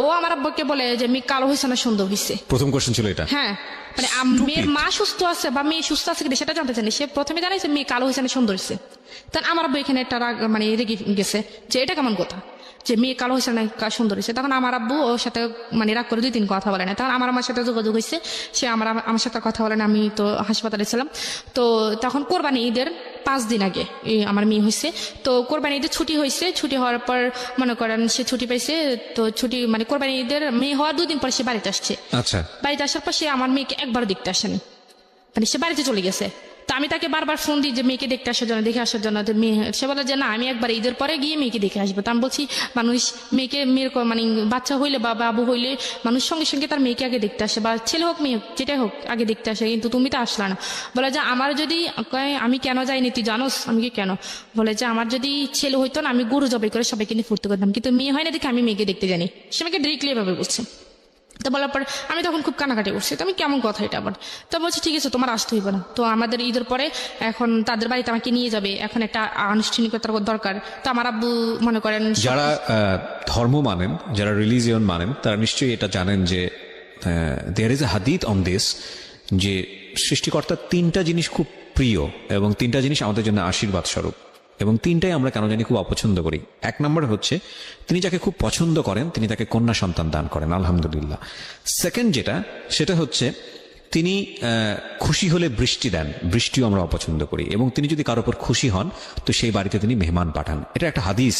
ও আমার আব্বাকে বলে যে মেয়ে কালো হয়েছে না সুন্দর হয়েছে। প্রথম কোশ্চেন ছিল এটা? হ্যাঁ, মানে মেয়ের মা সুস্থ আছে বা মেয়ে সুস্থ আছে কিনা সেটা জানতে চাইনি, সে প্রথমে জানাইছে মেয়ে কালো হয়েছে না সুন্দর হয়েছে। তখন আমার আব্বু এখানে একটা মানে রেগে গেছে যে এটা কেমন কথা যে মেয়ে কালো হয়েছে না সুন্দর হয়েছে। তখন আমার আব্বু ওর সাথে মানে রাগ করে 2-3 কথা বলে না। তখন আমার সাথে যোগাযোগ হয়েছে, সে আমার সাথে কথা বলে না, আমি তো হাসপাতালে ছিলাম। তো তখন কোরবানি ঈদের 5 দিন আগে আমার মেয়ে হয়েছে। তো কোরবানি ঈদের ছুটি হয়েছে, ছুটি হওয়ার পর মনে করেন সে ছুটি পাইছে। তো ছুটি মানে কোরবানি ঈদের মেয়ে হওয়ার 2 দিন পর সে বাড়িতে আসছে। আচ্ছা। বাড়িতে আসার পর সে আমার মেয়েকে একবারও দেখতে আসেনি। মানে সে বাড়িতে চলে গেছে। তো আমি তাকে বারবার ফোন দিই যে মেয়েকে দেখতে আসার জন্য, দেখে আসার জন্য। তো মেয়ে, সে বলে যে না, আমি একবার ঈদের পরে গিয়ে মেয়েকে দেখে আসবো। তো আমি বলছি, মানুষ মেয়ের মানে বাচ্চা হইলে বা বাবু হইলে মানুষ সঙ্গে সঙ্গে তার মেয়েকে আগে দেখতে আসে, বা ছেলে হোক মেয়ে হোক যেটাই হোক আগে দেখতে আসে, কিন্তু তুমি তো আসলা না। বলে যে আমার যদি, আমি কেন যাইনি তুই জানোস? আমি কি কেন? বলে যে আমার যদি ছেলে হইতো না, আমি গরু জবাই করে সবাইকে নিয়ে ফুর্তি করতাম, কিন্তু মেয়ে হয় না দেখে আমি মেয়েকে দেখতে জানি। সে আমাকে ডিরেক্টলি এভাবে বলছে। তো বলার পর আমি তখন খুব কানাকাটি করছি। তো আমি কেমন কথা এটা আবার? তো বলছি ঠিক আছে, তোমার আসতে হইব না। তো আমাদের ঈদের পরে এখন তাদের বাড়িতে আমাকে নিয়ে যাবে, এখন একটা আনুষ্ঠানিকতার দরকার। তো আমার আব্বু মনে করেন, যারা ধর্ম মানেন, যারা রিলিজিয়ন মানেন, তারা নিশ্চয়ই এটা জানেন যে দেয়ার ইজ এ হাদিস অন দিস, যে সৃষ্টিকর্তার তিনটা জিনিস খুব প্রিয় এবং তিনটা জিনিস আমাদের জন্য আশীর্বাদ স্বরূপ, এবং তিনটাই আমরা কেন জানি খুব অপছন্দ করি। এক নম্বর হচ্ছে, তিনি যাকে খুব পছন্দ করেন তিনি তাকে কন্যা সন্তান দান করেন, আলহামদুলিল্লাহ। সেকেন্ড যেটা, সেটা হচ্ছে তিনি খুশি হলে বৃষ্টি দেন, বৃষ্টিও আমরা অপছন্দ করি। এবং তিনি যদি কারোর উপর খুশি হন তো সেই বাড়িতে তিনি মেহমান পাঠান। এটা একটা হাদিস।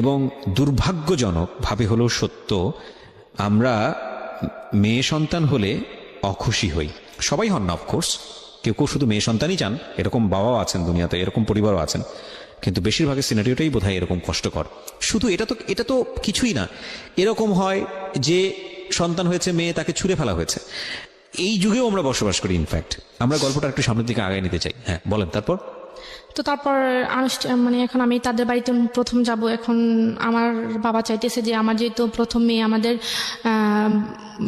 এবং দুর্ভাগ্যজনক ভাবে হলেও সত্য, আমরা মেয়ে সন্তান হলে অখুশি হই। সবাই হন না অফকোর্স, কেউ কেউ শুধু মেয়ে সন্তানই চান, এরকম বাবাও আছেন দুনিয়াতে, এরকম পরিবারও আছেন, কিন্তু বেশিরভাগের সিনারিওটাই বোধহয় এরকম কষ্টকর। শুধু এটা তো কিছুই না, এরকম হয় যে সন্তান হয়েছে মেয়ে, তাকে ছুঁড়ে ফেলা হয়েছে। এই যুগেও আমরা বসবাস করি। ইনফ্যাক্ট আমরা গল্পটা একটু সামনের দিকে আগায় নিতে চাই। হ্যাঁ বলেন, তারপর? তো তারপর মানে এখন আমি তাদের বাড়িতে প্রথম যাব। এখন আমার বাবা চাইতেছে যে আমার যেহেতু প্রথম মেয়ে, আমাদের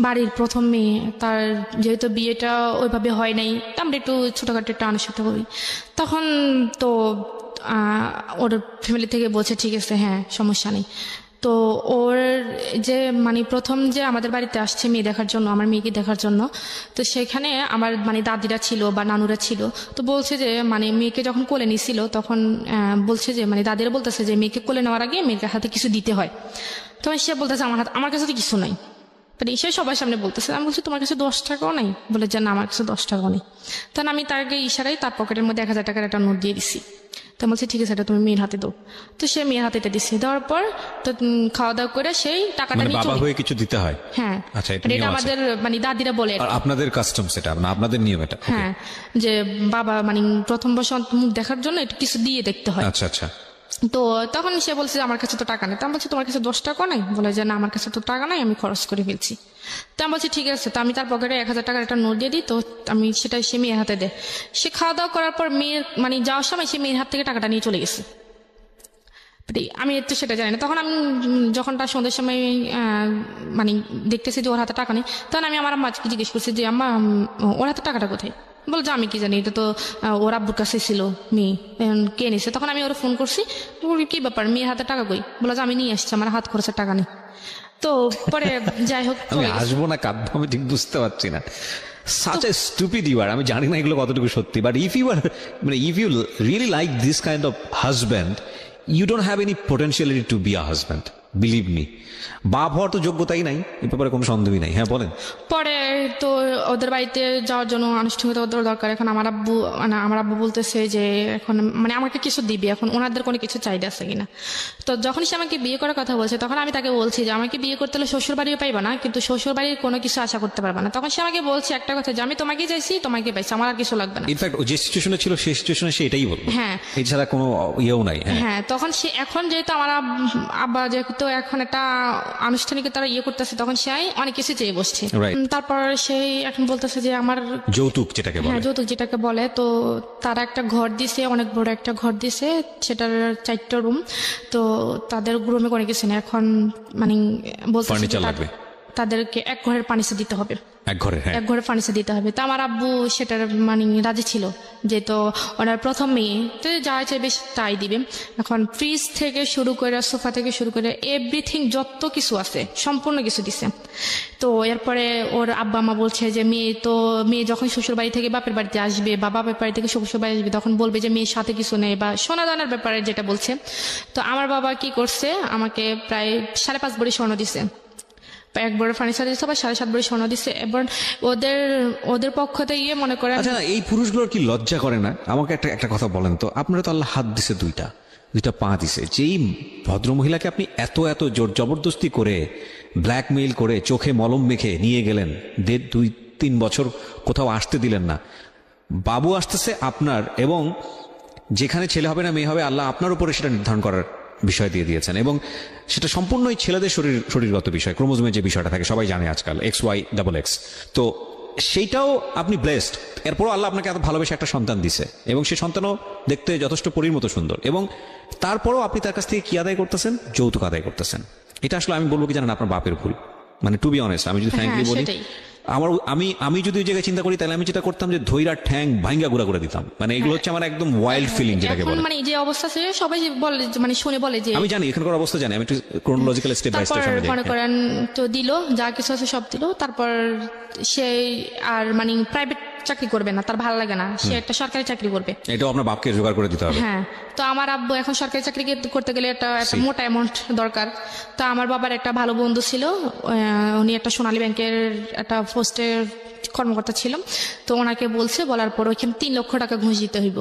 বাড়ির প্রথম মেয়ে, তার যেহেতু বিয়েটা ওইভাবে হয় নাই, আমরা একটু ছোটোখাটো একটা আনুষ্ঠানিকতা করি। তখন তো ওর ফ্যামিলি থেকে বলছে ঠিক আছে, হ্যাঁ সমস্যা নেই। তো ওর যে মানে প্রথম যে আমাদের বাড়িতে আসছে মেয়ে দেখার জন্য, আমার মেয়েকে দেখার জন্য, তো সেখানে আমার মানে দাদিরা ছিল বা নানুরা ছিল। তো বলছে যে মানে মেয়েকে যখন কোলে নিছিল তখন বলছে যে মানে দাদিরা বলতেছে যে মেয়েকে কোলে নেওয়ার আগে মেয়ের হাতে কিছু দিতে হয়। তখন সে বলতেছে আমার কাছে তো কিছু নাই। মানে সে সবার সামনে বলতেছে। আমি বলছি তোমার কাছে 10 টাকাও নাই? বলে যে না, আমার কাছে 10 টাকাও নেই। তখন আমি তাকে ইশারায় তার পকেটের মধ্যে 1000 টাকার একটা নোট দিয়ে দিছি। তো বলছে ঠিক আছে, এটা তুমি মেয়ের হাতে দাও। তো সে মেয়ের হাতে এটা দিচ্ছে। দেওয়ার পর তো খাওয়া দাওয়া করে সেই টাকাটা নিয়ে বাবা হয়ে কিছু দিতে হয়? হ্যাঁ। আচ্ছা, এটা আমাদের মানে দাদিরা বলে। আর আপনাদের কাস্টম সেটা না, আপনাদের নিয়ম এটা? হ্যাঁ, যে বাবা মানে প্রথম বছর মুখ দেখার জন্য একটু কিছু দিয়ে দেখতে হয়। আচ্ছা আচ্ছা। তো তখন সে বলছে যে আমার কাছে তো টাকা নেই। তো আমি বলছি তোমার কাছে 10 টাকা নাই? বলে যে না, আমার কাছে তো টাকা নাই, আমি খরচ করে ফেলছি। তো আমি বলছি ঠিক আছে। তো আমি তার পকেটে 1000 টাকার একটা নোট দিয়ে দিই। তো আমি সেটা সে মেয়ের হাতে দেয়। সে খাওয়া দাওয়া করার পর মেয়ের মানে যাওয়ার সময় সে মেয়ের হাত থেকে টাকাটা নিয়ে চলে গেছে। আমি একটু সেটা জানি না। তখন আমি যখন তার সন্ধ্যের সময় মানে দেখতেছি যে ওর হাতে টাকা নেই, তখন আমি আমার আম্মাকে জিজ্ঞেস করছি যে আম্মা, ওর হাতে টাকাটা কোথায়? বলে যে আমি কি জানি, এটা তো ওর আব্বুর কাছে ছিল, মেয়ে কে নিছে। তখন আমি ওরা ফোন করছি, কি ব্যাপার, মেয়ের হাতে টাকা কই? বলে যে আমি নিয়ে আসছি, আমার হাত খরচের টাকা নেই। তো পরে যাই হোক, আমি আসবো না কাঁদবো আমি ঠিক বুঝতে পারছি না। Such a stupid you are. আমি জানি না এগুলো কতটুকু সত্যি, but if you really like this kind of husband, you don't have any potentiality to be a husband. Believe me. বাপ হওয়ার তো যোগ্যতাই নাই, এ ব্যাপারে কোনো সন্দেহই নাই। হ্যাঁ বলেন। পরে তো ওদের বাড়িতে যাওয়ার জন্য আনুষ্ঠানিকতা ওদের দরকার। এখন আমার আব্বু বলতেছে যে এখন মানে আমাকে কিছু দিবি, এখন ওনাদের কোনো কিছু চাহিদা আছে কিনা। তো যখন সে আমাকে বিয়ে করার কথা বলছে, তখন আমি তাকে বলছি যে আমাকে বিয়ে করতে হলে শ্বশুর বাড়িও পাইবা না, কিন্তু শ্বশুর বাড়ির কোনো কিছু আশা করতে পারবা না। তখন সে আমাকে বলছে একটা কথা, যে আমি তোমাকে চাইছি, তোমাকে পাইছি, আমার আর কিছু লাগবে না। ইনফ্যাক্ট যে সিচুয়েশনে ছিল সেই সিচুয়েশনে সে এটাই বলল। হ্যাঁ, এছাড়া কোনো ইয়েও নাই। হ্যাঁ, তখন সে এখন যেহেতু আমার আব্বা যেহেতু এখন একটা আনুষ্ঠানিকতা করতেছে, তখন সে অনেক কিছু চেয়ে বসছে। তারপর সেই এখন বলতেছে যে আমার যৌতুক যেটাকে বলে, হ্যাঁ যৌতুক যেটাকে বলে। তো তারা একটা ঘর দিছে, অনেক বড় একটা ঘর দিছে, সেটার 4টা রুম। তো তাদের রুমে কোনো কিছু নেই। এখন মানে বলতেছে তাদেরকে এক ঘরের ফার্নিচার দিতে হবে, এক ঘরের ফার্নিচার দিতে হবে। তো আমার আব্বু সেটার মানে রাজি ছিল, যেহেতু ওনার প্রথম মেয়ে, তো যা চাইবে তাই দিবে। এখন ফ্রিজ থেকে শুরু করে, সোফা থেকে শুরু করে এভরিথিং যত কিছু আছে সম্পূর্ণ কিছু দিছে। তো এরপরে ওর আব্বা আম্মা বলছে যে মেয়ে যখন শ্বশুর বাড়ি থেকে বাপের বাড়িতে আসবে বা বাপের বাড়ি থেকে শ্বশুর বাড়ি আসবে, তখন বলবে যে মেয়ের সাথে কিছু নেই, বা সোনা দানার ব্যাপারে যেটা বলছে। তো আমার বাবা কি করছে, আমাকে প্রায় 5.5 ভরি স্বর্ণ দিছে, 1 ভরি ফার্নিচার দিচ্ছে, বা 7.5 ভরি স্বর্ণ দিচ্ছে। এবার ওদের পক্ষ থেকে মনে করেন। আচ্ছা, এই পুরুষগুলোর কি লজ্জা করে না? আমাকে একটা কথা বলেন তো, আপনারা তো আল্লাহ হাত দিছে, দুইটা পা দিছে, যেই ভদ্রমহিলাকে আপনি এত জোর জবরদস্তি করে ব্ল্যাকমেইল করে চোখে মলম মেখে নিয়ে গেলেন, 2-3 বছর কোথাও আসতে দিলেন না, বাবু আসতেছে আপনার, এবং যেখানে ছেলে হবে না মেয়ে হবে আল্লাহ আপনার উপরে সেটা নির্ধারণ করার বিষয় দিয়ে দিয়েছেন, এবং সেটা সম্পূর্ণই ছেলেদের শরীরগত বিষয়, ক্রোমোজোমের যে বিষয়টা থাকে সবাই জানে আজকাল XY XX। তো সেইটাও আপনি ব্লেসড, এরপরও আল্লাহ আপনাকে এত ভালোবেসে একটা সন্তান দিছে, এবং সেই সন্তানও দেখতে যথেষ্ট পরীর মতো সুন্দর, এবং তারপরও আপনি তার কাছ থেকে কি আদায় করতেছেন? যৌতুক আদায় করতেছেন। এটা আসলে আমি বলবো কি জানেন, আপনার বাপের ভুল। মানে টু বি অনেস্ট, আমি যদি ফ্র্যাঙ্কলি বলি, সেটাই। আমি যদি ওই জায়গায় চিন্তা করি, তাহলে আমি যেটা করতাম যে ধৈরা ঠ্যাং ভাঙ্গা গুড়া করে দিতাম। মানে এগুলো হচ্ছে আমার একদম ওয়াইল্ড ফিলিং যেটাকে এখন বলে। মানে যে অবস্থা আছে সবাই বলে মানে শুনে বলে যে আমি জানি এখানকার অবস্থা জানি, আমি একটু ক্রোনোলজিক্যাল স্টেপ বাই তারপর স্টেপ মনে করেন তো দিল, যা কিছু আছে সব দিল। তারপর সে আর মানে প্রাইভেট চাকরি করবে না, তার ভালো লাগে না, সে একটা সরকারি চাকরি করবে। এটাও আপনার বাপকে জোগাড় করে দিতে হবে। হ্যাঁ, তো আমার আব্বু এখন সরকারি চাকরি করতে গেলে একটা মোটা অ্যামাউন্ট দরকার। তো আমার বাবার একটা ভালো বন্ধু ছিল, উনি একটা সোনালী ব্যাংকের একটা পোস্টের কর্মকর্তা ছিল। তো ওনাকে বলছে, বলার পর ওইখানে 3 লক্ষ টাকা ঘুষ দিতে হইব।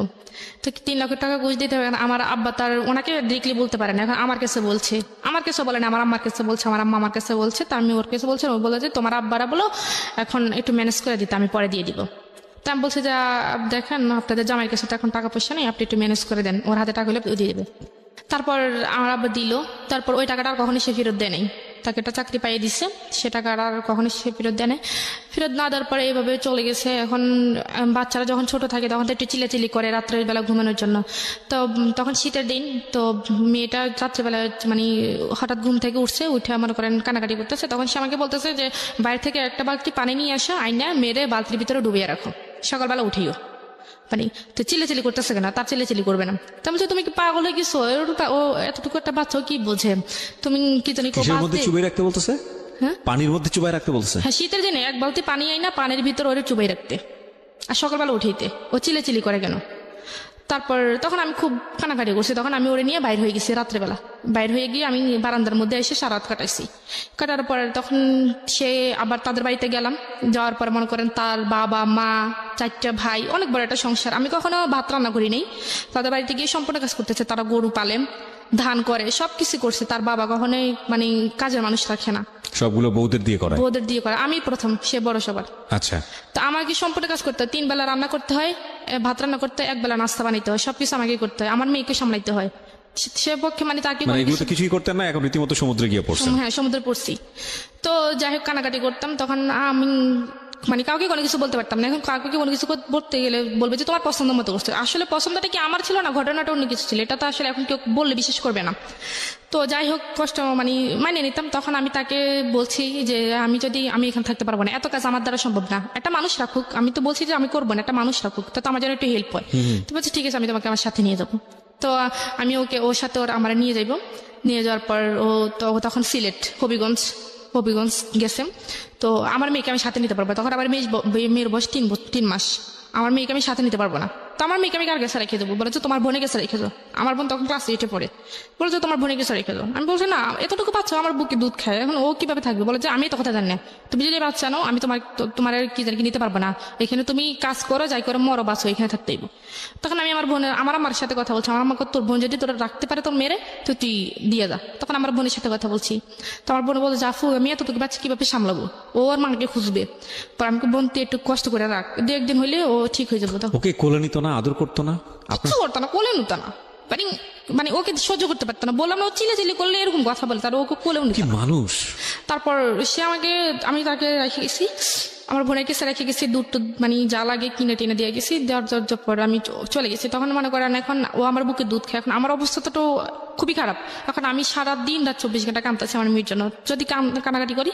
তো 3 লক্ষ টাকা ঘুষ দিতে হবে। আমার আব্বা তার ওনাকে ডিরেক্টলি বলতে পারে না, এখন আমার কাছে বলছে। আমার কাছে বলে না, আমার আম্মার কাছে বলছে, আমার আম্মা আমার কাছে বলছে। তা আমি ওর কাছে বলছি, ও বলে যে তোমার আব্বারা বলো এখন একটু ম্যানেজ করে দিতে, আমি পরে দিয়ে দিব। তা আমি বলছি যে দেখেন আপনাদের জামাইয়ের কাছে তো এখন টাকা পয়সা নেই, আপনি একটু ম্যানেজ করে দেন, ওর হাতে টাকা হলে ও দিয়ে দেবে। তারপর আমার আব্বা দিল। তারপর ওই টাকাটা আর কখনোই সে ফেরত দেয় নাই। তাকে একটা চাকরি পাইয়ে দিচ্ছে, সে টাকাটা আর কখনোই সে ফেরত দেয় নাই। ফেরত না দেওয়ার পরে এইভাবে চলে গেছে। এখন বাচ্চারা যখন ছোট থাকে তখন তো একটু চিল্লাচিল্লি করে রাত্রের বেলা ঘুমানোর জন্য। তো তখন শীতের দিন, তো মেয়েটা রাত্রেবেলা মানে হঠাৎ ঘুম থেকে উঠছে, উঠে মনে করেন কানাকাটি করতেছে। তখন সে আমাকে বলতেছে যে বাইরে থেকে একটা বালতি পানি নিয়ে আসো, আইনা মেরে বালতির ভিতরে ডুবিয়ে রাখো, সকালবেলা উঠিও। মানে তো চিল্লাচিল্লি করতেছে কেন? তার চিল্লাচিল্লি করবে না। তা বলছে তুমি কি পাগল হয়ে গেছো? ও এতটুকু একটা বাচ্চা কি বোঝে? তুমি কি জানি কিসের মধ্যে চুবাই রাখতে বলতেছে? হ্যাঁ, পানির মধ্যে চুবাই রাখতে বলছে? হ্যাঁ, শীতের দিনে এক বালতি পানি আইনা পানির ভিতর ওরে চুবাই রাখতে, আর সকালবেলা উঠাইতে। ও চিল্লাচিল্লি করে কেন? তারপর তখন আমি খুব কানাকাটি করছি। তখন আমি ওরে নিয়ে বাইর হয়ে গেছি রাত্রেবেলা। বাইর হয়ে গিয়ে আমি বারান্দার মধ্যে এসে সারা রাত কাটাইছি। কাটার পরে তখন সে আবার তাদের বাড়িতে গেলাম। যাওয়ার পর মনে করেন তার বাবা মা 4টা ভাই, অনেক বড় একটা সংসার। আমি কখনো ভাত রান্না করি নাই। তাদের বাড়িতে গিয়ে সম্পূর্ণ কাজ করতেছে। তারা গরু পালে, ধান করে, সবকিছু করছে। তার বাবা কখনোই মানে কাজের মানুষ রাখে না, সবগুলো বউদের দিয়ে করায়? বউদের দিয়ে করে। আমি প্রথম, সে বড় সবার। আচ্ছা। তো আমাকে সম্পূর্ণ কাজ করতে হয়। 3 বেলা রান্না করতে হয়, ভাত রান্না করতে হয়, 1 বেলা নাস্তা বানাইতে হয়, সবকিছু আমাকে করতে হয়। আমার মেয়েকে সামলাইতে হয়। সে পক্ষে মানে তাকে মানে এগুলো তো কিছুই করতেন না, এখন রীতিমতো সমুদ্রে গিয়ে পড়ছেন। হ্যাঁ, সমুদ্রে পড়ছি। তো যাই হোক কানাকাটি করতাম। তখন আমি মানে কাউকে কোনো কিছু বলতে পারতাম না। এখন কাউকে কোনো কিছু বলতে গেলে বলবে যে তোমার পছন্দ মতো করছে। আসলে পছন্দটা কি আমার ছিল না, ঘটনাটা অন্য কিছু ছিল। এটা তো আসলে এখন কেউ বললে বিশ্বাস করবে না। তো যাই হোক কষ্ট মানে মানিয়ে নিতাম। তখন আমি তাকে বলছি যে আমি এখানে থাকতে পারবো না, এত কাজ আমার দ্বারা সম্ভব না, একটা মানুষ রাখুক। আমি তো বলছি যে আমি করবো না, একটা মানুষ রাখুক, তো আমার যেন একটু হেল্প হয়। তো বলছি ঠিক আছে, আমি তোমাকে আমার সাথে নিয়ে যাবো। তো আমি ওর সাথে আমরা নিয়ে যাইব। নিয়ে যাওয়ার পর ও তখন সিলেট হবিগঞ্জ গেছে। তো আমার মেয়েকে আমি সাথে নিতে পারবো। তখন আমার মেয়ের বয়স 3 মাস। আমার মেয়েকে আমি সাথে নিতে পারবো না। তো আমার মেয়েকে আমি কার কাছে রেখে দেবো? বলে যে তোমার বোনের কাছে রেখে দাও। আমার বোন তখন ক্লাস 8-এ পড়ে। বলে যে তোমার বোনের কাছে রেখে দাও। আমি বলছি না, এতটুকু বাচ্চা আমার বুকে দুধ খায়, এখন ও কিভাবে থাকবে? বলে যে আমি তো কথা জানি না, তুমি যদি বাচ্চা নাও আমি তোমার কি জানি নিতে পারবো না, এখানে তুমি কাজ করো, যাই করো, মরো বাঁচো, এখানে থাকতে হইব। তখন আমি আমার আমার সাথে কথা বলছি। আমার আমাকে তোর বোন যদি তোরা রাখতে পারে তোর মেরে, তো তুই দিয়ে যা। তখন আমার বোনের সাথে কথা বলছি। তো আমার বোন বলে জাফু আমি এতটুকু বাচ্চা কিভাবে সামলাবো? ও আর মাকে খুঁজবে। পর আমাকে বোন তুই একটু কষ্ট করে রাখ, 2-1 দিন হইলে ও ঠিক হয়ে যাবো। ওকে কোলে নিত না, আদর করতো না? কিচ্ছু করতো না, কোলে নিত না। মানে ওকে সহ্য করতে পারতো না। বললাম না, ও চিল্লাচিল্লি করলে এরকম কথা বলে, তার ওকে কোলেও নিত কি না। মানুষ! তারপর আমি তাকে রেখে গেছি, আমার বোনের কাছে রেখে গেছি। দুধ মানে যা লাগে কিনে টেনে দিয়ে গেছি। দেওয়ার পর আমি চলে গেছি। তখন মনে করেন এখন ও আমার বুকে দুধ খায়। এখন আমার অবস্থা তো খুবই খারাপ। এখন আমি সারাদিন রাত 24 ঘন্টা কাঁদতেছি আমার মেয়ের জন্য। যদি কানাকাটি করি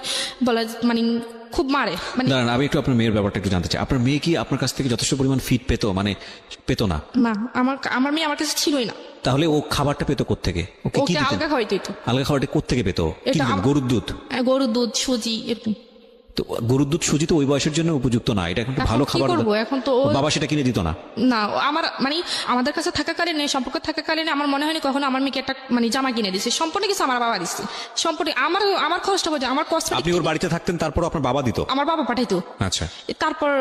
বলে মানে খুব মারে। মানে দাঁড়ান, আমি একটু আপনার মেয়ের ব্যাপারটা একটু জানতে চাই। আপনার মেয়ে কি আপনার কাছ থেকে যথেষ্ট পরিমাণ ফিড পেতো? মানে পেতো না? না, আমার মেয়ে আমার কাছে ছিলই না। তাহলে ও খাবারটা পেতো কোত্থেকে? ওকে কি ওকে দিতেন? আলগা খাওয়াইতে হইতো। আলগা খাবারটা কোত্থেকে পেতো? কি এটা দিতেন? গরুর দুধ? গরুর দুধ, সুজি, এরকম। তো গরুর দুধ সুজি তো ওই বয়সের জন্য উপযুক্ত না, এটা এখন এখন ভালো কি খাবার। করবো? এখন তো ওর বাবা সেটা কিনে দিত না? না, আমার মানে আমাদের কাছে থাকাকালীন, সম্পর্ক থাকাকালীন আমার মনে হয়নি কখনো আমার মেয়েকে একটা মানে জামা কিনে দিছে। সম্পূর্ণ কিছু আমার বাবা দিচ্ছে। সম্পূর্ণ আমার খরচটা বোঝে, আমার কসমেটিক আপনি ওর বাড়িতে থাকতেন, তারপর আপনার বাবা দিত? আমার বাবা পাঠাইতো। আচ্ছা। তারপর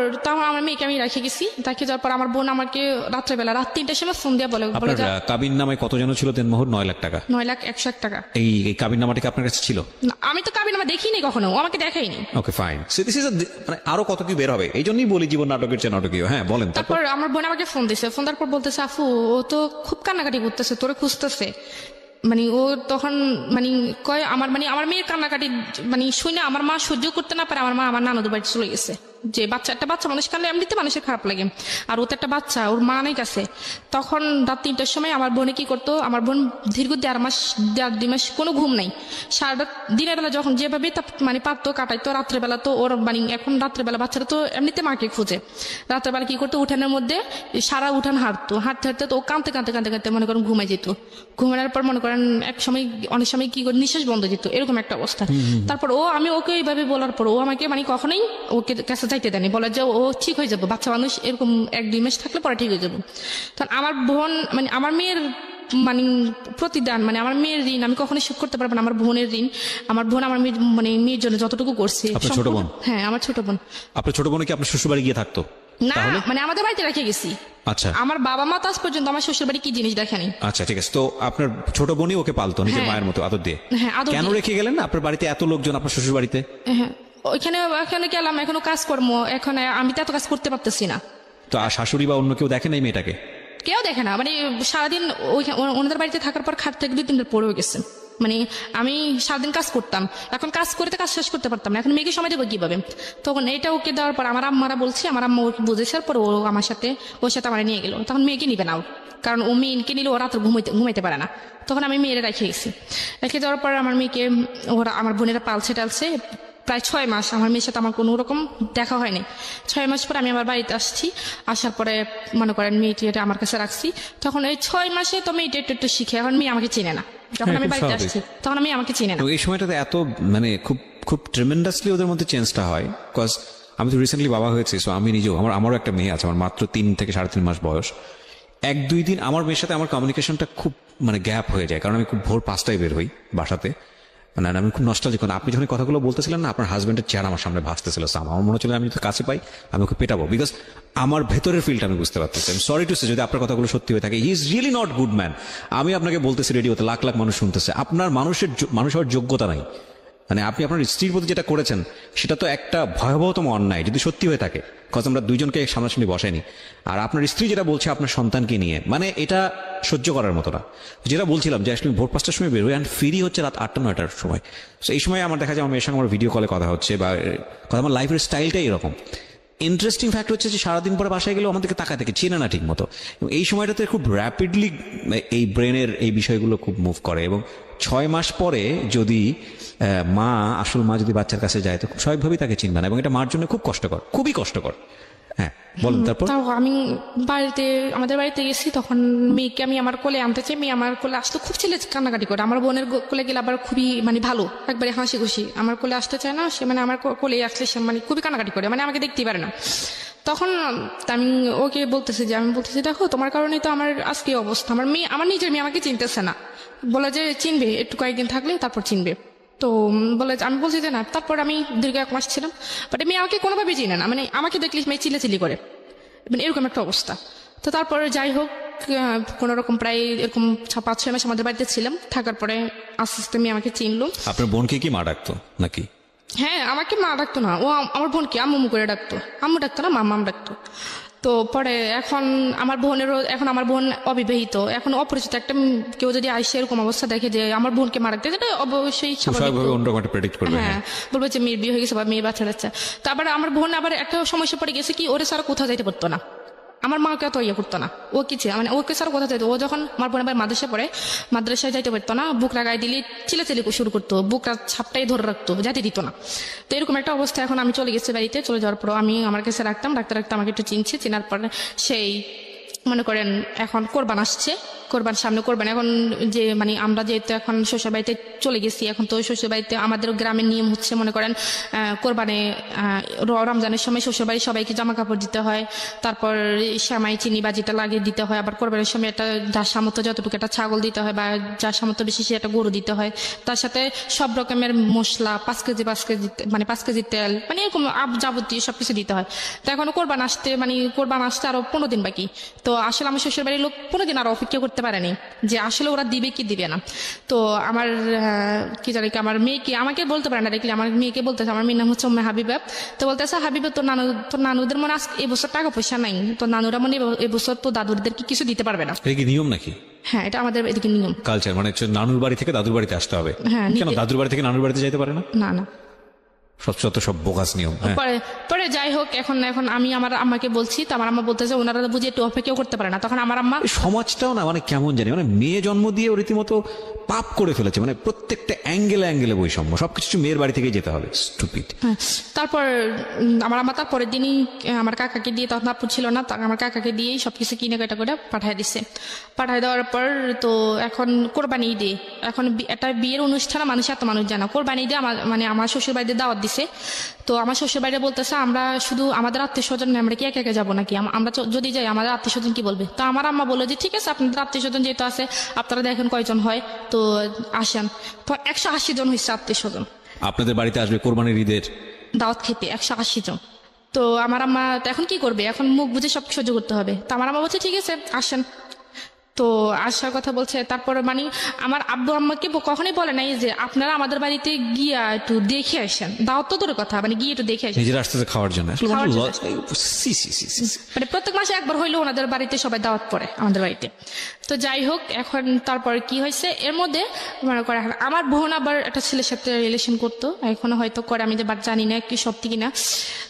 আমার মেয়েকে আমি রেখে গেছি। রেখে যাওয়ার পর আমার বোন আমাকে রাত্রেবেলা রাত 3টার সময় ফোন দিয়ে বলে আপনার কাবিন নামায় কত যেন ছিল দেনমোহর? 9 লাখ টাকা। 9,01,01 টাকা। এই কাবিন নামাটা কি আপনার কাছে ছিল? না, আমি তো কাবিন নামা দেখিনি কখনো, ও আমাকে দেখাইনি। Okay fine. Fine. So this is মানে আরো কত কি বের হবে, এই জন্যই বলি জীবন নাটকের চেয়ে নাটকীয়। হ্যাঁ বলেন। তারপর আমার বোন আমাকে ফোন দিছে, ফোন দেওয়ার পর বলতেছে আফু ও তো খুব কান্নাকাটি করতেছে, তোরে খুঁজতেছে। মানে ও তখন মানে কয় আমার মানে আমার মেয়ের কান্নাকাটি মানে শুনে আমার মা সহ্য করতে না পারে আমার মা আমার নানুদের বাড়ি চলে গেছে। যে একটা বাচ্চা মানুষ কান্না এমনিতে মানুষের খারাপ লাগে, আর ও তো একটা বাচ্চা, ওর মা নেই কাছে। তখন রাত 3টার সময় আমার বোনে কি করতো, আমার বোন দীর্ঘ 1.5 মাস কোনো ঘুম নাই। সারা দিনের বেলা যখন যেভাবে মানে পারতো কাটাইতো, রাত্রেবেলা তো ওর মানে এখন রাত্রেবেলা বাচ্চারা তো এমনিতে মাকে খুঁজে, রাত্রেবেলা কি করতো উঠানের মধ্যে সারা উঠান হাঁটতো, হাঁটতে হাঁটতে তো ও কাঁদতে কাঁদতে কাঁদতে কাঁদতে মনে করেন ঘুমাই যেত। ঘুমানোর পর মনে করেন এক সময় অনেক সময় কি করে নিঃশ্বাস বন্ধ যেত, এরকম একটা অবস্থা। তারপর আমি ওকে এইভাবে বলার পর ও আমাকে মানে কখনোই ওকে কাছে যাইতে দেয়নি, বলে যে ও ঠিক হয়ে যাবো, বাচ্চা মানুষ এরকম 1-2 মাস থাকলে পরে ঠিক হয়ে যাবো। তখন আমার বোন মানে আমার মেয়ের মানে প্রতিদান মানে আমার মেয়ের ঋণ আমি কখনোই শোধ করতে পারবো না। আমার বোনের ঋণ, আমার বোন আমার মানে মেয়ের জন্য যতটুকু করছে। আপনার ছোট বোন? হ্যাঁ আমার ছোট বোন। আপনার ছোট বোন কি আপনার শ্বশুর বাড়ি গিয়ে থাকতো? না মানে আমাদের বাড়িতে রেখে গেছি। আচ্ছা, আমার বাবা মা তো আজ পর্যন্ত আমার শ্বশুর বাড়ি কি জিনিস দেখেনি। আচ্ছা ঠিক আছে। তো আপনার ছোট বোনই ওকে পালতো নিজের হ্যাঁ। মায়ের মতো আদর দিয়ে? হ্যাঁ, আদর কেন দিয়ে। রেখে গেলেন আপনার বাড়িতে এত লোকজন, আপনার শ্বশুর বাড়িতে? হ্যাঁ ওইখানে এখানে গেলাম, এখনো কাজকর্ম, এখন আমি তো এত কাজ করতে পারতেছি না। তো আর শাশুড়ি বা অন্য কেউ দেখে নাই মেয়েটাকে? কেউ দেখে না, মানে সারাদিন ওনাদের বাড়িতে থাকার পর খাট থেকে 2-3 দিন পড়েও গেছে। মানে আমি সারাদিন কাজ করতাম, এখন কাজ করতে কাজ শেষ করতে পারতাম না, এখন মেয়েকে সময় দেবো কিভাবে। তখন এটা ওকে দেওয়ার পর আমার আম্মারা বলছি, আমার আম্মা ওকে বুঝেছে, পর ও আমার সাথে ওর সাথে আমার নিয়ে গেল। তখন মেয়েকে নিবে না, কারণ ও মেয়েকে নিলে ও রাত্রে ঘুমাইতে পারে না। তখন আমি মেয়েরা রেখে গেছি। রেখে যাওয়ার পর আমার মেয়েকে ওরা আমার বোনেরা পালছে টালছে প্রায় 6 মাস। আমার মেয়ের সাথে আমার কোনো রকম দেখা হয়নি। 6 মাস পর আমি আমার বাড়িতে আসছি, আসার পরে মনে করেন মেয়েটি এটা আমার কাছে রাখছি। তখন এই 6 মাসে তো মেয়েটি একটু একটু শিখে, এখন মেয়ে আমাকে চিনে না। যখন হ্যাঁ, আমি খুব বাড়িতে স্বাভাবিক। আসছি তখন আমি আমাকে চিনে না। তো এই সময়টাতে এত মানে খুব খুব ট্রেমেন্ডাসলি ওদের মধ্যে চেঞ্জটা হয়। বিকজ আমি তো রিসেন্টলি বাবা হয়েছি, সো আমি নিজেও আমারও একটা মেয়ে আছে, আমার মাত্র 3 থেকে 3.5 মাস বয়স। 1-2 দিন আমার মেয়ের সাথে আমার কমিউনিকেশনটা খুব মানে গ্যাপ হয়ে যায়, কারণ আমি খুব ভোর 5টায় বের হই বাসাতে। মানে আমি খুব নস্টালজিক। আপনি যখন কথাগুলো বলতেছিলেন না, আপনার হাজবেন্ডের চেহারা আমার সামনে ভাসতেছিল। আমার মনে হচ্ছিল আমি যদি কাছে পাই আমি ওকে পেটাবো, বিকজ আমার ভেতরের ফিলটা আমি বুঝতে পারতেছি। সরি টু সে যদি আপনার কথাগুলো সত্যি হয়ে থাকে, he is really not good man. আমি আপনাকে বলতেছি রেডিওতে লাখ লাখ মানুষ শুনতেছে, আপনার মানুষ হওয়ার যোগ্যতা নাই। মানে আপনি আপনার স্ত্রীর প্রতি যেটা করেছেন সেটা তো একটা ভয়াবহতম অন্যায় যদি সত্যি হয়ে থাকে, কজ আমরা দুইজনকে সামনাসামনি বসাইনি। আর আপনার স্ত্রী যেটা বলছে আপনার সন্তানকে নিয়ে, মানে এটা সহ্য করার মতো না। যেটা বলছিলাম যে আসলে ভোর 5টার সময় বেরোয়, অ্যান্ড ফিরি হচ্ছে রাত 8টা-9টার সময়। তো এই সময় আমার দেখা যায় আমার মেয়ের সঙ্গে আমার ভিডিও কলে কথা হচ্ছে, বা কথা আমার লাইফের স্টাইলটাই এরকম। ইন্টারেস্টিং ফ্যাক্ট হচ্ছে যে সারাদিন পরে বাসায় গেলেও আমাদেরকে তাকায় থেকে চেনে না ঠিক মতো। এবং এই সময়টাতে খুব র্যাপিডলি এই ব্রেনের এই বিষয়গুলো খুব মুভ করে। এবং 6 মাস পরে যদি মা আসল মা যদি বাচ্চার কাছে যায় তো খুব স্বাভাবিকভাবেই তাকে চিনবে না, এবং এটা মার জন্য খুব কষ্টকর, খুবই কষ্টকর। হ্যাঁ বলুন। তারপর তাও আমি আমাদের বাড়িতে গেছি, তখন মেয়েকে আমি আমার কোলে আনতে চাই, মেয়ে আমার কোলে আসতে খুব ছেলে কান্নাকাটি করে। আমার বোনের কোলে গেলে আবার খুবই মানে ভালো, একবারে হাসি খুশি। আমার কোলে আসতে চায় না সে, মানে আমার কোলে আসলে সে মানে খুবই কান্নাকাটি করে, মানে আমাকে দেখতেই পারে না। তখন আমি ওকে বলতেছি যে দেখো তোমার কারণেই তো আমার আজকে এই অবস্থা। আমার নিজের মেয়ে আমাকে চিনতেছে না, বলে যে চিনবে একটু কয়েকদিন থাকলে তারপর চিনবে। তো বলে আমি বলছি যে না। তারপর আমি দীর্ঘ 1 মাস ছিলাম, বাট মেয়ে আমাকে কোনোভাবে চিনে না, মানে আমাকে দেখলে মেয়ে চিল্লাচিল্লি করে, মানে এরকম একটা অবস্থা। তো তারপরে যাই হোক কোনো রকম প্রায় এরকম 5-6 মাস আমাদের বাড়িতে ছিলাম, থাকার পরে আস্তে আস্তে মেয়ে আমাকে চিনলো। আপনার বোনকে কি মা ডাকতো নাকি? হ্যাঁ আমাকে মা ডাকতো না, ও আমার বোনকে আম্মু করে ডাকতো। আম্মু ডাকতো না, মাম্মাম ডাকতো। তো পরে এখন আমার বোন অবিবাহিত, এখন অপরিচিত একটা কেউ যদি আইসে এরকম অবস্থা দেখে যে আমার বোনকে মারা দিতে, এটা অবশ্যই স্বাভাবিক। অন্যরকম একটা প্রেডিক্ট করবে। হ্যাঁ বলবো যে মেয়ের বিয়ে হয়ে গেছে বা মেয়ে বাচ্চা যাচ্ছে। তারপরে আমার বোন আবার একটা সমস্যা পড়ে গেছে কি, ওরে ছাড়া কোথাও যাইতে পারতো না, আমার মাকে এত ইয়ে করতো না। ও কিছু মানে ওকে ছাড়া কোথাও যাইতো, ও যখন আমার বোন আবার মাদ্রাসায় পড়ে, মাদ্রাসায় যাইতে পারতো না, বুকরা গায়ে দিলে চিলাচিলি শুরু করতো, বুকরা ছাপটাই ধরে রাখতো, যাইতে দিত না। তো এরকম একটা অবস্থা। এখন আমি চলে গেছি বাড়িতে, চলে যাওয়ার পর আমি আমার কাছে রাখতে রাখতে আমাকে একটু চিনছে, চেনার পর সেই মনে করেন এখন কোরবান আসছে, সামনে কোরবান। এখন যে মানে আমরা যেহেতু এখন শ্বশুর বাড়িতে চলে গেছি, এখন তো শ্বশুর বাড়িতে আমাদের গ্রামের নিয়ম হচ্ছে মনে করেন কোরবানে রমজানের সময় শ্বশুর বাড়ি সবাইকে জামা কাপড় দিতে হয়, তারপর সেমাই চিনি বাজিটা লাগিয়ে দিতে হয়, আবার কোরবানের সময় একটা যার সামর্থ্য যতটুকু একটা ছাগল দিতে হয়, বা যার সামর্থ্য বেশি সে একটা গরু দিতে হয়, তার সাথে সব রকমের মশলা 5 কেজি মানে 5 কেজি তেল, মানে এরকম যাবতীয় সবকিছু দিতে হয়। তো এখন কোরবান আসতে আরো 15 দিন বাকি। তো আসলে আমার শ্বশুর বাড়ির লোক কোনোদিন আর অপেক্ষা করতে পারেনি যে আসলে ওরা দিবে কি দিবে না। তো আমার কি জানি কি আমার মেয়েকে আমাকে বলতে পারে না, দেখলে আমার মেয়েকে বলতেছে, আমার মেয়ের নাম হচ্ছে উম্মে হাবিবা। তো বলতেছে হাবিবা তোর নানুদের মনে আজ এবছর টাকা পয়সা নাই, তো নানুরা মনে এবছর তো দাদুদেরকে কিছু দিতে পারবে না। এটা কি নিয়ম নাকি? হ্যাঁ, এটা আমাদের এদিকে নিয়ম। কালচার মানে হচ্ছে নানুর বাড়ি থেকে দাদুর বাড়িতে আসতে হবে। হ্যাঁ, কেন দাদুর বাড়ি থেকে নানুর বাড়িতে যাইতে পারে না? না না, সব বোগাস নিয়ম। হ্যাঁ, পরে পরে যাই হোক, এখন এখন আমি আমার আম্মাকে বলছি, তো আমার আম্মা বলতেছে ওনারা বুঝে একটু অপেক্ষাও করতে পারে না। তখন আমার আম্মা এই সমাজটাও না মানে কেমন জানি, মানে মেয়ে জন্ম দিয়ে ও রীতিমতো পাপ করে ফেলেছে, মানে প্রত্যেকটা অ্যাঙ্গেলে বৈষম্য, সবকিছু মেয়ের বাড়ি থেকেই যেতে হবে। স্টুপিড। হ্যাঁ, তারপর আমার আম্মা তারপরের দিনই আমার কাকাকে দিয়ে, তখন আপু ছিল না, আমার কাকাকে দিয়েই সবকিছু কিনে কাটা করে পাঠায় দিছে। পাঠায় দেওয়ার পর তো এখন কোরবানি ঈদে, এখন একটা বিয়ের অনুষ্ঠানে মানুষ এত মানুষ জানা, কোরবানি ঈদে আমার শ্বশুর বাড়িতে দাওয়াত দিছে। তো আমার শ্বশুর বাড়িতে বলতেছে আমরা শুধু আমাদের আত্মীয় স্বজন, আমরা কি একা একা যাবো নাকি, আমরা যদি যাই আমাদের আত্মীয় স্বজন কি বলবে। তো আমার আম্মা বললো যে ঠিক আছে, আপনাদের আত্মীয় স্বজন যেহেতু আছে, আপনারা দেখেন কয়জন হয়, তো আসেন। তো 180 জন হয়েছে আত্মীয় স্বজন আপনাদের বাড়িতে আসবে কোরবানির ঈদের দাওয়াত খেতে, 180 জন। তো আমার আম্মা তো এখন কি করবে, এখন মুখ বুঝে সব সহ্য করতে হবে। তো আমার আম্মা বলছে ঠিক আছে আসেন। তো আসার কথা বলছে, তারপরে মানে আমার আব্বু আম্মাকে কখনোই বলে নাই যে আপনারা আমাদের বাড়িতে গিয়া একটু দেখে আসেন, দাওয়াত তো দূরের কথা, মানে গিয়ে একটু দেখে আসেন নিজের আসতে খাওয়ার জন্য। আসলে খাওয়ার মানুষ জন্য। See, see, see, see, see. মানে প্রত্যেক মাসে একবার হইলেও ওনাদের বাড়িতে সবাই দাওয়াত পড়ে আমাদের বাড়িতে। তো যাই হোক, এখন তারপর কি হয়েছে এর মধ্যে মনে করে এখন আমার বোন আবার একটা ছেলের সাথে রিলেশন করতো, এখনো হয়তো করে, আমি যে বাট জানি না কি সত্যি কিনা।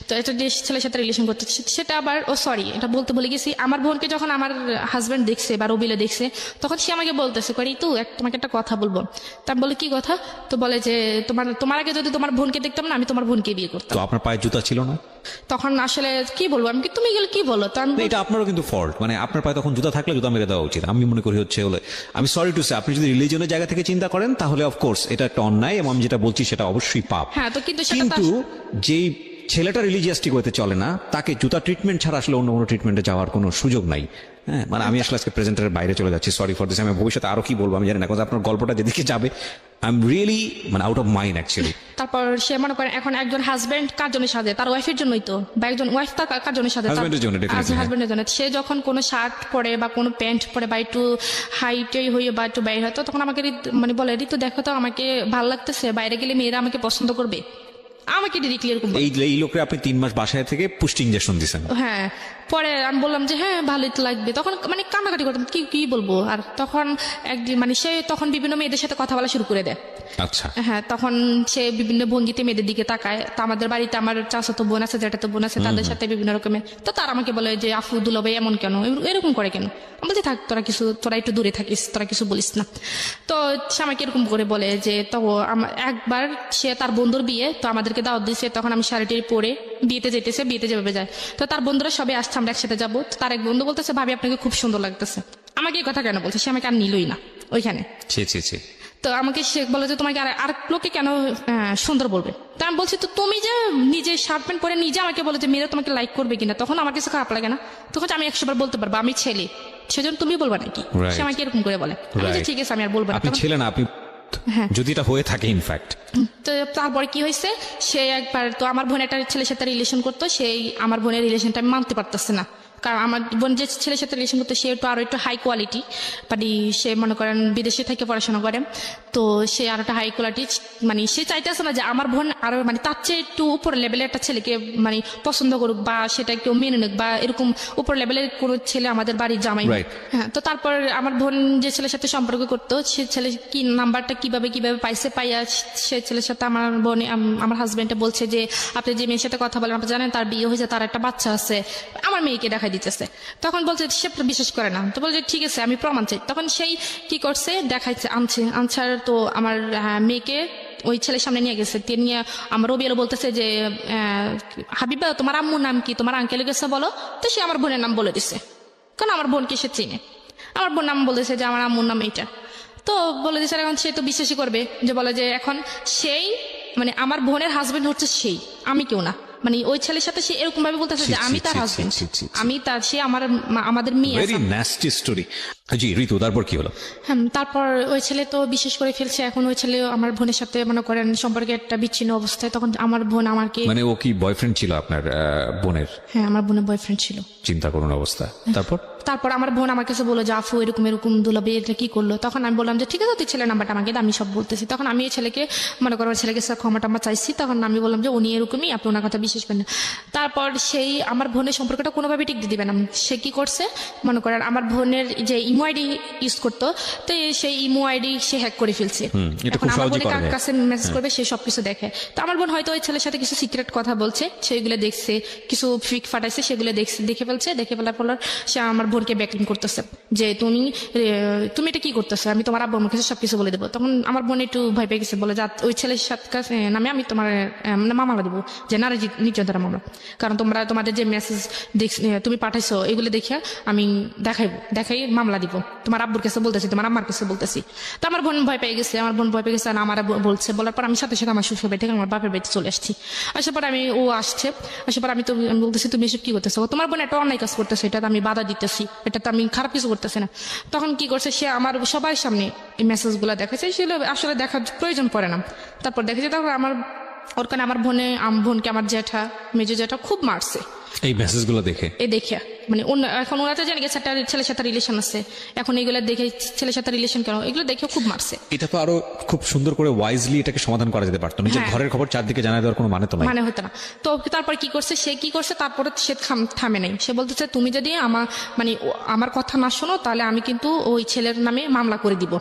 তো একটা ছেলের সাথে রিলেশন করতো, সেটা আবার সরি এটা বলতে ভুলে গেছি, আমার বোনকে যখন আমার হাজব্যান্ড দেখছে বা রবিলে দেখছে, তখন সে আমাকে বলতেছে করি তো তোমাকে একটা কথা বলবো। তা আমি বলি কি কথা? তো বলে যে তোমার আগে যদি তোমার বোনকে দেখতাম না, আমি তোমার বোনকে বিয়ে করতাম। তো আপনার পায়ে জুতা ছিল না? তখন আসলে কি বলবো আমি, তুমি গেলে কি বলো, তো আমি না, এটা আপনারও কিন্তু ফল্ট, মানে আপনার পায়ে তখন জুতা থাকলে জুতা মেরে দেওয়া উচিত। আমি মনে করি হচ্ছে হলে, আমি সরি টু সে, আপনি যদি রিলিজনের জায়গা থেকে চিন্তা করেন তাহলে অফকোর্স এটা একটা অন্যায়, এবং আমি যেটা বলছি সেটা অবশ্যই পাপ। হ্যাঁ, তো কিন্তু সেটা কিন্তু যেই ছেলেটা রিলিজিয়াসটিক হতে চলে না, তাকে জুতা ট্রিটমেন্ট ছাড়া আসলে অন্য কোনো ট্রিটমেন্টে যাওয়ার কোনো সুযোগ নাই। হ্যাঁ, মানে আমি আসলে আজকে প্রেজেন্টারের বাইরে চলে যাচ্ছি, সরি ফর দিস। আমি ভবিষ্যতে আরো কি বলবো আমি জানি না, কারণ আপনার গল্পটা যেদিকে যাবে আই এম রিয়েলি মানে আউট অফ মাইন্ড অ্যাকচুয়ালি। তারপর সে মনে করেন এখন একজন হাজবেন্ড কার জন্য সাজে, তার ওয়াইফের জন্যই তো, বা একজন ওয়াইফ তার কার জন্য সাজে, Husband এর জন্য, definitely, হ্যাঁ। হাজবেন্ডের জন্য। সে যখন কোনো শার্ট পরে বা কোনো প্যান্ট পরে বা একটু হাইটই হয়ে বা একটু বাইরে হয়, তো তখন আমাকে মানে বলে ঋতু দেখো তো আমাকে ভালো লাগতেছে, বাইরে গেলে মেয়েরা আমাকে পছন্দ করবে, আমাকে ডিরেক্টলি এরকম বলে। এই লোকরে আপনি 3 মাস বাসায় থেকে পুষ্টি ইনজেকশন দিয়েছেন। হ্যাঁ, পরে আমি বললাম যে হ্যাঁ ভালোই তো লাগবে, তখন মানে কান্নাকাটি করতাম, কি বলবো। আর তখন একদিন মানে সে তখন বিভিন্ন মেয়েদের সাথে কথা বলা শুরু করে দেয়। আচ্ছা, হ্যাঁ, তখন সে বিভিন্ন ভঙ্গিতে মেয়েদের দিকে তাকায়। তো আমাদের বাড়িতে আমার চাচাতো বোন আছে, যেটাতো বোন আছে, তাদের সাথে বিভিন্ন রকমের, তো তারা আমাকে বলে যে আফু দুলাভাই এমন কেন, এরকম করে কেন। আমি বলছি থাক তোরা একটু দূরে থাকিস, তোরা কিছু বলিস না। তো সে আমাকে এরকম করে বলে যে, তো একবার সে তার বন্ধুর বিয়ে, তো আমাদেরকে দাওয়াত দিয়েছে, তখন আমি শাড়িটি পরে বিয়েতে যেভাবে যায়, তো তার বন্ধুরা সবাই আসছে, আমরা একসাথে যাবো। তো তার এক বন্ধু বলতেছে ভাবি আপনাকে খুব সুন্দর লাগতেছে। আমাকে এই কথা কেন বলছে, সে আমাকে আর নিলই না ওইখানে। ছি। তো আমাকে সে বলে যে তোমাকে আর লোকে কেন সুন্দর বলবে। তা আমি বলছি তো তুমি যে নিজে শার্ট প্যান্ট পরে নিজে আমাকে বলে যে মেয়েরা তোমাকে লাইক করবে কিনা, তখন আমার কাছে খারাপ লাগে না? তখন আমি 100 বার বলতে পারবো আমি ছেলে, সেজন্য তুমি বলবা নাকি? Right. সে আমাকে এরকম করে বলে। আমি বলছি, ঠিক আছে আমি আর বলবো না। আপনি তখন- ছিলেন আপনি, হ্যাঁ। যদি এটা হয়ে থাকে ইনফ্যাক্ট। তো তারপরে কি হয়েছে, সে একবার তো আমার বোন একটা ছেলের সাথে রিলেশন করতো, সেই আমার বোনের রিলেশনটা আমি মানতে পারতেছে না, কারণ আমার বোন যে ছেলের সাথে রিলেশন করতো সে একটু আরো একটু হাই কোয়ালিটি, মানে সে মনে করেন বিদেশে থেকে পড়াশোনা করে, তো সে আরো একটা হাই কোয়ালিটি, মানে সে চাইতেছে না যে আমার বোন আরো মানে তার চেয়ে একটু উপর লেভেলের একটা ছেলেকে মানে পছন্দ করুক বা সেটা কেউ মেনে নিক, বা এরকম উপর লেভেলের কোনো ছেলে আমাদের বাড়ির জামাই। Right. হ্যাঁ, তো তারপর আমার বোন যে ছেলের সাথে সম্পর্ক করতো, সে ছেলে কি নাম্বারটা কিভাবে পাইছে, পাইয়া সে ছেলের সাথে আমার বোন আমার হাজবেন্ডে বলছে যে আপনি যে মেয়ের সাথে কথা বলেন আপনি জানেন তার বিয়ে হয়েছে, তার একটা বাচ্চা আছে, আমার মেয়েকে দেখাই দিতেছে। তখন বলছে সে বিশ্বাস করে না, তো বলছে ঠিক আছে আমি প্রমাণ চাই। তখন সেই কি করছে, দেখাইছে, আনছার তো আমার মেয়েকে ওই ছেলের সামনে নিয়ে গেছে, নিয়ে আমার রবিআলো বলতেছে যে হাবিবা তোমার আম্মুর নাম কি, তোমার আঙ্কেলের কাছে বলো। তো সে আমার বোনের নাম বলে দিছে, কারণ আমার বোনকে সে চিনে। আমার বোন নাম বলেছে যে আমার আম্মুর নাম এইটা, তো বলে দিচ্ছে। এখন সে তো বিশ্বাসই করবে, যে বলে যে এখন সেই মানে আমার বোনের হাজবেন্ড হচ্ছে সেই, আমি কেউ না। মানে ওই ছেলের সাথে সে এরকম ভাবে বলতেছে যে আমি তার হাজবেন্ড, আমি তার, সে আমাদের মেয়ে। Very nasty story. জি ঋতু, তারপর কি হলো? হ্যাঁ, তারপর ওই ছেলে তো বিশেষ করে ফেলছে। এখন ওই ছেলে আমার বোনের সাথে মনে করেন সম্পর্কে একটা বিচ্ছিন্ন অবস্থায়, তখন আমার বোন আমাকে, মানে ও কি বয়ফ্রেন্ড ছিল আপনার বোনের? হ্যাঁ আমার বোনের বয়ফ্রেন্ড ছিল। চিন্তা করুন অবস্থা। তারপর তারপর আমার বোন আমার কাছে বললো যে আফু এরকম এরকম দুলাবে এটা কি করলো, তখন আমি বললাম যে ঠিক আছে তুই ছেলের নাম্বারটা আমাকে দে, আমি সব বলতেছি। তখন আমি এই ছেলেকে মনে করো ছেলেকে ক্ষমা টমা চাইছি, তখন আমি বললাম যে উনি এরকমই, আপনি ওনার কথা বিশ্বাস করেন না। তারপর সেই আমার বোনের সম্পর্কটা কোনোভাবে টিকতে দিবে না। সে কি করছে মনে করেন আমার বোনের যে ইমো আইডি ইউজ করতো, তো সেই ইমো আইডি সে হ্যাক করে ফেলছে। এটা এখন খুব আমার সহজেই বোনে করা কার যায়। কাছে মেসেজ করবে সে সবকিছু দেখে। তো আমার বোন হয়তো ওই ছেলের সাথে কিছু সিক্রেট কথা বলছে, সেইগুলো দেখছে, কিছু ফিক ফাটাইছে, সেগুলো দেখছে, দেখে ফেলছে। দেখে ফেলার পর সে আমার বোনকে ব্যাকলিং করতেছে যে তুমি এটা কি করতেছো, আমি তোমার আব্বুর কাছে সবকিছু বলে দেবো। তখন আমার বোন একটু ভয় পেয়ে গেছে, বলে যা ওই ছেলের সাথে নামে আমি তোমার মামলা দেবো, যে নারী নির্যাতনের মামলা। কারণ তোমাদের যে মেসেজ তুমি পাঠাইছো এগুলো দেখে আমি দেখাই মামলা দিব, তোমার আব্বুর কাছে বলতেছি, তোমার আম্মার কাছে বলতেছি। তো আমার বোন ভয় পেয়ে গেছে, আমার বোন ভয় পেয়ে গেছে, আর আমার বলছে। বলার পর আমি সাথে সাথে আমার শ্বশুর বাড়ি থেকে আমার বাপের বাড়িতে চলে আসছি। আসার পর ও আসছে, আসার পর আমি বলতেছি তুমি এসব কি করতেছো, তোমার বোন একটা অন্যায় কাজ করতেছে, এটা আমি বাধা দিতেছি, এটা তো আমি খারাপ কিছু করতেছি না। তখন কি করছে সে আমার সবার সামনে এই মেসেজগুলো দেখাচ্ছে, সেগুলো আসলে দেখার প্রয়োজন পড়ে না। তারপর দেখেছে, তারপর ওর কারণে আমার বোনকে আমার জ্যাঠা মেজো জ্যাঠা খুব মারছে এই মেসেজগুলো দেখে। দেখে মানে এখন ওরা তো জানি গেছে একটা ছেলের সাথে রিলেশন আছে, এখন এগুলো দেখে ছেলের সাথে রিলেশন কেন, এগুলো দেখে খুব মারছে। এটা তো আরো খুব সুন্দর করে ওয়াইজলি এটাকে সমাধান করা যেতে পারতো। নিজের হ্যাঁ। ঘরের খবর চারদিকে জানাই দেওয়ার কোনো মানে তো নাই। মানে হতো না। তো তারপর কি করছে তারপরে সে থামে নাই। সে বলতেছে তুমি যদি আমার কথা না শোনো তাহলে আমি কিন্তু ওই ছেলের নামে মামলা করে দিব,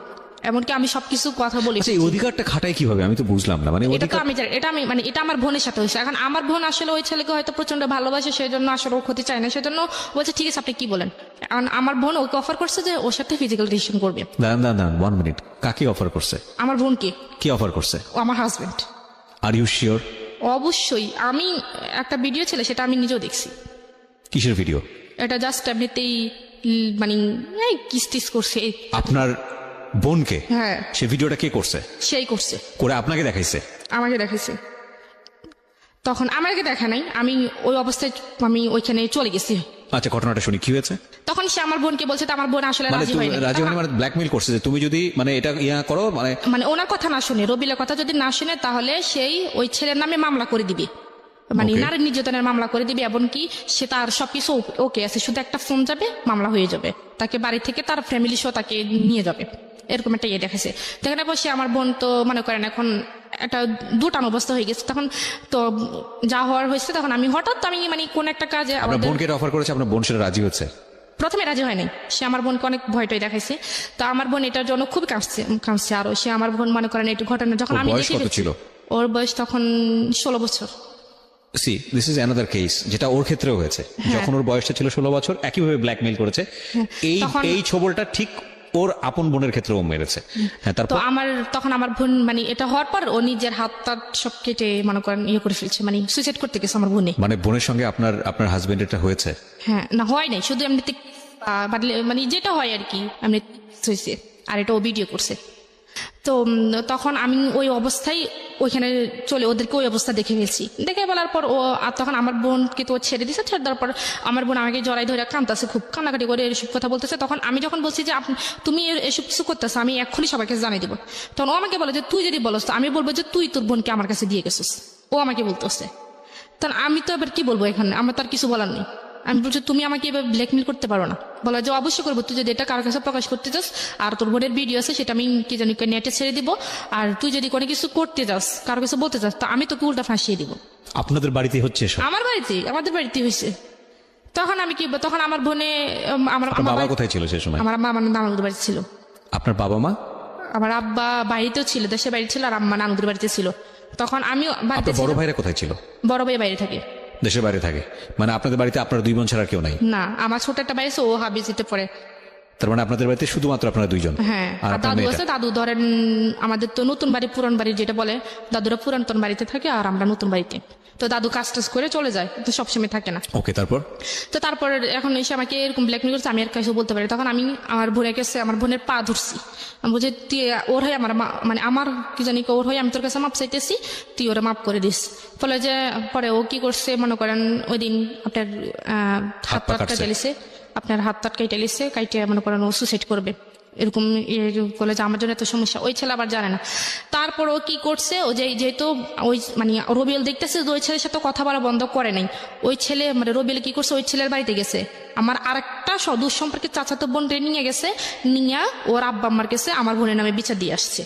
এমনকি আমি সবকিছু কথা বলি। আচ্ছা, এই অধিকারটা খাটাই কিভাবে আমি তো বুঝলাম না। মানে এটা তো আমি জানি, এটা আমার বোনের সাথে হয়েছে। এখন আমার বোন আসলে ওই ছেলেকে হয়তো প্রচন্ড ভালোবাসে, সেই জন্য আসলে ও ক্ষতি চায় না, সেজন্য বলছে ঠিক আছে আপনি কি বলেন। আমার বোন ওকে অফার করছে যে ওর সাথে ফিজিক্যাল রিলেশন করবে। দাঁড়ান 1 মিনিট, কাকে অফার করছে? আমার বোনকে। কি অফার করছে? ও আমার হাজবেন্ড। Are you sure? অবশ্যই, আমি একটা ভিডিও ছিল সেটা আমি নিজেও দেখছি। কিসের ভিডিও? এটা জাস্ট এমনিতেই কিস টিস করছে। আপনার বোনকে? হ্যাঁ। সে ভিডিওটা কে করছে? সেই করছে, করে আপনাকে দেখাইছে? আমাকে দেখাইছে। তখন আমাকে দেখা নাই, আমি ওই অবস্থায় আমি ওইখানে চলে গেছি। আচ্ছা, ঘটনাটা শুনি, কি হয়েছে? তখন সে আমার বোনকে বলছে, তো আমার বোন আসলে মানে রাজি হয়নি। রাজি হয়নি মানে ব্ল্যাকমেইল করছে যে তুমি যদি এটা করো মানে ওনার কথা না শুনে, রবিলের কথা যদি না শুনে তাহলে সেই ওই ছেলের নামে মামলা করে দিবে, Okay. নারী নির্যাতনের মামলা করে দিবে। এমনকি সে তার সবকিছু ওকে আছে, শুধু একটা ফোন যাবে, মামলা হয়ে যাবে, তাকে বাড়ি থেকে তার ফ্যামিলি সহ তাকে নিয়ে যাবে, এরকম একটা দেখেছে। সেখানে বসে আমার বোন তো মনে করেন এখন একটা দুটান অবস্থা হয়ে গেছে। তখন তো যা হওয়ার হয়েছে, তখন আমি হঠাৎ কোন একটা কাজে আপনার বোনকে অফার করেছে, আপনার বোন সেটা রাজি হচ্ছে? প্রথমে রাজি হয় নাই, সে আমার বোনকে অনেক ভয়টাই দেখাইছে। তো আমার বোন এটার জন্য খুব কাঁদছে আরো। সে আমার বোন মনে করেন একটু ঘটনা যখন আমি বয়স দেখে কত ফেলছি, ছিল? ওর বয়স তখন 16 বছর। C this is another case, যেটা ওর ক্ষেত্রেও হয়েছে। যখন ওর বয়সটা ছিল 16 বছর, একইভাবে ব্ল্যাকমেইল করেছে। এই ছবলটা ঠিক ওর আপন বোনের ক্ষেত্রেও মেরেছে। হ্যাঁ, তো তারপর তখন আমার বোন এটা হওয়ার পর ও নিজের হাত টাত সব কেটে মনে করেন করে ফেলছে, সুইসাইড করতে গেছে আমার বোনে। বোনের সঙ্গে আপনার হাজবেন্ড এটা হয়েছে? হ্যাঁ, না হয় নাই, শুধু এমনিতে যেটা হয় আর কি এমনি হয়েছে। আর এটা ও ভিডিও করছে। তো তখন আমি ওই অবস্থায় ওইখানে চলে ওদেরকে ওই অবস্থা দেখে ফেলছি। দেখে ফেলার পর আর তখন আমার বোনকে তো ছেড়ে দিছে। ছেড়ে দেওয়ার পর আমার বোন আমাকে জড়াই ধরে কাঁদতেছে, খুব কান্নাকাটি করে এসব কথা বলতেছে। তখন আমি যখন বলছি যে তুমি এসব কিছু করতেছো, আমি এক্ষুনি সবাইকে জানিয়ে দেবো, তখন ও আমাকে বলে যে তুই যদি বলস, আমি বলবো যে তুই তোর বোনকে আমার কাছে দিয়ে গেছিস। ও আমাকে বলতেছে, তখন আমি তো এবার কি বলবো, এখানে আমার তার কিছু বলার নেই। আমি বলছি তুমি আমাকে এবার ব্ল্যাকমেল করতে পারো না। বলা যে অবশ্যই করবো, তুই যদি এটা কারোর কাছে প্রকাশ করতে চাস, আর তোর বোনের ভিডিও আছে সেটা আমি কি জানি নেটে ছেড়ে দিব, আর তুই যদি কোনো কিছু করতে চাস, কারোর কাছে বলতে চাস, তা আমি তোকে উল্টা ফাঁসিয়ে দিব। আপনাদের বাড়িতে হচ্ছে এসব? আমাদের বাড়িতে হয়েছে। তখন আমি কি, তখন আমার বোনে আমার বাবা কোথায় ছিল সে সময়? আমার মা আমার নানুদের বাড়িতে ছিল। আপনার বাবা মা? আমার আব্বা বাড়িতেও ছিল, দেশের বাড়ি ছিল, আর আম্মা নানুদের বাড়িতে ছিল। তখন আমিও বাড়িতে। বড় ভাইরা কোথায় ছিল? বড় ভাই বাইরে থাকে। দেশের বাইরে থাকে? আপনাদের বাড়িতে আপনার 2 বোন ছাড়া কেউ নাই? না, আমার ছোট একটা ভাই আছে, ও হাবিজিতে পড়ে। তার আপনাদের বাড়িতে শুধুমাত্র আপনারা 2 জন? হ্যাঁ, আর দাদু আছে। দাদু ধরেন আমাদের তো নতুন বাড়ি পুরান বাড়ি যেটা বলে, দাদুরা পুরাতন বাড়িতে থাকে আর আমরা নতুন বাড়িতে। তো দাদু কাজ টাজ করে চলে যায়, তো সবসময় থাকে না। ওকে, তারপর? তো তারপর এখন এসে আমাকে এরকম ব্ল্যাকমেল করছে, আমি আর কাছে বলতে পারি। তখন আমি আমার বোনের কাছে আমার বোনের পা ধরছি। আমি বলছি তুই ওর হয় আমার কি জানি ওর হয়, আমি তোর কাছে মাপ চাইতেছি, তুই ওরা মাপ করে দিস। ফলে যে পরে ও কি করছে মনে করেন, ওই দিন আপনার হাত টাট কেটে লিছে, আপনার হাত টাট কেটে লিছে, কাইটে মনে করেন ও সুসাইড করবে। এরকম বলে যে আমার জন্য এত সমস্যা, ওই ছেলে আবার জানে না। তারপর ও কি করছে, ও যেহেতু ওই মানে রবিউল দেখতেছে যে ওই ছেলের সাথে কথা বলা বন্ধ করে নাই, ওই ছেলে মানে রবিউল কি করছে, ওই ছেলের বাড়িতে গেছে, আমার আরেকটা দূর সম্পর্কে চাচাতো বোন নিয়ে গেছে, নিয়ে ওর আব্বা আম্মার কাছে আমার বোনের নামে বিচার দিয়ে আসছে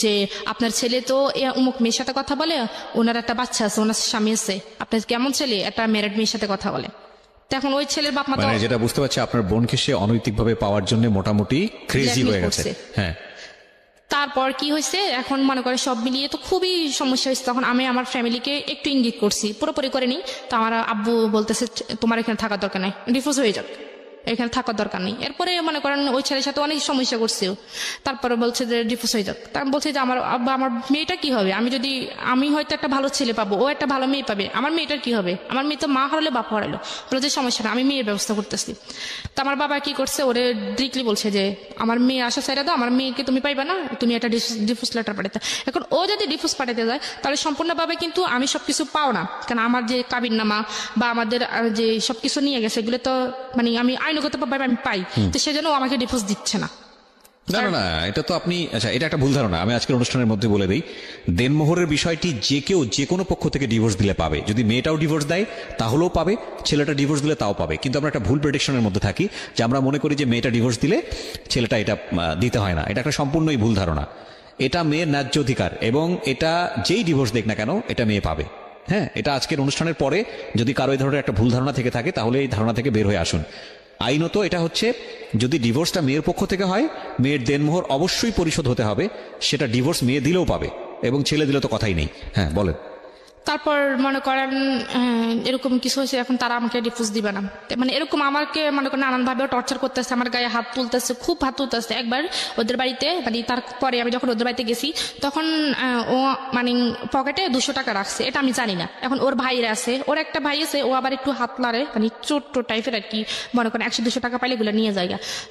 যে আপনার ছেলে তো অমুক মেয়ের সাথে কথা বলে, ওনার একটা বাচ্চা আছে, ওনার স্বামী আছে, আপনার কেমন ছেলে একটা ম্যারিড মেয়ের সাথে কথা বলে। তো এখন ওই ছেলের বাপ মা তো মানে যেটা বুঝতে পারছি আপনার বোনকে সে অনৈতিকভাবে পাওয়ার জন্য মোটামুটি ক্রেজি Blackmail হয়ে গেছে। করছে। হ্যাঁ, তারপর কি হয়েছে, এখন মনে করে সব মিলিয়ে তো খুবই সমস্যা হয়েছে। তখন আমি আমার ফ্যামিলিকে একটু ইঙ্গিত করছি, পুরোপুরি করিনি। তো আমার আব্বু বলতেছে তোমার এখানে থাকার দরকার নাই, ডিভোর্স হয়ে যাক, এখানে থাকার দরকার নেই। এরপরে মনে করেন ওই ছেলের সাথে অনেক সমস্যা করছে, তারপরে বলছে যে ডিভোর্স হয়ে যাক। তার বলছে যে আমার আব্বা আমার মেয়েটা কি হবে, আমি হয়তো একটা ভালো ছেলে পাবো, ও একটা ভালো মেয়ে পাবে, আমার মেয়েটার কি হবে, আমার মেয়ে তো মা হারালে বাপ হারালো, বলে যে সমস্যা না, আমি মেয়ের ব্যবস্থা করতেছি। তো আমার বাবা কি করছে, ওরে ডিরেক্টলি বলছে যে আমার মেয়ে আসা চাইরা দাও, আমার মেয়েকে তুমি পাইবা না, তুমি একটা ডিভোর্স লেটার পাঠাতে। এখন ও যদি ডিভোর্স পাঠাতে যায় তাহলে সম্পূর্ণভাবে কিন্তু আমি সবকিছু পাও না, কারণ আমার যে কাবিননামা বা আমাদের যে সবকিছু নিয়ে গেছে এগুলো তো মানে আমি আইনগতভাবে আমি পাই, তো সেজন্য ও আমাকে ডিভোর্স দিচ্ছে না। না না না, এটা তো আপনি, আচ্ছা এটা একটা ভুল ধারণা। আমি আজকের অনুষ্ঠানের মধ্যে বলে দিই, দেনমোহরের বিষয়টি যে কেউ যে কোনো পক্ষ থেকে ডিভোর্স দিলে পাবে। যদি মেয়েটাও ডিভোর্স দেয় তাহলেও পাবে, ছেলেটা ডিভোর্স দিলে তাও পাবে। কিন্তু আমরা একটা ভুল প্রেডিকশনের মধ্যে থাকি যে আমরা মনে করি যে মেয়েটা ডিভোর্স দিলে ছেলেটা এটা দিতে হয় না। এটা একটা সম্পূর্ণই ভুল ধারণা। এটা মেয়ের ন্যায্য অধিকার, এবং এটা যেই ডিভোর্স দেখ না কেন এটা মেয়ে পাবে। হ্যাঁ, এটা আজকের অনুষ্ঠানের পরে যদি কারো এই ধরনের একটা ভুল ধারণা থেকে থাকে তাহলে এই ধারণা থেকে বের হয়ে আসুন। আইনত এটা হচ্ছে, যদি ডিভোর্সটা মেয়ের পক্ষ থেকে হয়, মেয়ের দেনমোহর অবশ্যই পরিশোধ হতে হবে। সেটা ডিভোর্স মেয়ে দিলেও পাবে, এবং ছেলে দিলে তো কথাই নেই। হ্যাঁ বলেন। তারপর মনে করেন এরকম কিছু হয়েছে, এখন তারা আমাকে ডিভোর্স দিবে না, মানে এরকম আমাকে মনে করেন নানানভাবে টর্চার করতেছে, আমার গায়ে হাত তুলতেছে, খুব হাত তুলতেছে। একবার ওদের বাড়িতে মানে তারপরে আমি যখন ওদের বাড়িতে গেছি তখন ও মানে পকেটে 200 টাকা রাখছে, এটা আমি জানি না। এখন ওর ভাইরা আছে, ওর একটা ভাই আছে, ও আবার একটু হাত লাড়ে, মানে ছোট্ট টাইপের আর কি, মনে করেন 100-200 টাকা পাইলে এগুলো নিয়ে যায়।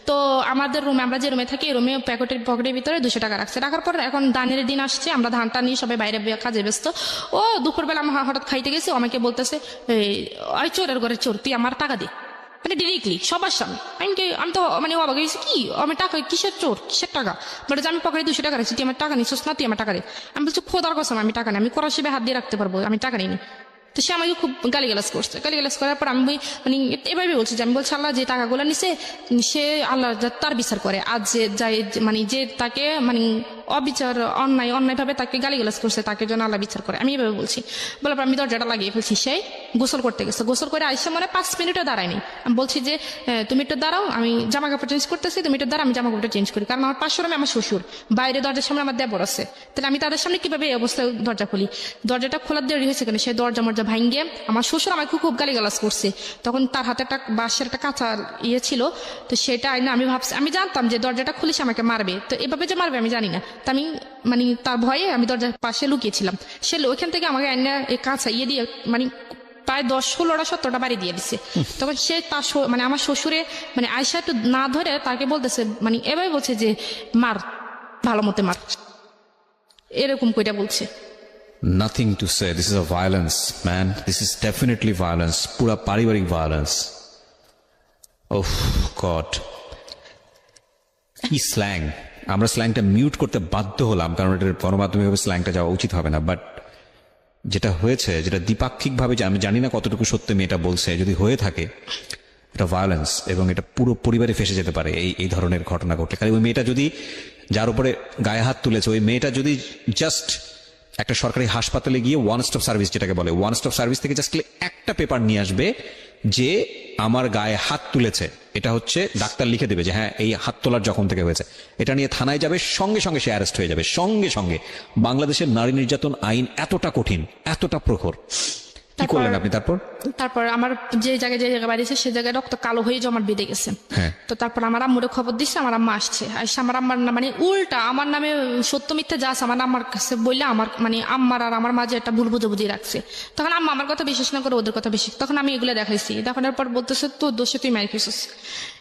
তো আমাদের রুমে, আমরা যে রুমে থাকি, রুমে পকেটের ভিতরে 200 টাকা রাখছে। রাখার পর এখন ধানের দিন আসছে, আমরা ধানটা নিয়ে সবাই বাইরে কাজে ব্যস্ত। ও দুপুরবেলা আমি হঠাৎ খাইতে গেছি, আমাকে বলতেছে ওই চোরের ঘরে চোর, তুই আমার টাকা দে, মানে ডিরেক্টলি সবার সামনে। আমি তো মানে অবাক হয়েছি, কি আমি টাকা কিসের চোর, কিসের টাকা, বলে যে আমি পকেটে 200 টাকা রাখছি, তুই আমার টাকা নিচ্ছিস না, তুই আমার টাকা দে। আমি বলছি খোদার কসম আমি টাকা নেই, আমি করার শিবে হাত দিয়ে রাখতে পারবো, আমি টাকা নিইনি। তো সে আমাকে খুব গালিগালাজ করছে, গালিগালাজ করার পর আমি মানে এভাবে বলছি যে আমি বলছি আল্লাহ যে টাকাগুলো নিছে সে আল্লাহ তার বিচার করে, আজ যে যাই মানে যে তাকে মানে অবিচার অন্যায়ভাবে তাকে গালিগালাজ করছে তাকে যেন আল্লাহ বিচার করে, আমি এভাবে বলছি। বলার পর আমি দরজাটা লাগিয়ে ফেলছি। সেই গোসল করতে গেছে, গোসল করে আইসা মানে 5 মিনিটও দাঁড়ায়নি। আমি বলছি যে তুমি একটু দাঁড়াও, আমি জামা কাপড় চেঞ্জ করতেছি, তুমি একটু দাঁড়াও, আমি জামা কাপড়টা চেঞ্জ করি। কারণ আমার পাশের রুমে আমার শ্বশুর, বাইরে দরজার সামনে আমার দেবর আছে, তাহলে আমি তাদের সামনে কিভাবে এই অবস্থায় দরজা খুলি। দরজাটা খোলার দেরি হয়েছে কেন, সেই দরজা মরজা ভাঙ্গিয়ে আমার শ্বশুর আমাকে খুব গালিগালাজ করছে। তখন তার হাতে একটা বাঁশের একটা কাঁচা ইয়ে ছিল, তো সেটা আইনা আমি ভাবছি, আমি জানতাম যে দরজাটা খুলে সে আমাকে মারবে, তো এভাবে যে মারবে আমি জানি না। তো আমি মানে তার ভয়ে আমি দরজার পাশে লুকিয়েছিলাম। সে ওইখান থেকে আমাকে আইনা এই কাঁচা ইয়ে দিয়ে মানে প্রায় 10-16-17টা বাড়ি দিয়ে দিচ্ছে। তখন সে তার মানে আমার শ্বশুরে মানে আয়সা একটু না ধরে তাকে বলতেছে, মানে এভাবে বলছে যে মার, ভালো মতে মার, এরকম কইটা বলছে। Nothing to say, this is a violence man, this is definitely violence, পুরা পারিবারিক ভায়োলেন্স। ওহ গড, কি স্ল্যাং! আমরা স্ল্যাংটা মিউট করতে বাধ্য হলাম, কারণ এটার গণমাধ্যমে স্ল্যাংটা যাওয়া উচিত হবে না। বাট যেটা হয়েছে, যেটা দ্বিপাক্ষিকভাবে, আমি জানি না কতটুকু সত্য মেয়েটা বলছে, যদি হয়ে থাকে এটা ভায়োলেন্স, এবং এটা পুরো পরিবারে ফেসে যেতে পারে এই ধরনের ঘটনা ঘটলে। কারণ ওই মেয়েটা যদি, যার উপরে গায়ে হাত তুলেছে, ওই মেয়েটা যদি জাস্ট একটা সরকারি হাসপাতালে গিয়ে ওয়ান স্টপ সার্ভিস, যেটাকে বলে ওয়ান স্টপ সার্ভিস থেকে জাস্ট একটা পেপার নিয়ে আসবে যে আমার গায়ে হাত তুলেছে, এটা হচ্ছে ডাক্তার লিখে দেবে যে হ্যাঁ এই হাত তোলার যখন থেকে হয়েছে, এটা নিয়ে থানায় যাবে, সঙ্গে সঙ্গে সে অ্যারেস্ট হয়ে যাবে, সঙ্গে সঙ্গে। বাংলাদেশের নারী নির্যাতন আইন এতটা কঠিন, এতটা প্রখর। কি করলেন আপনি তারপর? আমার যে জায়গায় বাড়ি আছে সে জায়গায় রক্ত কালো হয়ে জমাট বেঁধে গেছে। হ্যাঁ। তো তারপর আমার আম্মুরে খবর দিচ্ছে, আমার আম্মা আসছে, আমার আম্মার মানে উল্টা আমার নামে সত্য মিথ্যে যা আছে আমার আম্মার কাছে বললে আমার মানে আম্মার আর আমার মাঝে একটা ভুল বুঝাবুঝি রাখছে। তখন আম্মা আমার কথা বিশ্বাস না করে ওদের কথা বেশি, তখন আমি এগুলো দেখাইছি, দেখানোর পর বলতেছে তোর দোষে তুই মার খেয়েছিস,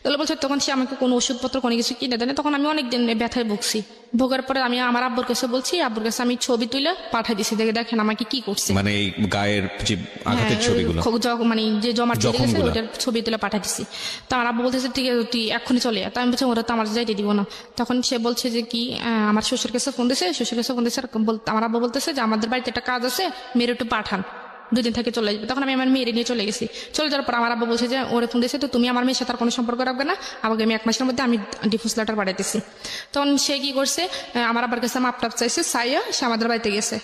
এগুলো বলছে। তখন সে আমাকে কোনো ওষুধপত্র কোনো কিছু কিনে দেয়, তখন আমি অনেকদিন ব্যথায় ভুগছি। ভোগের পরে আমি আমার আব্বুর কাছে বলছি, আব্বুর কাছে আমি ছবি তুলে পাঠাই দিছি, দেখেন আমাকে কি করছে। মানে এই গায়ের যে আঘাতের ছবিগুলো, মানে যে জমা লেগেছে জখমগুলো। ওটার ছবি তুলে পাঠাই দিছি। তো আমার আব্বু বলতেছে ঠিক আছে তুই এক্ষুনি চলে যা। তো আমি বলছি ওরা তো আমার যাইতে দিব না। তখন সে বলছে যে কি আমার শ্বশুর কাছে ফোন দিছে, শ্বশুর কাছে ফোন দিছে, আর আমার আব্বু বলতেছে যে আমাদের বাড়িতে একটা কাজ আছে, মেয়ের একটু পাঠান, 2 দিন থেকে চলে আসবে। তখন আমি আমার মেয়ের নিয়ে চলে গেছি। চলে যাওয়ার পর আমার আব্বু বলছে যে ওরে ফোন দিয়েছে, তো তুমি আমার মেয়ের সাথে আর কোনো সম্পর্ক রাখবে না, আমাকে আমি 1 মাসের মধ্যে আমি ডিভোর্স লেটার পাঠাইতেছি। তখন সে কি করছে, আমার আব্বার কাছে মাপ টাপ চাইছে, চাইয়া সে আমাদের বাড়িতে গেছে।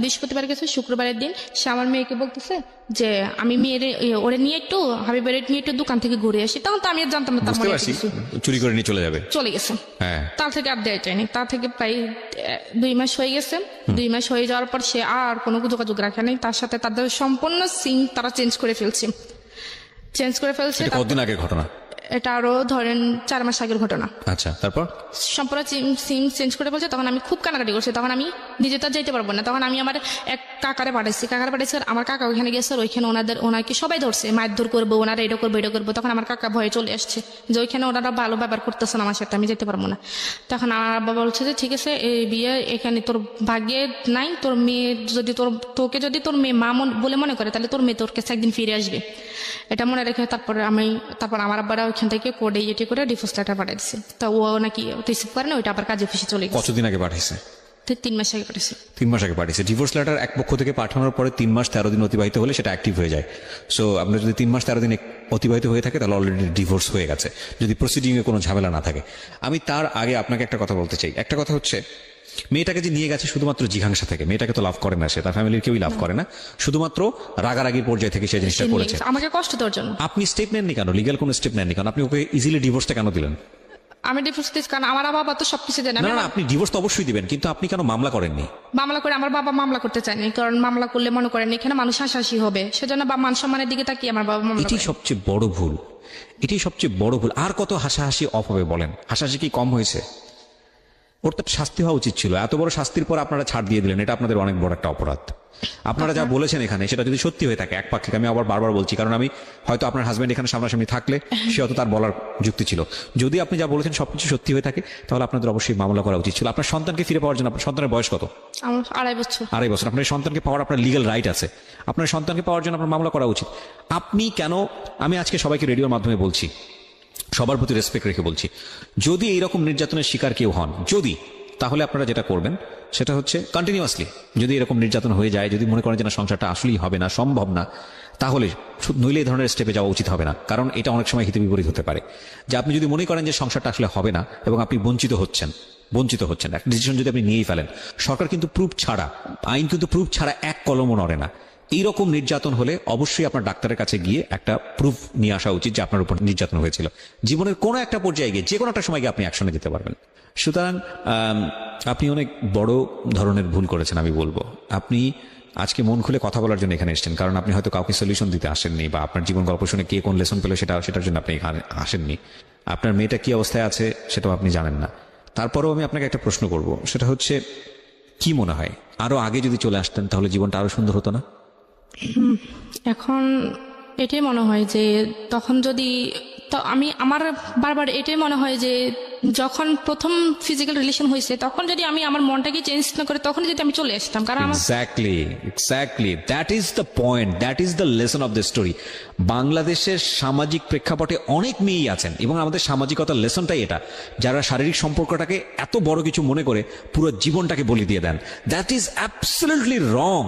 বৃহস্পতিবার গেছে, শুক্রবারের দিন সে আমার মেয়েকে বলতেছে যে আমি মেয়ের ওরে নিয়ে একটু হাবিবের নিয়ে একটু দোকান থেকে ঘুরে আসি। তখন তো আমি আর জানতাম না তার বুঝতে মনে পারছি, কিছু। চুরি করে নিয়ে চলে যাবে। চলে গেছে। হ্যাঁ, তার থেকে আর দেয় যায়নি। তার থেকে প্রায় 2 মাস হয়ে গেছে। 2 মাস হয়ে যাওয়ার পর সে আর কোনো যোগাযোগ রাখে নাই তার সাথে। তাদের সম্পূর্ণ সিম তারা চেঞ্জ করে ফেলছে। এটা কতদিন আগের ঘটনা? এটা আরো ধরেন 4 মাস আগের ঘটনা। আচ্ছা, তারপর? সম্পূর্ণ সিম চেঞ্জ করে ফেলছে। তখন আমি খুব কানাকাটি করছি। তখন আমি নিজে তো আর যাইতে পারবো না। তখন আমি আমার এক কাকারে পাঠাইছি। আর আমার কাকা ওইখানে গেছে, আর ওইখানে ওনাকে সবাই ধরছে, মারধর করবো, ওনারা এটা করবো। তখন আমার কাকা ভয়ে চলে আসছে যে ওইখানে ওনারা ভালো ব্যবহার করতেছে না আমার সাথে, আমি যেতে পারবো না। তখন আমার বাবা বলছে যে ঠিক আছে এই বিয়ে এখানে তোর ভাগ্যে নাই, তোর মেয়ে যদি তোকে যদি তোর মেয়ে মা বলে মনে করে, তাহলে তোর মেয়ে তোর কাছে একদিন ফিরে আসবে, এটা মনে রেখে। তারপর আমার আব্বারা ওইখান থেকে কোডে ইয়ে করে ডিভোর্স লেটার পাঠিয়ে দিচ্ছে। তো ও নাকি রিসিভ করে না, ওইটা আবার কাজে অফিসে চলে গেছে। কতদিন আগে পাঠিয়েছে? 3 মাস আগে পাঠিয়েছে। 3 মাস আগে পাঠিয়েছে। ডিভোর্স লেটার এক পক্ষ থেকে পাঠানোর পরে 3 মাস 13 দিন অতিবাহিত হলে সেটা অ্যাক্টিভ হয়ে যায়। সো আপনার যদি 3 মাস 13 দিন অতিবাহিত হয়ে থাকে তাহলে অলরেডি ডিভোর্স হয়ে গেছে, যদি প্রসিডিং এ কোনো ঝামেলা না থাকে। আমি তার আগে আপনাকে একটা কথা বলতে চাই। একটা কথা হচ্ছে, মেয়েটাকে যে নিয়ে গেছে শুধুমাত্র জিঘাংসা থেকে, মেয়েটাকে তো লাভ করে না সে, তার ফ্যামিলির কেউই লাভ করে না, শুধুমাত্র রাগারাগির পর্যায়ে থেকে সে জিনিসটা করেছে। আমাকে কষ্ট দেওয়ার জন্য। আপনি স্টেপ নেননি কেন? লিগ্যাল কোনো স্টেপ নেননি কেন? আপনি ওকে ইজিলি ডিভোর্সটা কেন দিলেন? আমি ডিভোর্স দিচ্ছি কারণ আমার বাবা তো সবকিছু জানে। না, আপনি ডিভোর্স তো অবশ্যই দিবেন, কিন্তু আপনি কেন মামলা করেননি? মামলা করে আমার বাবা মামলা করতে চায়নি, কারণ মামলা করলে মনে করেন এখানে মানুষ হাসাহাসি হবে, সেজন্য বা মান সম্মানের দিকে তাকিয়ে আমার বাবা মামলা এটি করে। সবচেয়ে বড় ভুল, এটি সবচেয়ে বড় ভুল। আর কত হাসাহাসি অফ হবে বলেন? হাসাহাসি কি কম হয়েছে? ওর তো শাস্তি হওয়া উচিত ছিল। এত বড় শাস্তির পর আপনারা ছাড় দিয়ে দিলেন, এটা আপনাদের অনেক বড় একটা অপরাধ। আপনারা যা বলেছেন এখানে সেটা যদি সত্যি হয়ে থাকে একপাক্ষিক, আমি আবার বারবার বলছি, কারণ আমি হয়তো আপনার হাজবেন্ড এখানে সামনাসামনি থাকলে সে হয়তো তার বলার যুক্তি ছিল। যদি আপনি যা বলেছেন সবকিছু সত্যি হয়ে থাকে তাহলে আপনাদের অবশ্যই মামলা করা উচিত ছিল। আপনার সন্তানকে ফিরে পাওয়ার জন্য, আপনার সন্তানের বয়স কত? আমার 2.5 বছর। 2.5 বছর। আপনার সন্তানকে পাওয়ার আপনার লিগ্যাল রাইট আছে। আপনার সন্তানকে পাওয়ার জন্য আপনার মামলা করা উচিত। আপনি কেন? আমি আজকে সবাইকে রেডিওর মাধ্যমে বলছি, সবার প্রতি রেসপেক্ট রেখে বলছি, যদি এইরকম নির্যাতনের শিকার কেউ হন, তাহলে আপনারা যেটা করবেন সেটা হচ্ছে কন্টিনিউয়াসলি, যদি এরকম নির্যাতন হয়ে যায়, যদি মনে করেন যে না সংসারটা আসলেই হবে না, সম্ভব না, তাহলে নইলে এই ধরনের স্টেপে যাওয়া উচিত হবে না। কারণ এটা অনেক সময় হিতে বিপরীত হতে পারে। যে আপনি যদি মনে করেন যে সংসারটা আসলে হবে না এবং আপনি বঞ্চিত হচ্ছেন, একটা ডিসিশন যদি আপনি নিয়েই ফেলেন, সরকার কিন্তু প্রুফ ছাড়া, আইন কিন্তু প্রুফ ছাড়া এক কলমও নড়ে না। এইরকম নির্যাতন হলে অবশ্যই আপনার ডাক্তারের কাছে গিয়ে একটা প্রুফ নিয়ে আসা উচিত যে আপনার উপর নির্যাতন হয়েছিল। জীবনের কোনো একটা পর্যায়ে গিয়ে, যে কোনো একটা সময় গিয়ে আপনি অ্যাকশনে যেতে পারবেন। সুতরাং আপনি অনেক বড় ধরনের ভুল করেছেন আমি বলবো। আপনি আজকে মন খুলে কথা বলার জন্য এখানে এসেছেন, কারণ আপনি হয়তো কাউকে সলিউশন দিতে আসেননি, বা আপনার জীবন গল্প শুনে কে কোন লেসন পেলো সেটার জন্য আপনি এখানে আসেননি। আপনার মেয়েটা কি অবস্থায় আছে সেটাও আপনি জানেন না। তারপরেও আমি আপনাকে একটা প্রশ্ন করব, সেটা হচ্ছে, কি মনে হয় আরো আগে যদি চলে আসতেন তাহলে জীবনটা আরো সুন্দর হতো না? এখন এটাই মনে হয় যে তখন যদি, তো আমার বারবার এটাই মনে হয় যে যখন প্রথম ফিজিক্যাল রিলেশন হয়েছে তখন যদি আমি আমার মনটাকে চেঞ্জ না করে তখন যদি আমি চলে আসতাম, কারণ আমার exactly that is the point, that is the lesson of the story. বাংলাদেশের সামাজিক প্রেক্ষাপটে অনেক মেয়েই আছেন, এবং আমাদের সামাজিকতার লেসনটাই এটা, যারা শারীরিক সম্পর্কটাকে এত বড় কিছু মনে করে পুরো জীবনটাকে বলি দিয়ে দেন। That is absolutely wrong,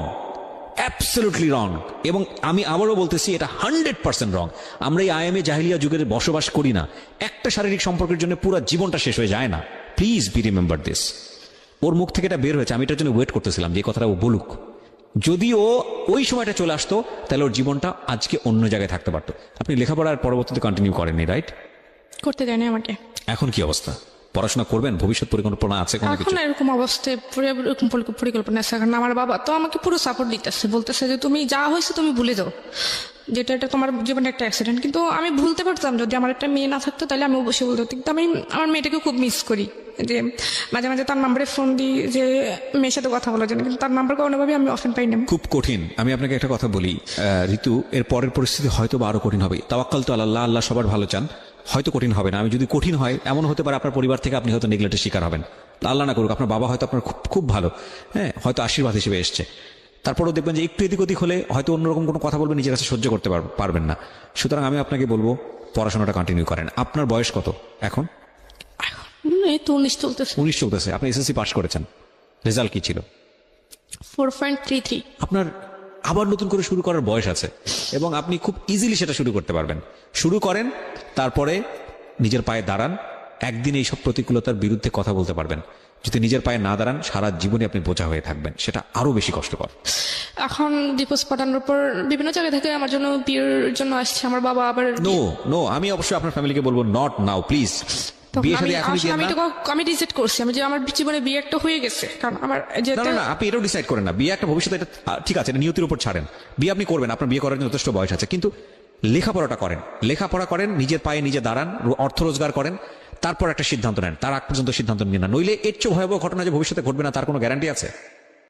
absolutely wrong. এবং আমি আবারও বলতেছি, এটা 100% রং। আমরা এই আয়ামে জাহিলিয়া যুগের বসবাস করি না। একটা শারীরিক সম্পর্কের জন্য পুরো জীবনটা শেষ হয়ে যায় না। Please be remember this. ওর মুখ থেকে এটা বের হয়েছে, আমি এটার জন্য ওয়েট করতেছিলাম যে কথাটা ও বলুক। যদি ও ওই সময়টা চলে আসতো তাহলে ওর জীবনটা আজকে অন্য জায়গায় থাকতে পারতো। আপনি লেখাপড়ার পরবর্তীতে কন্টিনিউ করেননি, রাইট? করতে দেয়নি আমাকে। এখন কি অবস্থা? পড়াশোনা করবেন? ভবিষ্যৎ পরিকল্পনা আছে কোনো কিছু? এখন এরকম অবস্থায় এরকম পরিকল্পনা আছে, কারণ আমার বাবা তো আমাকে পুরো সাপোর্ট দিতেছে, বলতেছে যে তুমি যা হয়েছে তুমি ভুলে যাও, যেটা এটা তোমার জীবনে একটা অ্যাক্সিডেন্ট। কিন্তু আমি ভুলতে পারতাম, যদি আমার একটা মেয়ে না থাকতো তাহলে আমি অবশ্যই বলতে পারতাম। কিন্তু আমি আমার মেয়েটাকে খুব মিস করি, যে মাঝে মাঝে তার নাম্বারে ফোন দিই যে মেয়ের সাথে কথা বলার জন্য, কিন্তু তার নাম্বার কোনোভাবে আমি অপশন পাই না। খুব কঠিন। আমি আপনাকে একটা কথা বলি ঋতু, এর পরের পরিস্থিতি হয়তো বা আরো কঠিন হবে। তাওয়াক্কাল তো আল্লাহ, আল্লাহ সবার ভালো চান, হয়তো কঠিন হবে না। আমি যদি কঠিন হয়, এমন হতে পারে আপনার পরিবার থেকে আপনি হয়তো নেগলেক্টের শিকার হবেন, আল্লাহ না করুক, আপনার বাবা হয়তো আপনার খুব খুব ভালো, হ্যাঁ, হয়তো আশীর্বাদ হিসেবে এসছে, তারপরেও দেখবেন যে একটু এদিক ওদিক হলে হয়তো অন্যরকম কোনো কথা বলবেন, নিজের কাছে সহ্য করতে পারবেন না। সুতরাং আমি আপনাকে বলবো পড়াশোনাটা কন্টিনিউ করেন। আপনার বয়স কত এখন? এই তো 19 চলতেছে। 19 চলতেছে। আপনি এসএসসি পাস করেছেন, রেজাল্ট কি ছিল? 4.33। আপনার আবার নতুন করে শুরু করার বয়স আছে এবং আপনি খুব ইজিলি সেটা শুরু করতে পারবেন। শুরু করেন, তারপরে নিজের পায়ে দাঁড়ান, একদিন এইসব প্রতিকূলতার বিরুদ্ধে কথা বলতে পারবেন। যদি নিজের পায়ে না দাঁড়ান, সারা জীবনে আপনি বোঝা হয়ে থাকবেন, সেটা আরো বেশি কষ্টকর। এখন ডিভোর্স পাঠানোর পর বিভিন্ন জায়গা থেকে আমার জন্য বিয়ের জন্য আসছে আমার বাবা। আবার নো, আমি অবশ্যই আপনার ফ্যামিলিকে বলবো নট নাও প্লিজ। বিয়ে শাদী এখনই দিয়েন না। আমি রিজেক্ট করছি, আমি যে আমার জীবনে বিয়ে একটা হয়ে গেছে, কারণ আমার না, আপনি এটাও ডিসাইড করেন না। বিয়ে একটা ভবিষ্যতে, এটা ঠিক আছে, এটা নিয়তির উপর ছাড়েন। বিয়ে আপনি করবেন, আপনার বিয়ে করার জন্য যথেষ্ট বয়স আছে, কিন্তু লেখাপড়া করেন, নিজের পায়ে নিজে দাঁড়ান, অর্থ রোজগার করেন, তারপর একটা সিদ্ধান্ত নেন। তার আগ পর্যন্ত সিদ্ধান্ত নিন না, নইলে এর চেয়ে ভয়াবহ ঘটনা যে ভবিষ্যতে ঘটবে না তার কোনো গ্যারান্টি আছে?